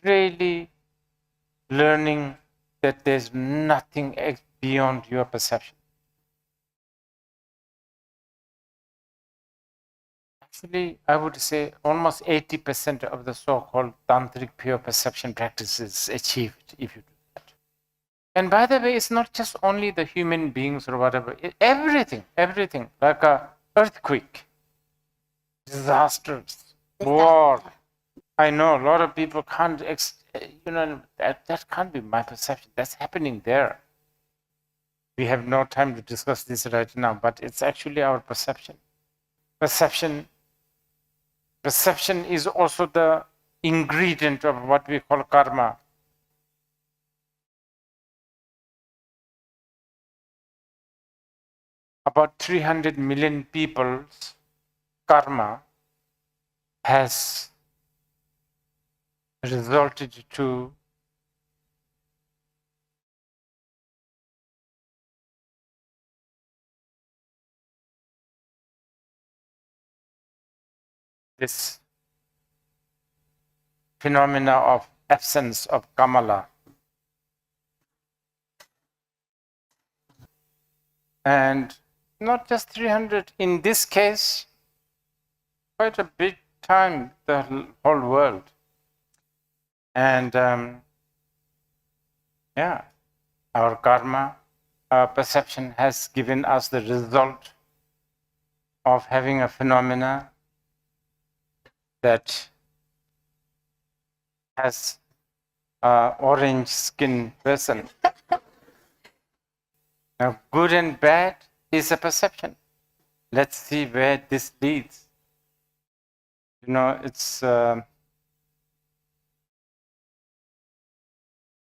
Really learning that there's nothing beyond your perception. Actually, I would say almost 80% of the so-called tantric pure perception practice is achieved if you do that. And by the way, it's not just only the human beings or whatever, everything, like a earthquake, disasters, war. I know a lot of people can't, that can't be my perception. That's happening there. We have no time to discuss this right now, but it's actually our perception. Perception is also the ingredient of what we call karma. About 300 million people's karma has resulted to this phenomena of absence of Kamala. And not just 300, in this case, quite a big time, the whole world. And our karma, our perception has given us the result of having a phenomena that has an orange skin person. Now, good and bad is a perception. Let's see where this leads. It's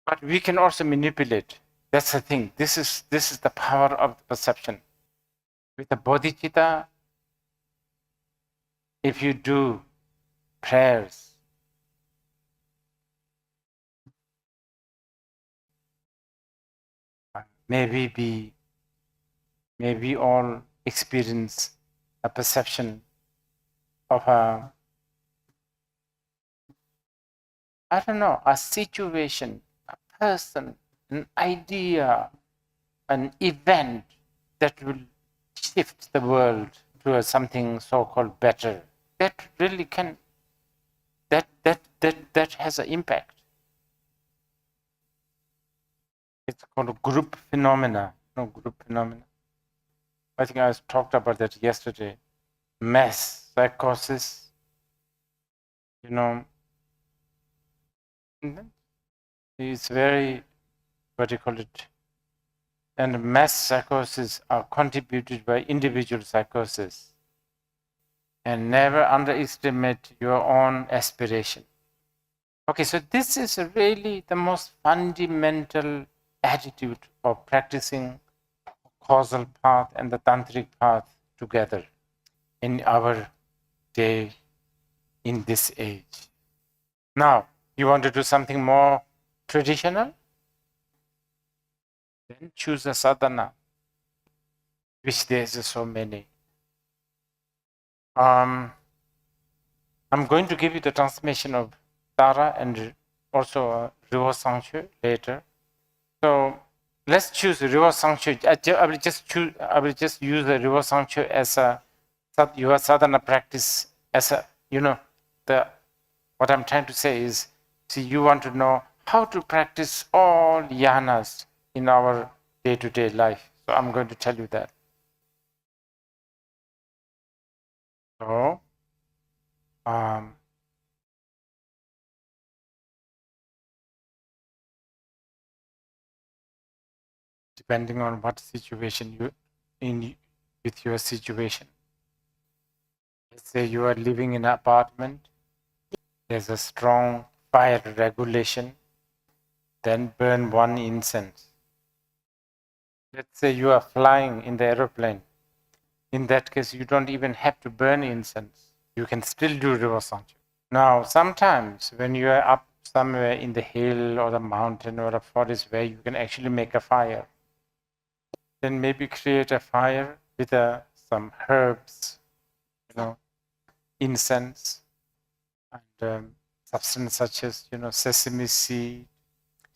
but we can also manipulate. That's the thing. This is the power of the perception. With the bodhicitta, if you do prayers, may we all experience a perception of a situation, a person, an idea, an event that will shift the world to something so-called better. That really can, that has an impact. It's called a group phenomena. I think I talked about that yesterday. Mass psychosis, it's very, and mass psychosis are contributed by individual psychosis. And never underestimate your own aspiration. Okay, so this is really the most fundamental attitude of practicing causal path and the tantric path together in our day, in this age. Now, you want to do something more traditional? Then choose a sadhana, which there is so many. I'm going to give you the transmission of Tara and also Refuge Sancho later. So let's choose Refuge Sancho. I will just use the Refuge Sancho as your sadhana practice as what I'm trying to say is, see, you want to know how to practice all yanas in our day-to-day life. So I'm going to tell you that. So, depending on what situation you in with your situation. Let's say you are living in an apartment, there's a strong fire regulation, then burn one incense. Let's say you are flying in the aeroplane. In that case, you don't even have to burn incense. You can still do Refuge Sancho. Now, sometimes when you are up somewhere in the hill or the mountain or a forest where you can actually make a fire. Then maybe create a fire with some herbs, incense, and substance such as sesame seed,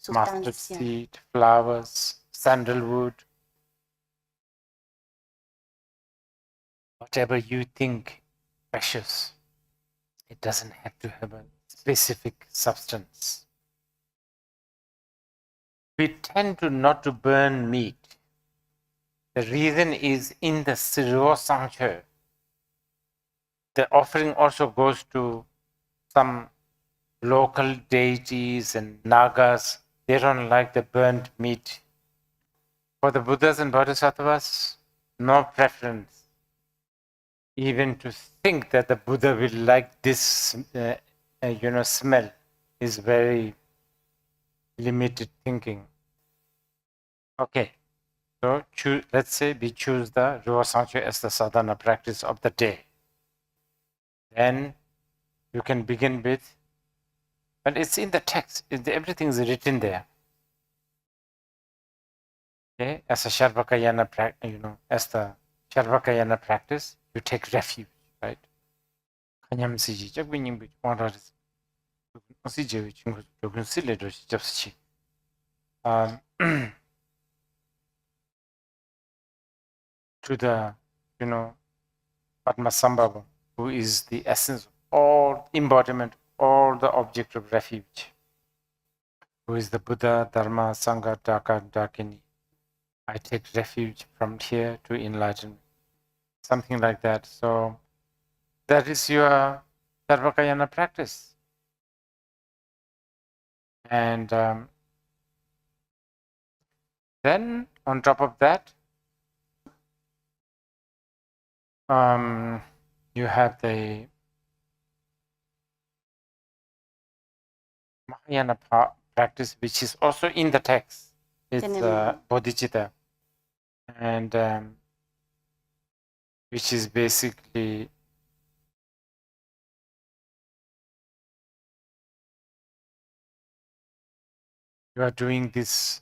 mustard Sustancia. seed, flowers, sandalwood, whatever you think precious. It doesn't have to have a specific substance. We tend to not to burn meat. The reason is in the Sirosangche, the offering also goes to some local deities and nagas. They don't like the burnt meat. For the Buddhas and Bodhisattvas, no preference. Even to think that the Buddha will like this, smell is very limited thinking. Okay, so let's say we choose the Ruwa Sangche as the sadhana practice of the day. Then you can begin with, but it's in the text, everything is written there. Okay, as a Sharvakayana practice, as the Sharvakayana practice, you take refuge, right? To the, Padmasambhava, who is the essence of all embodiment, all the object of refuge, who is the Buddha, Dharma, Sangha, Dhaka, Dakini. I take refuge from here to enlightenment. Something like that. So that is your Sarvakayana practice. And then on top of that, you have the Mahayana practice, which is also in the text. It's bodhicitta, and which is basically you are doing this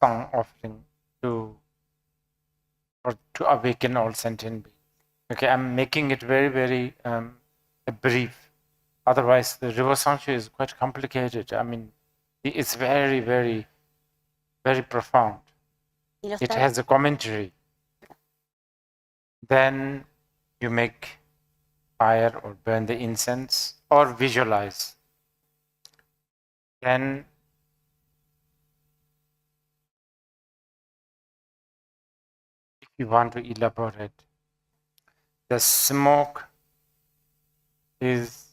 song offering to awaken all sentient beings. Okay, I'm making it very, very brief. Otherwise, the Ruwa Sangche is quite complicated. I mean, it's very, very, very profound. It has a commentary. Then you make fire or burn the incense or visualize. Then if you want to elaborate, the smoke is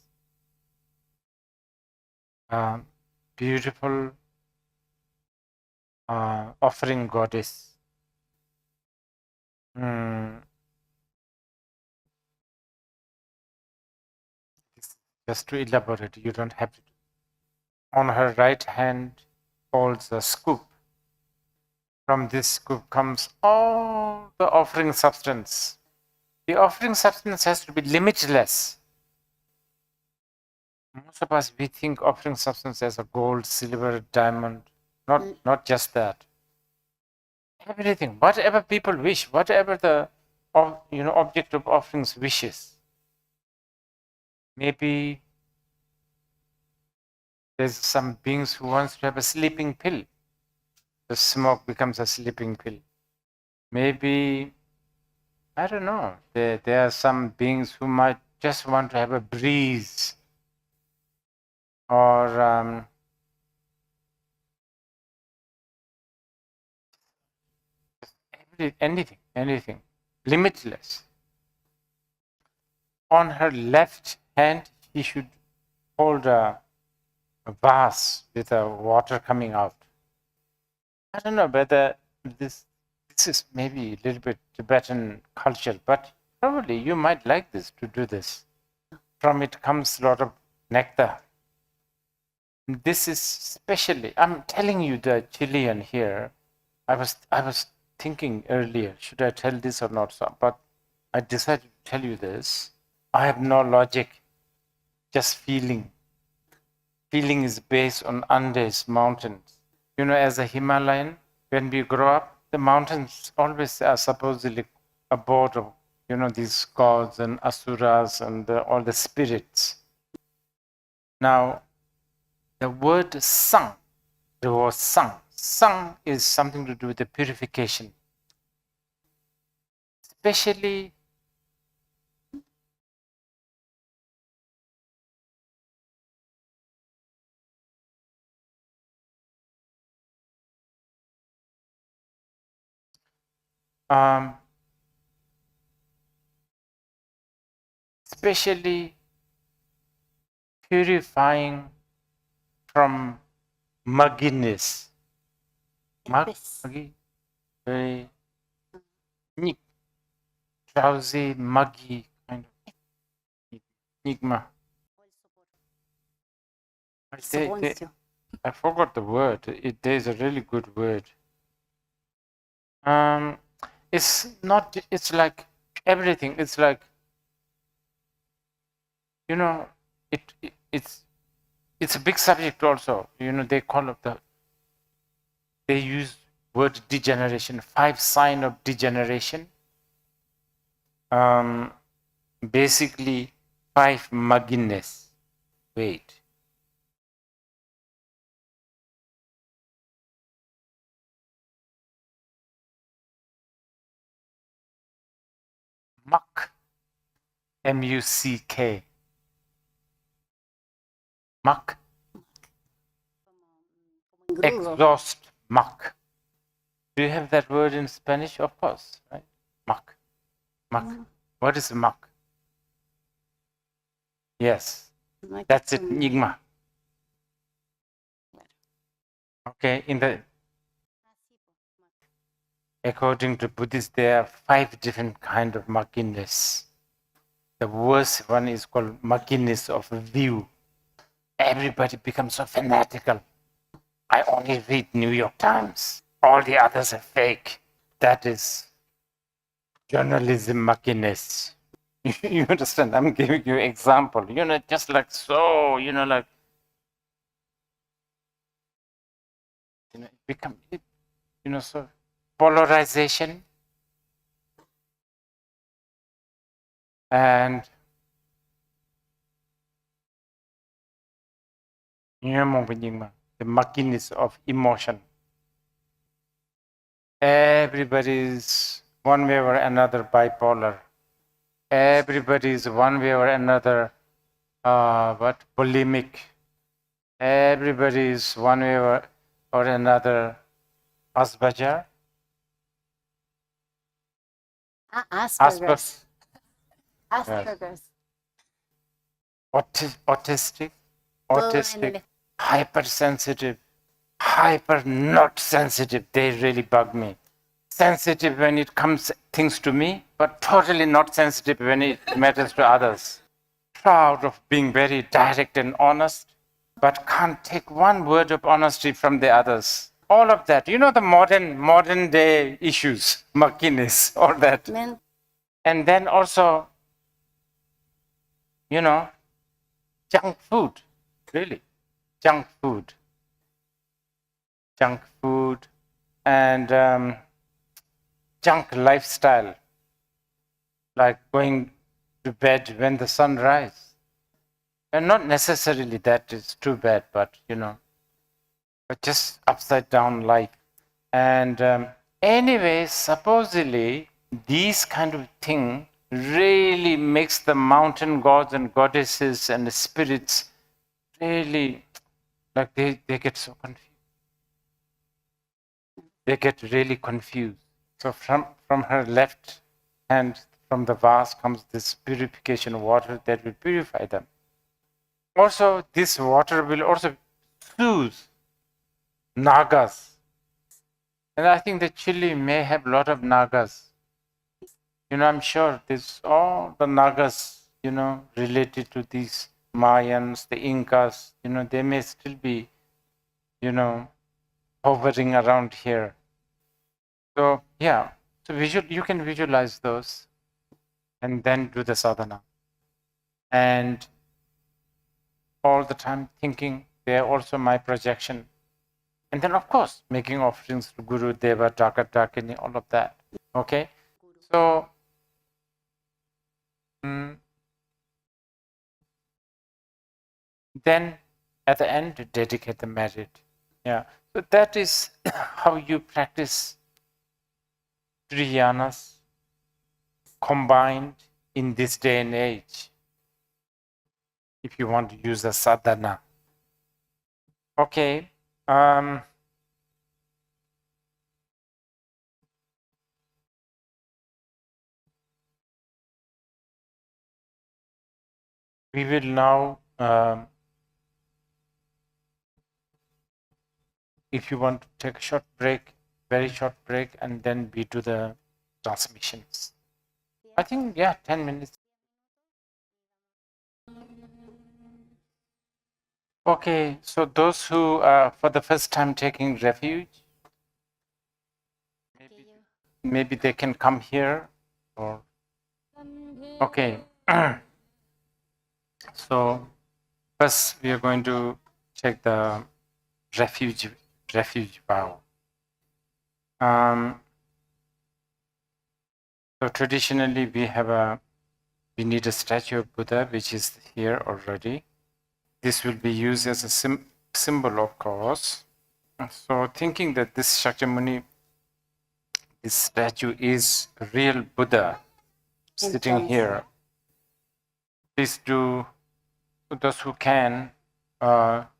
beautiful offering goddess. Just to elaborate, you don't have to. On her right hand holds a scoop. From this scoop comes all the offering substance. The offering substance has to be limitless. Most of us, we think offering substance as a gold, silver, diamond. Not just that. Everything, whatever people wish, whatever the object of offerings wishes. Maybe there's some beings who wants to have a sleeping pill. The smoke becomes a sleeping pill. Maybe, I don't know, there are some beings who might just want to have a breeze, or anything, limitless. On her left hand, he should hold a vase with water coming out. I don't know whether this is maybe a little bit Tibetan culture, but probably you might like this, to do this. From it comes a lot of nectar. This is specially, I'm telling you, the Chilean here, I was thinking earlier, should I tell this or not? But I decided to tell you this. I have no logic, just feeling. feeling is based on Andes mountains. You know, as a Himalayan, when we grow up, the mountains always are supposedly abode of, you know, these gods and asuras and all the spirits. Now, the word sang, the word sang is something to do with the purification. Especially especially purifying from mugginess. Muggy, very drowsy, muggy kind of enigma. I forgot the word. There's a really good word. It's not. It's like everything. It's like, you know, it's a big subject also. You know, they call it they use word degeneration, 5 sign of degeneration. Basically 5 mugginess. Wait. Muck. M-U-C-K. Muck. Exhaust. Muck. Do you have that word in Spanish? Of course, right? Muck. Muck. What is muck? Yes. That's it. Enigma. Okay. According to Buddhists, there are 5 different kinds of mugginess. The worst one is called mugginess of view. Everybody becomes so fanatical. I only read New York Times. All the others are fake. That is journalism mugginess. You understand? I'm giving you an example. You know, just like so, you know, like, you know, become, you know, so polarization and the mugginess of emotion. Everybody's one way or another bipolar. Everybody's one way or another bulimic. Everybody's one way or another Asperger. Asperger's. Asperger's. Autistic, hypersensitive, hyper not sensitive. They really bug me. Sensitive when it comes things to me, but totally not sensitive when it matters to others. Proud of being very direct and honest, but can't take one word of honesty from the others. All of that, you know, the modern day issues, mugginess, all that. And then also, you know, junk food, really, junk food and junk lifestyle, like going to bed when the sun rises. And not necessarily that is too bad, but you know, but just upside down life. And anyway, supposedly these kind of thing really makes the mountain gods and goddesses and the spirits really, like they get so confused. They get really confused. So from her left hand, from the vase comes this purification water that will purify them. Also, this water will also soothe Nagas. And I think that Chile may have a lot of Nagas. You know, I'm sure there's all the Nagas, you know, related to these Mayans, the Incas, you know, they may still be, you know, hovering around here. So, yeah, so you can visualize those and then do the sadhana. And all the time thinking they are also my projection. And then, of course, making offerings to Guru, Deva, Dakini, all of that. Okay? So, then at the end, dedicate the merit. Yeah. So that is how you practice three yanas combined in this day and age, if you want to use the sadhana. Okay. We will now, if you want to take a short break, very short break, and then we do the transmissions. I think, yeah, 10 minutes. Okay, so those who are for the first time taking refuge, maybe they can come here, or okay. So first we are going to take the refuge vow. So traditionally we need a statue of Buddha, which is here already. This will be used as a symbol, of course. So thinking that this Shakyamuni, this statue is a real Buddha sitting here, please do, those who can,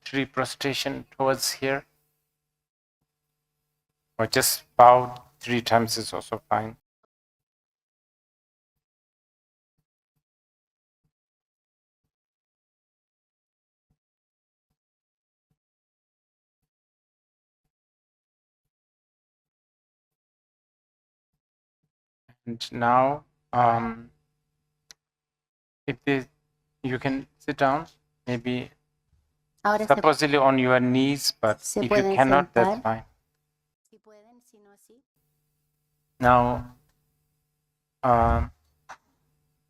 tree prostration towards here, or just bow 3 times is also fine. And now, you can sit down, maybe Ahora supposedly on your knees, but se if you pueden cannot, that's sentar. fine. Si pueden, si no así. Now,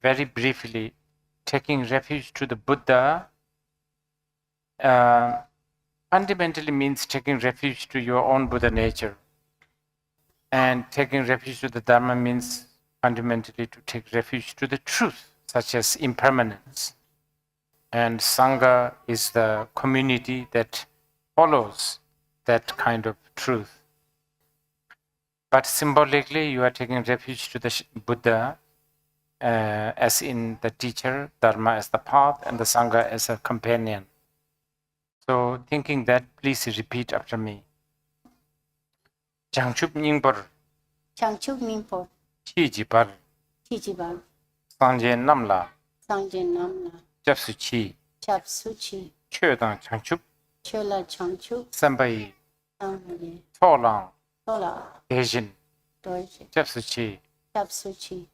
very briefly, taking refuge to the Buddha fundamentally means taking refuge to your own Buddha nature. And taking refuge to the Dharma means fundamentally to take refuge to the truth, such as impermanence. And Sangha is the community that follows that kind of truth. But symbolically, you are taking refuge to the Buddha, as in the teacher, Dharma as the path, and the Sangha as a companion. So thinking that, please repeat after me. Changchup Ningpor, Changchuk Nimpo, Chi Jipar, Chichibar, Sanje Namla, Sangje Namna, Japsu Chi, Chap Suchi, Chödang Changchup, Chola Changchuk, Sambai, Sangye, Tolang, Tola, Dejin, Dorje, Japsu Chi. Chap Suchi.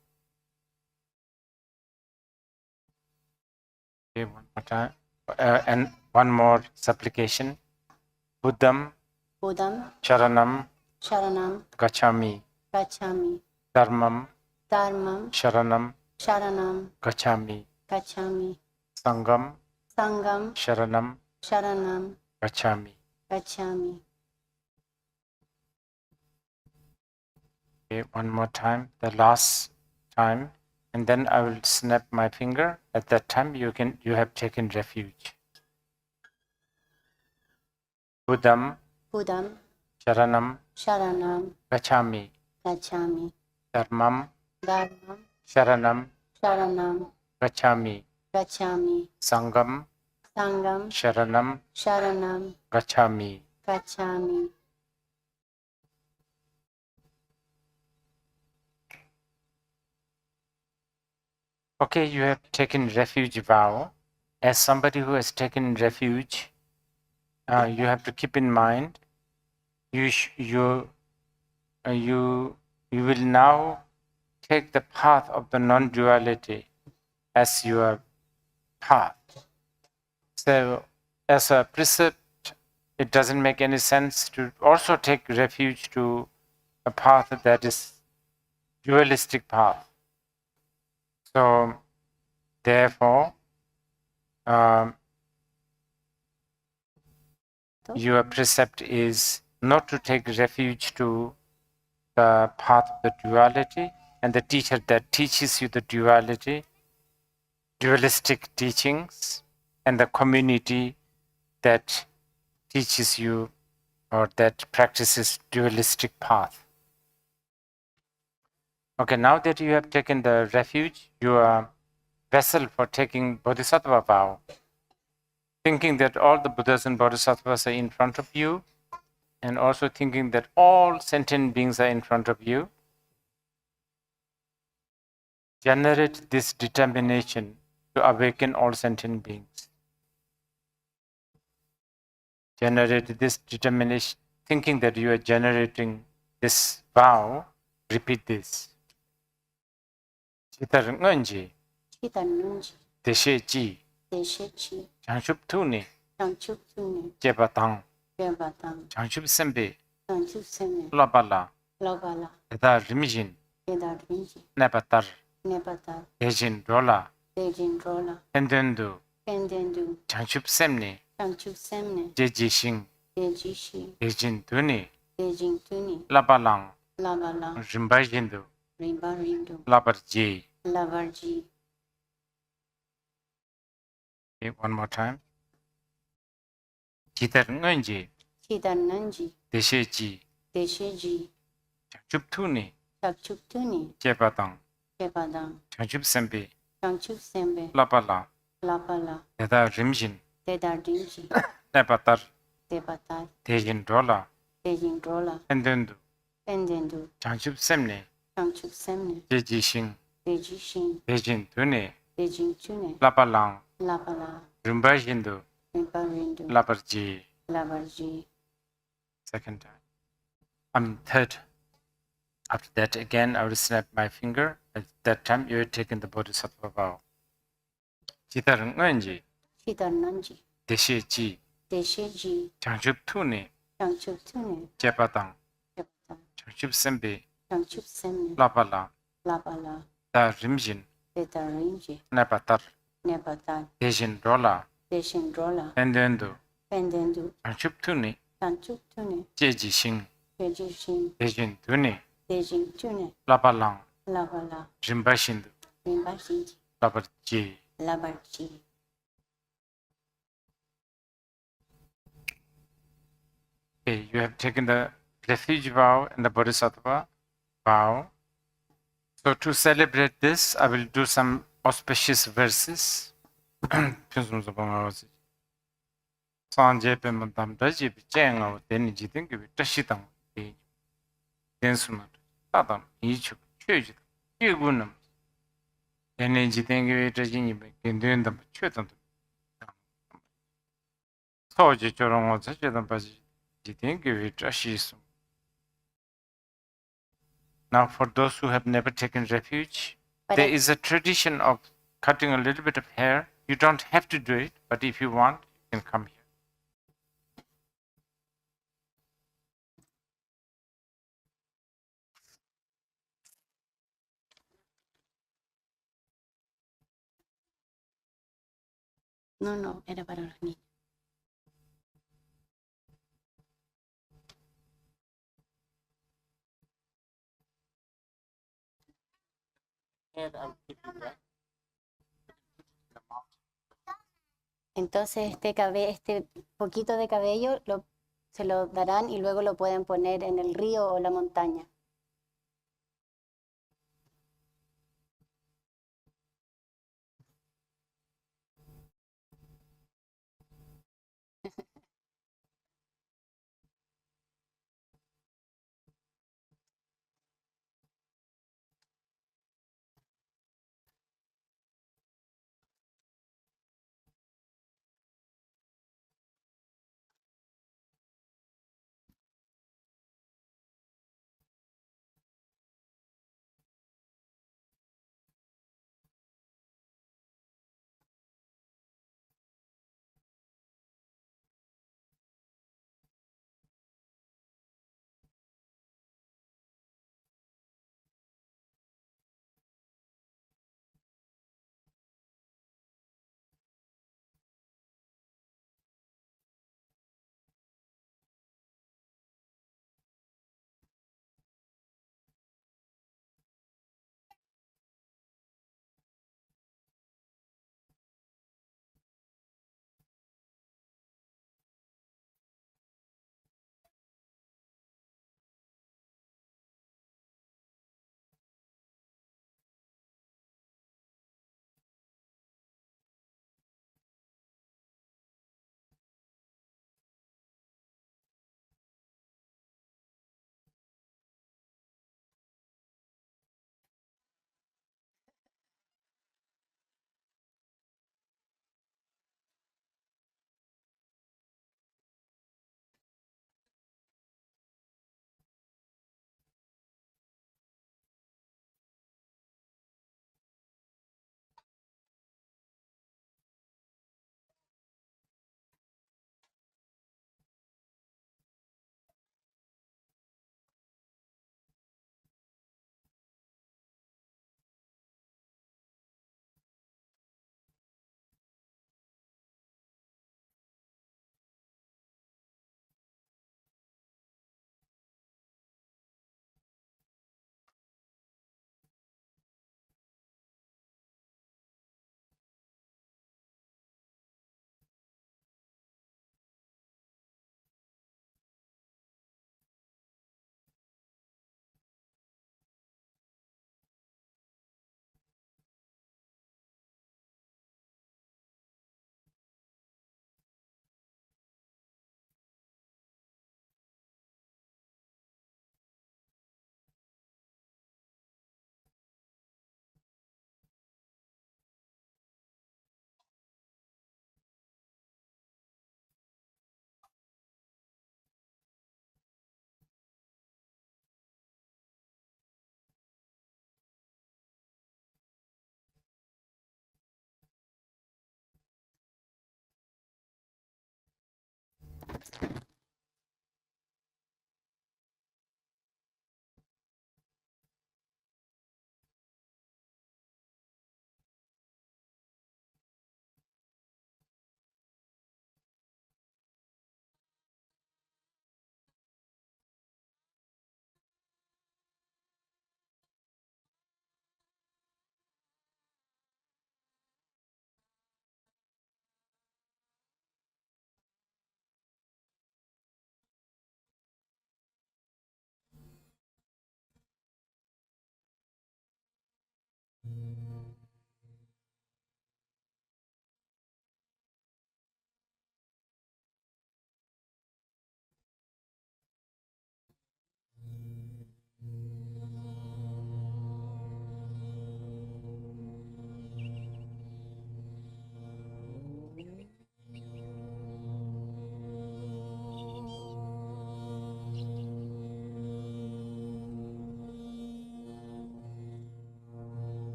Okay, one more time. And one more supplication. Buddham, Budam, Sharanam, Sharanam, Gacchami. Gachami, Dharmam, Dharmam, Sharanam, Sharanam, Gacchami. Gachami, Sangam, Sangam, Sharanam, Sharanam, Gacchami. Gachami. Okay, one more time, the last time, and then I will snap my finger. At that time, you have taken refuge. Buddham, Budam, Sharanam, Sharanam, Gacchami. Gachami, Dharmam, Dharmam, Sharanam, Sharanam, Gacchami. Gachami, Sangam, Sangam, Sharanam, Sharanam, Gacchami. Gachami. Okay, you have taken refuge vow. As somebody who has taken refuge, you have to keep in mind, you will now take the path of the non-duality as your path. So, as a precept, it doesn't make any sense to also take refuge to a path that is dualistic path. So, therefore, your precept is not to take refuge to the path of the duality and the teacher that teaches you the duality, dualistic teachings, and the community that teaches you or that practices dualistic path. Okay, now that you have taken the refuge, you are vessel for taking bodhisattva vow, thinking that all the Buddhas and Bodhisattvas are in front of you, and also thinking that all sentient beings are in front of you. Generate this determination to awaken all sentient beings. Generate this determination, thinking that you are generating this vow. Repeat this. Chitar nganji, Chitanunji, deshe ji, Deshechi, chanchup tuni, Chanchuptuni, jebatang, Jebatang, chanchup sembe, Chanchupseme, labala, Lobala, eda rimjin, Kedarinji, nebatar, Nebatar, dejin rola, Dejin Rola, endendu, Pendendu, chanchup semni, Chanchupsemne, jejishing, Dejishi, dejin tuni, Dejin Tuni, labalang, Labala, rimbajindu, Rimbarindu, labarji. Lavarji, Okay, one more time. Chitar nganji, Chidananji, deshe ji, Desheji, chanchup tuni, Chapchuptuni, jebatang, Jepadang, chanchup sembe, Chanchupsembe, labala, Lapala, eda rimjin, Tedarinji, nebatar, Debatar, dejin rola, Dejin Rola, endendu, Pendendu, chanchup semni, Chanchupsemne, jejishing, Dejishin, dejin tuni, Dejin Tune, labalang, Lapala, rimbajindu, Rimparindu, labarji. Lavarji, Second time. Third. After that, again, I will snap my finger. At that time, you are taking the bodhisattva vow. Chitar nganji, Chidananji, deshe ji, Desheji, chanchup tuni, Chanchuptune, jebatang, Jepatar, chanchup sembe, Chanchupsemne, labala, Lapala, da rimjin, Tedarinji, nebatar, Nebatar, dejin rola, Deshin Rola, endendu, Pendendu, chanchup tuni, Chanchuptune, jejishing, Dejishin, dejin tuni, Dejin Tune, labalang, Lavala, rimbashindu, Rimbashiji, labarji. Lavarji. Okay, you have taken the refuge vow and the bodhisattva vow. So to celebrate this, I will do some auspicious verses. Sanje pe madam daji bi jenga deni jidin gibi tashitang de densuma tadam ichu chöji yegunam deni jidin gibi tajini be gendendam chötam soji chorongo zajedam baji jidin gibi tashisum. Now for those who have never taken refuge, But there I- is a tradition of cutting a little bit of hair. You don't have to do it, but if you want, you can come here. No, no, era para los niños. Entonces este poquito de cabello se lo darán y luego lo pueden poner en el río o la montaña.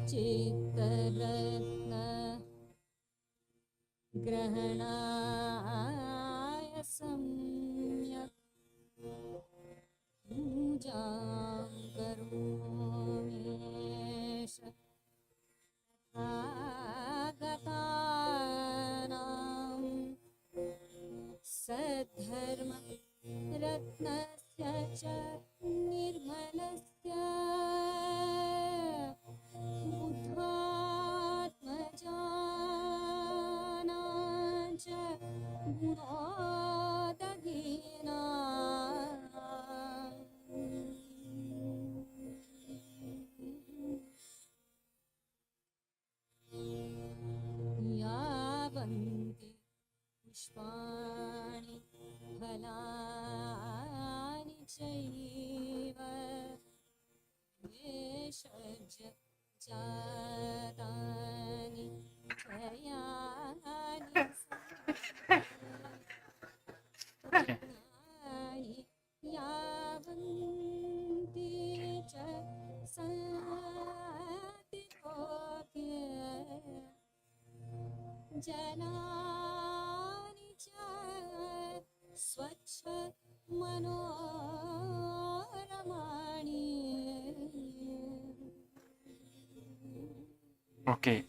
चित्तरत्न ग्रहणाय सम्यक् पूजां करोमीश आगतानां सद्धर्म रत्नस्य च निर्मलस्य बुद्धात्मजानां च गुणोदहीनां यावन्ति पुष्पाणि फलानि चैव भेषज जातानि चयानि सन्तानि यावन्ति च सन्ति लोके जनानि च स्वच्छ मनोरमाणि. Okay.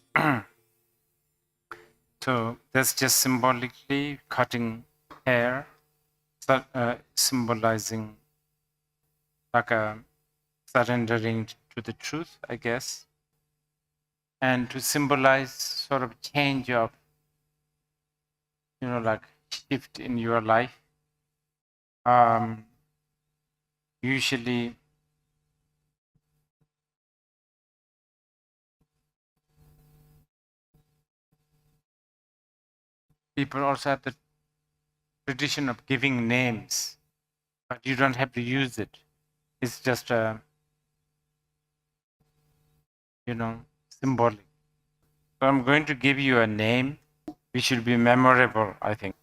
So that's just symbolically cutting hair, symbolizing like a surrendering to the truth, I guess, and to symbolize sort of change of, like shift in your life. Usually people also have the tradition of giving names, but you don't have to use it. It's just a, symbolic. So I'm going to give you a name which should be memorable, I think.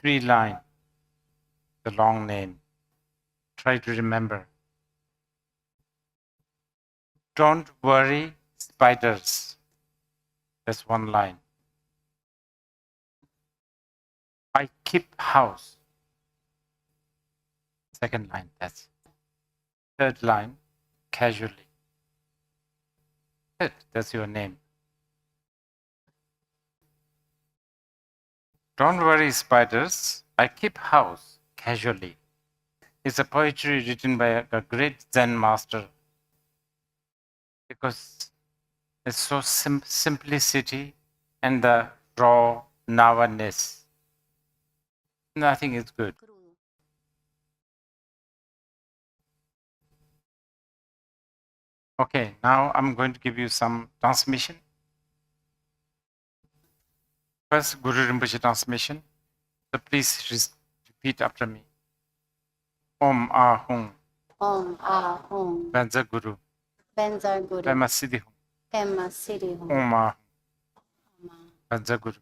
Three line, the long name. Try to remember. Don't worry, spiders. That's one line. I keep house. Second line, that's it. Third line, casually. That's your name. Don't worry, spiders. I keep house casually. It's a poetry written by a great Zen master, because it's so simplicity and the raw navaness. Nothing is good. Okay, now I'm going to give you some transmission. First, Guru Rinpoche transmission. So please repeat after me. Om Ahung. Om Ahung. Benza Guru. Benza Guru. Pema Siddhi Hung. Pema Siddhi Hung. Om Ahung. Om Benza Guru.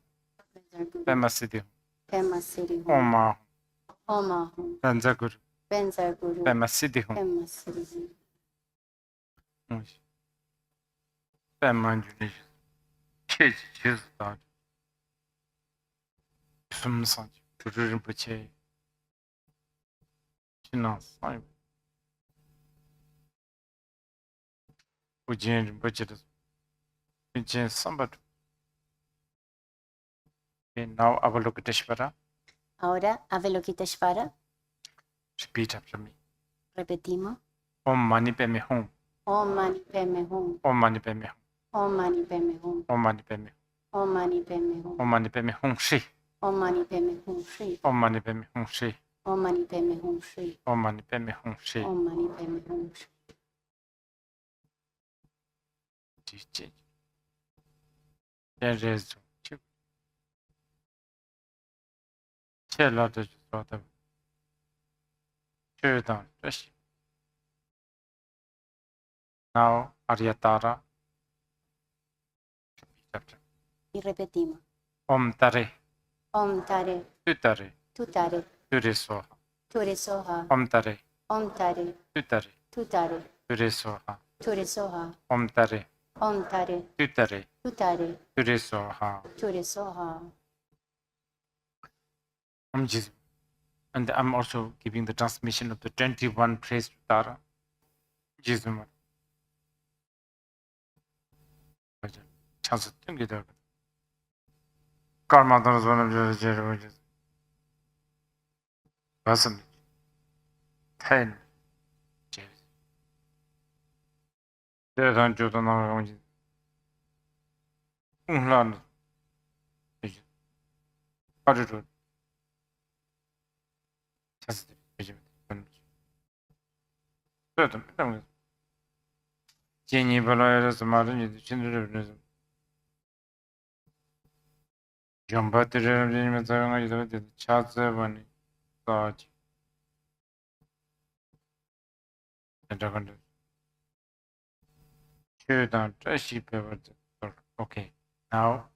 Benza Guru. Pema Siddhi Hung. Pema Siddhi Hung. Om Ahung. Om Ahung. Benza Guru. Friends are guru. Pema Siddhi Hum. Pema Siddhi. Pema Juni. Cheji Chizda. Sum Sanji. Guru Rinpoche. Chinan Sai. Ujien Rinpoche. Ujien Sambat. Okay, now Avalokiteshvara. Ahora, Avalokiteshvara. Repeat after me. Repetimos. Om Mani Padme Hum. Om Mani Padme Hum. Om Mani Padme Hum. Om Mani Padme Hum. Om Mani Padme Hum. Om Mani Padme Hum. Om Mani Padme Hum Shri. Om Mani Padme Hum Shri. Om Mani Padme Hum Shri. Om Mani Padme Hum Shri. Om Mani Padme Hum Shri. Om Mani Padme Hum Shri. Chi. Rezo. Chi. Chela de Jota. Chedan. Reshi. Now Aryatara. Repeat after. Y repetimos. Om Tare. Om Tare. Tutare. Tutare. Turesoha. Turesoha. Om Tare. Om Tare. Tutare. Tutare. Turesoha. Turesoha. Om Tare. Om Tare. Tutare. Tutare. Turesoha. Turesoha. Om Jesus. And I'm also giving the transmission of the 21 praise to Tara. Jesus. Chance to get out. Karma does one of the Jerojas. Awesome. 10. Jesus. There's on Jordan. Unland. Attitude. Chance to get Jenny Balaya's Martin, Chindren. Jumba to the Charts one. Lodge. And Dragon. Shoot down, trashy paper. Okay, now,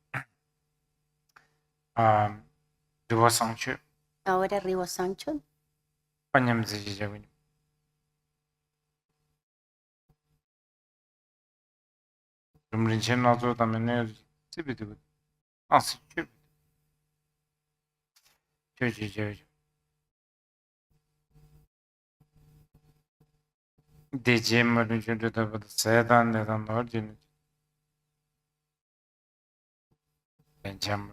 Duva Sancho, Ahora Rivo Sancho. Panyam Zijavin. Rumrinchen also the manner Sibitu. Answer. Church. The gem mentioned to the Satan and the Virgin. And Jam.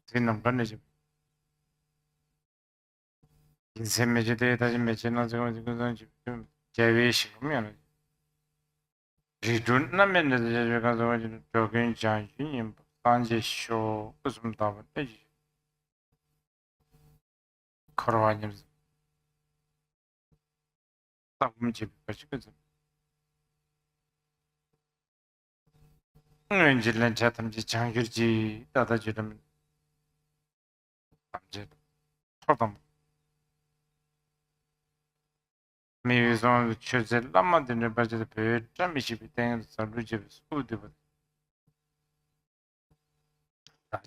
Sin of Gunnish. In some major data, Machina, Javish, community. Return a minute because of talking Chan Union, Sanjay show, Usum Tower, Coroniums. Some chip, Angel and Chatham, Changurji, the other gentleman. Totem. Maybe on the church at Lama, the budget of the Tramishi, things are rigid food.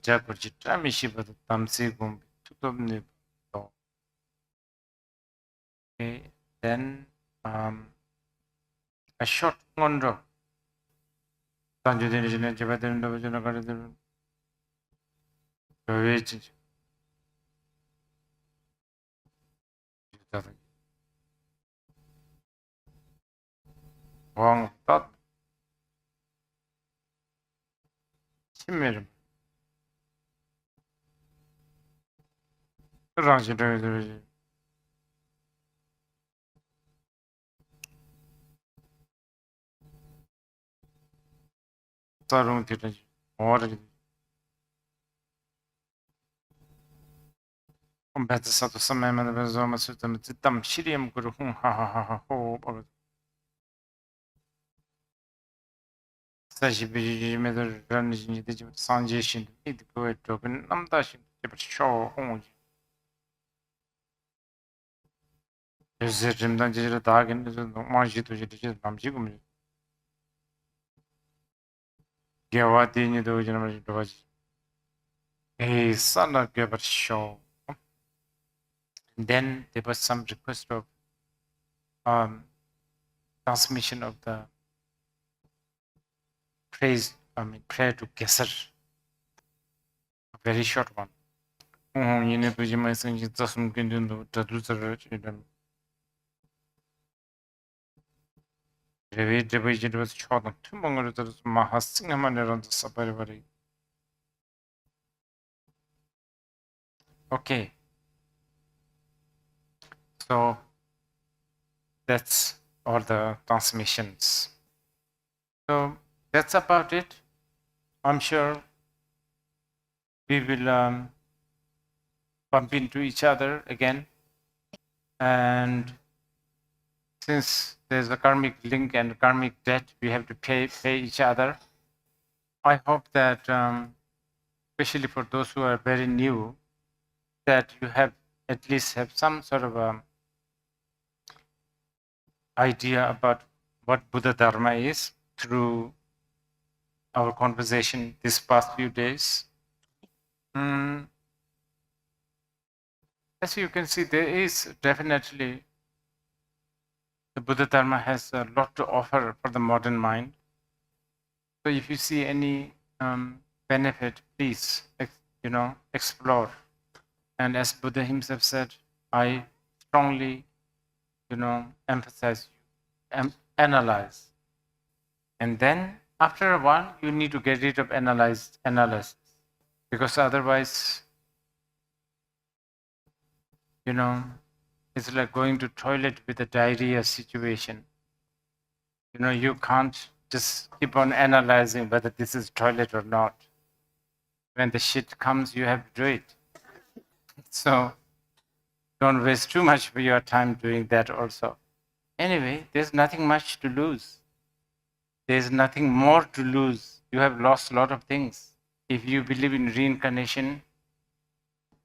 Jacoji Tramishi, but the Tamsi Gumbi, to the Okay, then a short Mundro. Sanju Division and Javadan Division of the Wrong thought. Similar. Raja. Sarung theatre. Or Bodhisattva Samam and the Zoma Sutam, Titam, Shiriam Guru, ha. Sashi made a run in the Sanjay, need to go a token, Namdashi, show home. There's a Jim Dungeon Tag and there's no Manji to Bamjigum. Gavati, the original. a Sana gave a show. And then there was some request of transmission of the prayer to Gesar, a very short one. Okay, so that's all the transmissions. So that's about it. I'm sure we will bump into each other again. And since there's a karmic link and karmic debt, we have to pay each other. I hope that, especially for those who are very new, that you have at least have some sort of idea about what Buddha Dharma is through our conversation this past few days. As you can see, there is definitely, the Buddha Dharma has a lot to offer for the modern mind. So if you see any benefit, please, explore. And as Buddha himself said, I strongly, emphasize you, analyze. And then after a while, you need to get rid of analysis, because otherwise, it's like going to toilet with a diarrhea situation. You can't just keep on analyzing whether this is toilet or not. When the shit comes, you have to do it. So don't waste too much of your time doing that also. Anyway, there's nothing much to lose. There's nothing more to lose. You have lost a lot of things. If you believe in reincarnation,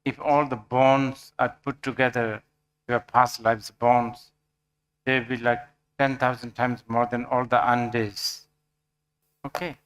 if all the bonds are put together, your past lives' bonds, they'll be like 10,000 times more than all the undays. Okay.